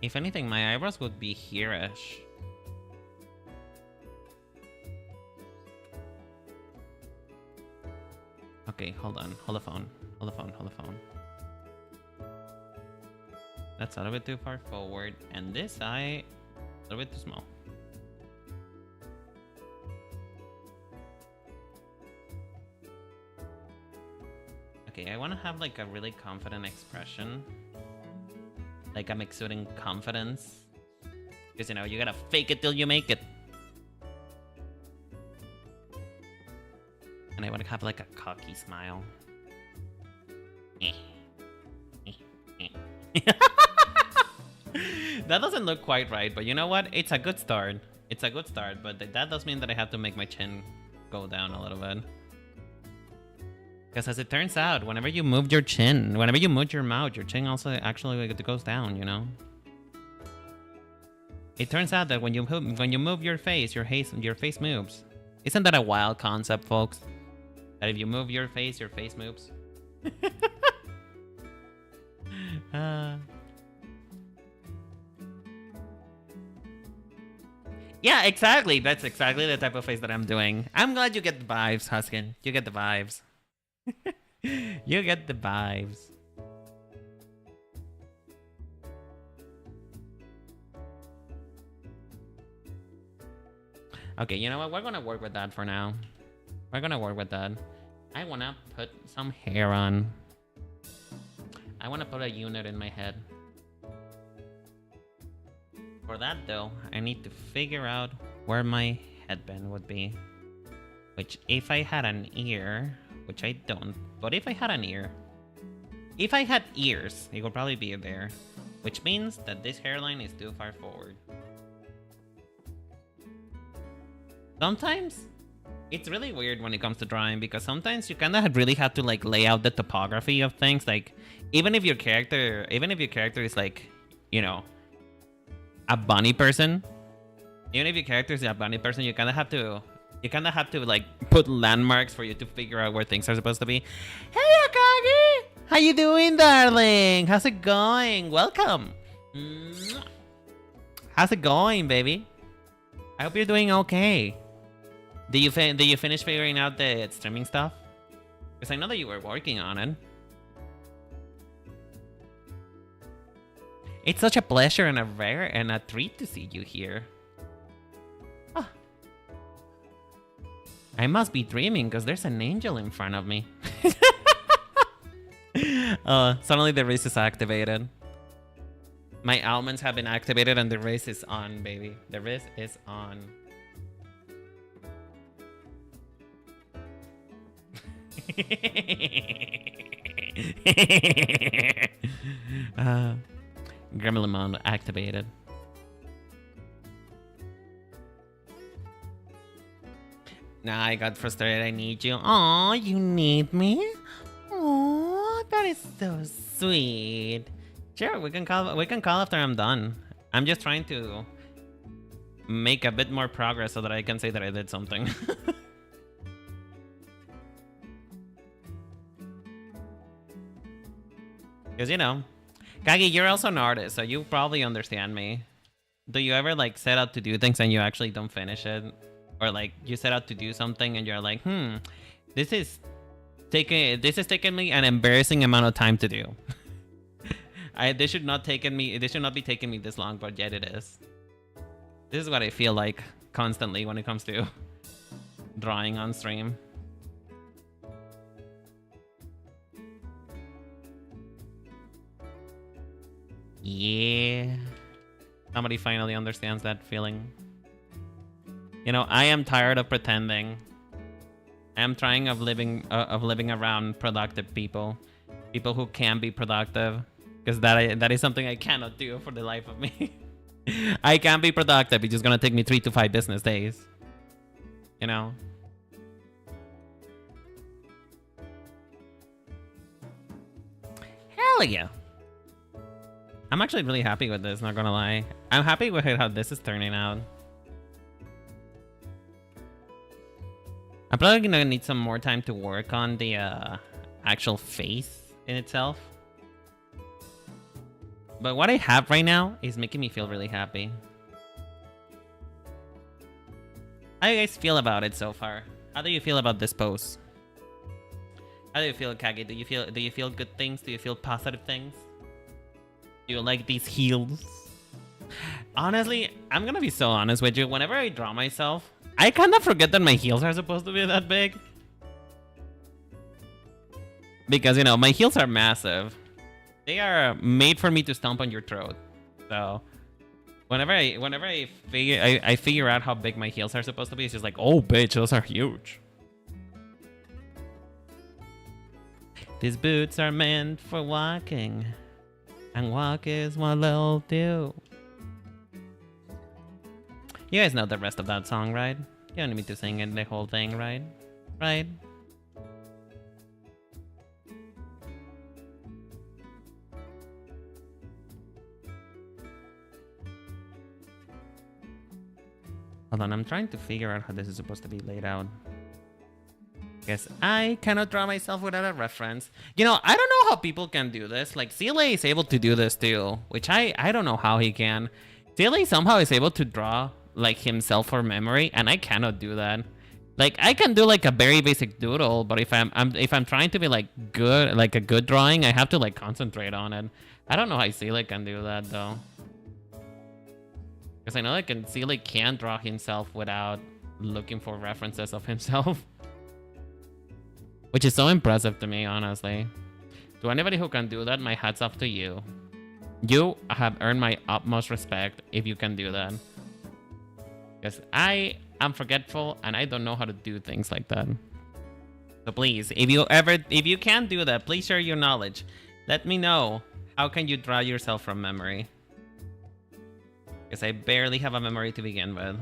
If anything, my eyebrows would be here-ish. Okay, hold on. Hold the phone. Hold the phone. Hold the phone. That's a little bit too far forward. And this eye, a little bit too small. Okay, I want to have like a really confident expression. Like I'm exuding confidence. Because, you know, you gotta fake it till you make it. And I want to have like a cocky smile. That doesn't look quite right, but you know what? It's a good start. It's a good start, but that does mean that I have to make my chin go down a little bit. Because as it turns out, whenever you move your chin, whenever you move your mouth, your chin also actually goes down, you know? It turns out that when you move your face moves. Isn't that a wild concept, folks? That if you move your face moves? Yeah, exactly. That's exactly the type of face that I'm doing. I'm glad you get the vibes, Huskin. You get the vibes. You get the vibes. Okay, you know what? We're gonna work with that for now. We're gonna work with that. I wanna put some hair on. I wanna put a unit in my head. For that though, I need to figure out where my headband would be. Which if I had an ear, which I don't, but if I had an ear, if I had ears, it would probably be there. Which means that this hairline is too far forward. Sometimes it's really weird when it comes to drawing because sometimes you kind of really have to like lay out the topography of things. Like even if your character is like, you know, a bunny person, you kind of have to like put landmarks for you to figure out where things are supposed to be. Hey Akagi, how you doing, darling? How's it going? Welcome. How's it going, baby? I hope you're doing okay. Did you finish figuring out the streaming stuff? Because I know that you were working on it. It's such a pleasure and a treat to see you here. Ah. I must be dreaming because there's an angel in front of me. Suddenly the race is activated. My almonds have been activated and the race is on, baby. The race is on. Gremlin activated. Now I got frustrated. I need you. Oh, you need me? Oh, that is so sweet. Sure, we can call after I'm done. I'm just trying to make a bit more progress so that I can say that I did something. Because, you know, Kagi, you're also an artist, so you probably understand me. Do you ever, like, set out to do things and you actually don't finish it? Or, like, you set out to do something and you're like, this is taking me an embarrassing amount of time to do. This should not be taking me this long, but yet it is. This is what I feel like constantly when it comes to drawing on stream. Yeah. Somebody finally understands that feeling. You know, I am tired of pretending. I am trying of living around productive people. People who can be productive. Because that is something I cannot do for the life of me. I can't be productive. It's just gonna take me 3 to 5 business days. You know? Hell yeah. I'm actually really happy with this, not gonna lie. I'm happy with how this is turning out. I'm probably gonna need some more time to work on the actual face in itself. But what I have right now is making me feel really happy. How do you guys feel about it so far? How do you feel about this pose? How do you feel, Kage? Do you feel good things? Do you feel positive things? Do you like these heels? Honestly, I'm gonna be so honest with you. Whenever I draw myself, I kind of forget that my heels are supposed to be that big. Because, you know, my heels are massive. They are made for me to stomp on your throat. So, whenever I figure out how big my heels are supposed to be, it's just like, oh, bitch, those are huge. These boots are meant for walking, and walk is what they'll do. You guys know the rest of that song, right? You don't need me to sing it, the whole thing, right? Right? Hold on, I'm trying to figure out how this is supposed to be laid out. Guess I cannot draw myself without a reference. You know, I don't know how people can do this. Like, CLA is able to do this too, which I don't know how he can. CLA somehow is able to draw like himself for memory, and I cannot do that. Like, I can do like a very basic doodle, but if I'm trying to be like good, like a good drawing, I have to like concentrate on it. I don't know how CLA can do that though. Because I know I can CLA can draw himself without looking for references of himself. Which is so impressive to me, honestly. To anybody who can do that, my hat's off to you. You have earned my utmost respect if you can do that. Because I am forgetful and I don't know how to do things like that. So please, if you can do that, please share your knowledge. Let me know. How can you draw yourself from memory? Because I barely have a memory to begin with.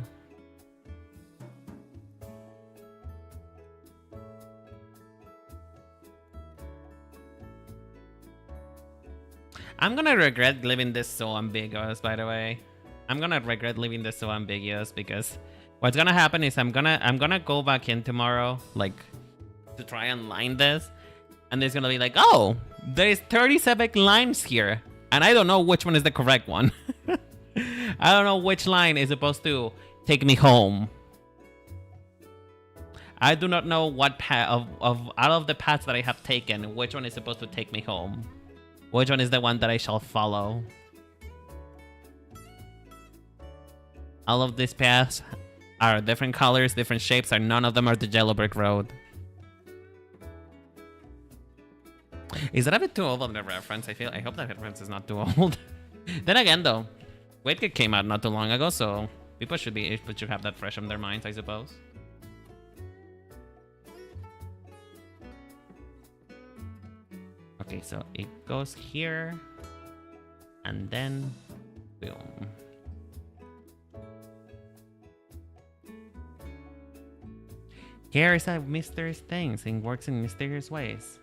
I'm gonna regret leaving this so ambiguous, by the way. I'm gonna regret leaving this so ambiguous because what's gonna happen is I'm gonna go back in tomorrow, like, to try and line this, and there's gonna be like, oh, there's 37 lines here, and I don't know which one is the correct one. I don't know which line is supposed to take me home. I do not know what path of out of the paths that I have taken, which one is supposed to take me home. Which one is the one that I shall follow? All of these paths are different colors, different shapes, and none of them are the yellow brick road. Is that a bit too old of a reference? I hope that reference is not too old. Then again, though, WaitKit came out not too long ago, so people should have that fresh in their minds, I suppose. Okay, so it goes here, and then boom. Here is a mysterious thing, and works in mysterious ways.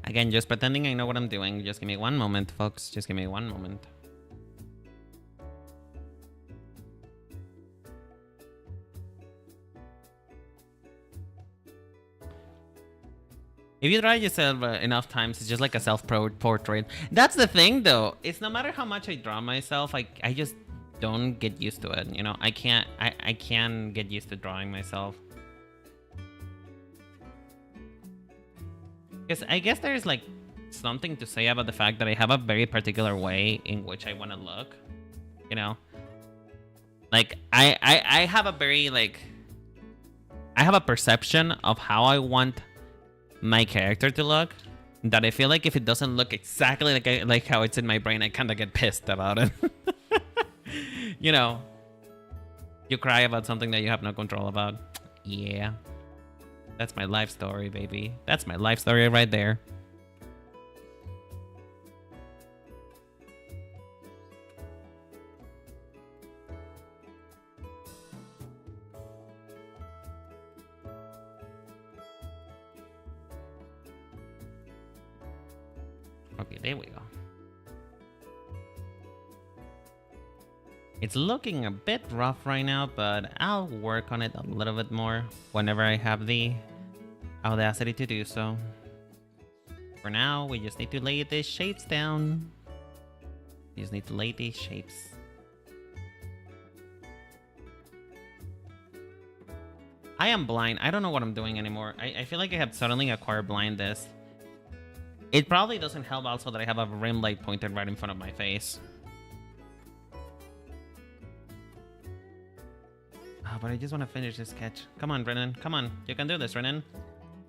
Again, just pretending I know what I'm doing. Just give me one moment, folks. Just give me one moment. If you try yourself enough times, it's just like a self-portrait. That's the thing, though. It's no matter how much I draw myself, I just don't get used to it. You know, I can't get used to drawing myself. Because I guess there's like something to say about the fact that I have a very particular way in which I want to look. You know, like I have a very like I have a perception of how I want my character to look that I feel like if it doesn't look exactly like how it's in my brain, I kind of get pissed about it. You know, You cry about something that you have no control about. Yeah. That's my life story, baby. That's my life story right there. Okay, there we go. It's looking a bit rough right now, but I'll work on it a little bit more whenever I have the audacity to do so. For now, we just need to lay these shapes down. We just need to lay these shapes. I am blind. I don't know what I'm doing anymore. I feel like I have suddenly acquired blindness. It probably doesn't help also that I have a rim light pointed right in front of my face. Oh, but I just want to finish this sketch. Come on, Renan. Come on. You can do this, Renan.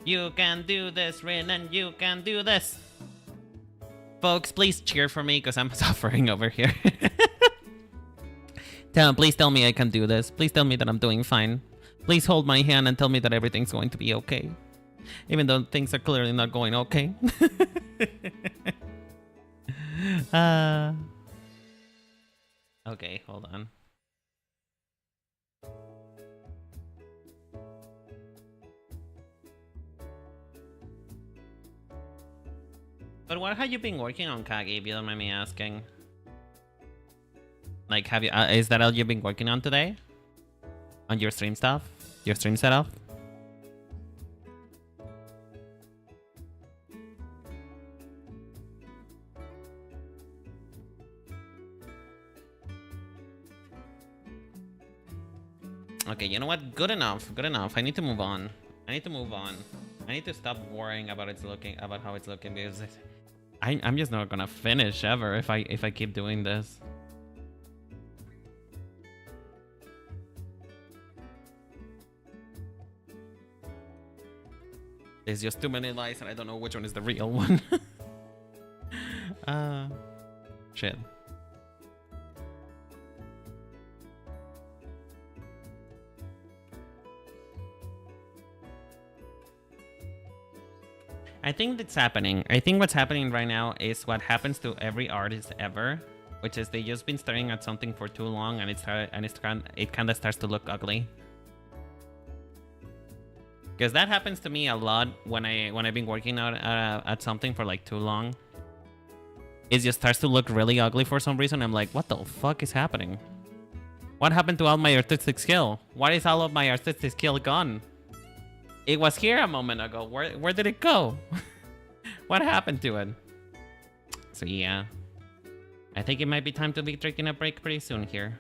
You can do this, Renan. You can do this. Folks, please cheer for me because I'm suffering over here. Please tell me I can do this. Please tell me that I'm doing fine. Please hold my hand and tell me that everything's going to be okay. Even though things are clearly not going okay. Okay, hold on. But what have you been working on, Kage, if you don't mind me asking? Like, have you, is that all you've been working on today? On your stream stuff? Your stream setup? Okay, you know what? Good enough. Good enough. I need to move on. I need to move on. I need to stop worrying about how it's looking because I'm just not gonna finish ever if I keep doing this. There's just too many lies and I don't know which one is the real one. Shit. I think that's happening. I think what's happening right now is what happens to every artist ever, which is they just been staring at something for too long and it kind of starts to look ugly. Because that happens to me a lot when I've been working out at something for like too long. It just starts to look really ugly for some reason. I'm like, what the fuck is happening? What happened to all my artistic skill? Why is all of my artistic skill gone? It was here a moment ago. Where did it go? What happened to it? So yeah. I think it might be time to be taking a break pretty soon here.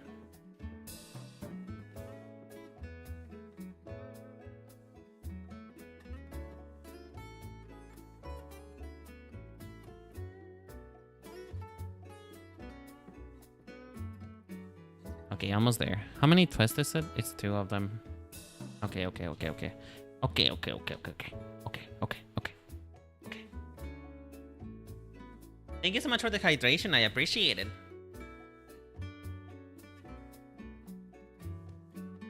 Okay, almost there. How many twists is it? It's 2 of them. Okay. Okay. Thank you so much for the hydration. I appreciate it.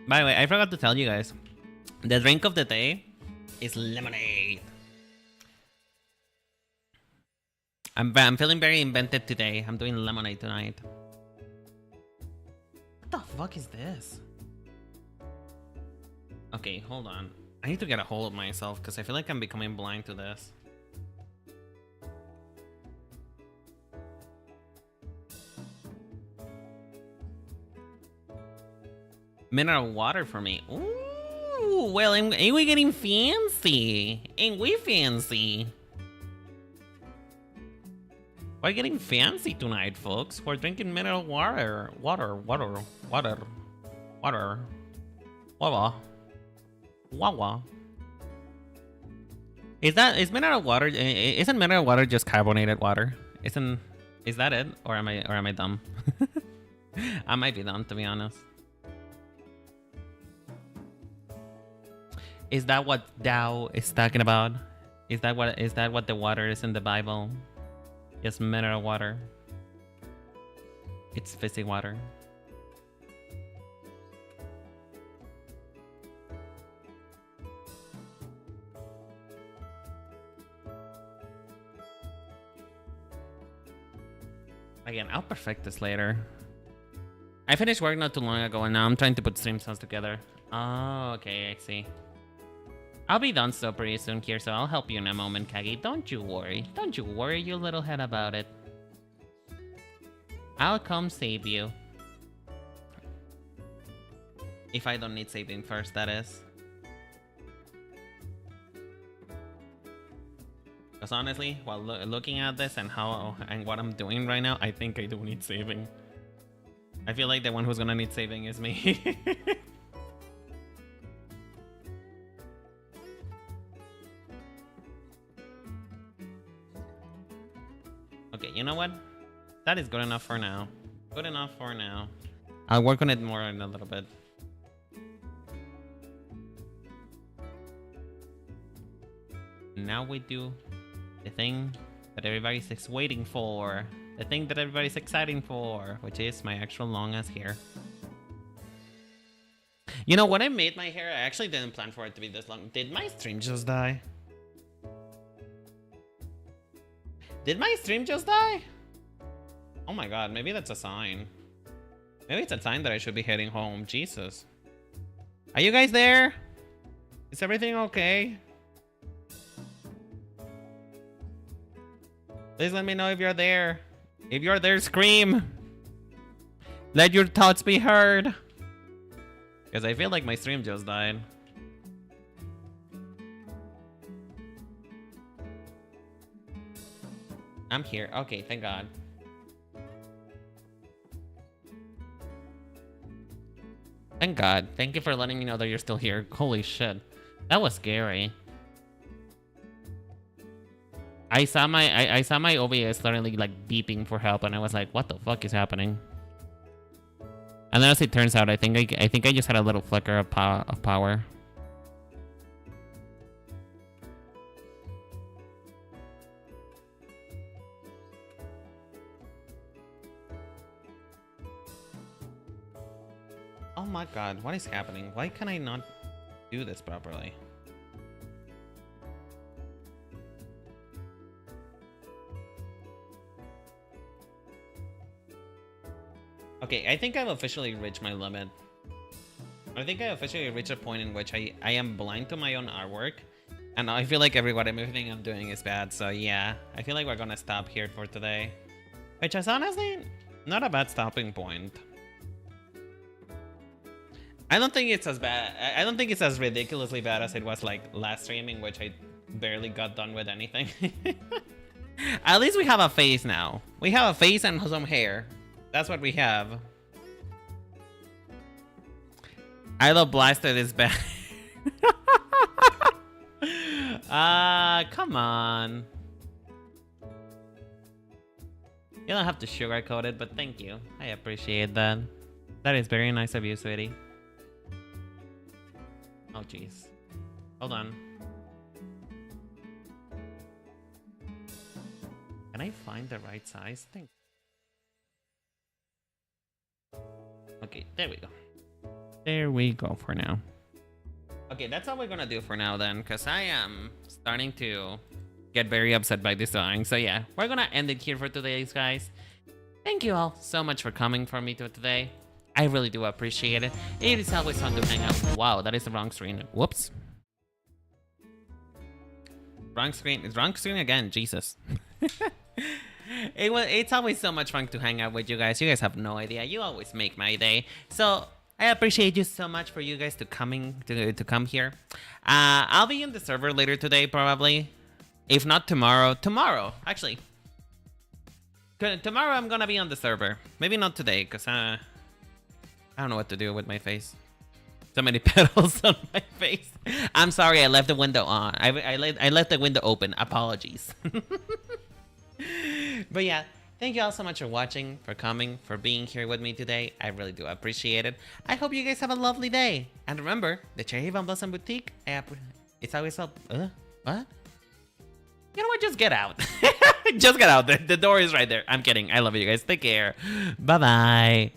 By the way, I forgot to tell you guys. The drink of the day is lemonade. I'm feeling very inventive today. I'm doing lemonade tonight. What the fuck is this? Okay, hold on. I need to get a hold of myself because I feel like I'm becoming blind to this. Mineral water for me. Ooh, well, ain't we getting fancy? Ain't we fancy? We're getting fancy tonight, folks. We're drinking mineral water. Water. Wawa. Is mineral water? Isn't mineral water just carbonated water? Is that it? Or am I dumb? I might be dumb, to be honest. Is that what Tao is talking about? Is that what the water is in the Bible? Yes, mineral water. It's fizzy water. Again, I'll perfect this later. I finished work not too long ago, and now I'm trying to put stream sounds together. Oh, okay, I see. I'll be done so pretty soon here, so I'll help you in a moment, Kagi. Don't you worry. Don't you worry your little head about it. I'll come save you. If I don't need saving first, that is. Because honestly, while looking at this and what I'm doing right now, I think I do need saving. I feel like the one who's gonna need saving is me. Okay, you know what? That is good enough for now. Good enough for now. I'll work on it more in a little bit. Now we do the thing that everybody's waiting for. The thing that everybody's exciting for, which is my actual long ass hair. You know, when I made my hair, I actually didn't plan for it to be this long. Did my stream just die? Did my stream just die? Oh my god, maybe that's a sign. Maybe it's a sign that I should be heading home. Jesus. Are you guys there? Is everything okay? Please let me know if you're there. If you're there, scream. Let your thoughts be heard. Because I feel like my stream just died. I'm here. Okay, thank God. Thank God. Thank you for letting me know that you're still here. Holy shit. That was scary. I saw my OBS suddenly like beeping for help, and I was like, "What the fuck is happening?" And then as it turns out, I think I just had a little flicker of power. Oh my god, what is happening? Why can I not do this properly? Okay, I think I've officially reached my limit. I think I officially reached a point in which I am blind to my own artwork. And I feel like everything I'm doing is bad. So yeah, I feel like we're gonna stop here for today. Which is honestly not a bad stopping point. I don't think it's as bad. I don't think it's as ridiculously bad as it was like last streaming, which I barely got done with anything. At least we have a face now. We have a face and some hair. That's what we have. I love Blasted is bad. Come on. You don't have to sugarcoat it, but thank you. I appreciate that. That is very nice of you, sweetie. Oh, jeez. Hold on. Can I find the right size? Thank you. Okay, there we go. There we go for now. Okay, that's all we're gonna do for now then, because I am starting to get very upset by this drawing. So yeah, we're gonna end it here for today, guys. Thank you all so much for coming for me today. I really do appreciate it. It is always fun to hang out. Wow, that is the wrong screen. Whoops. Wrong screen. It's wrong screen again. Jesus. It's always so much fun to hang out with you guys. You guys have no idea. You always make my day. So I appreciate you so much for you guys to come here. I'll be in the server later today, probably. If not tomorrow. Tomorrow, actually. Tomorrow I'm gonna be on the server. Maybe not today, because I don't know what to do with my face. So many petals on my face. I'm sorry, I left the window on. I left the window open. Apologies. But yeah, thank you all so much for watching, for coming, for being here with me today. I really do appreciate it. I hope you guys have a lovely day. And remember, the Cherry Van Blossom Boutique, it's always up. What? You know what? Just get out. Just get out. The door is right there. I'm kidding. I love you guys. Take care. Bye-bye.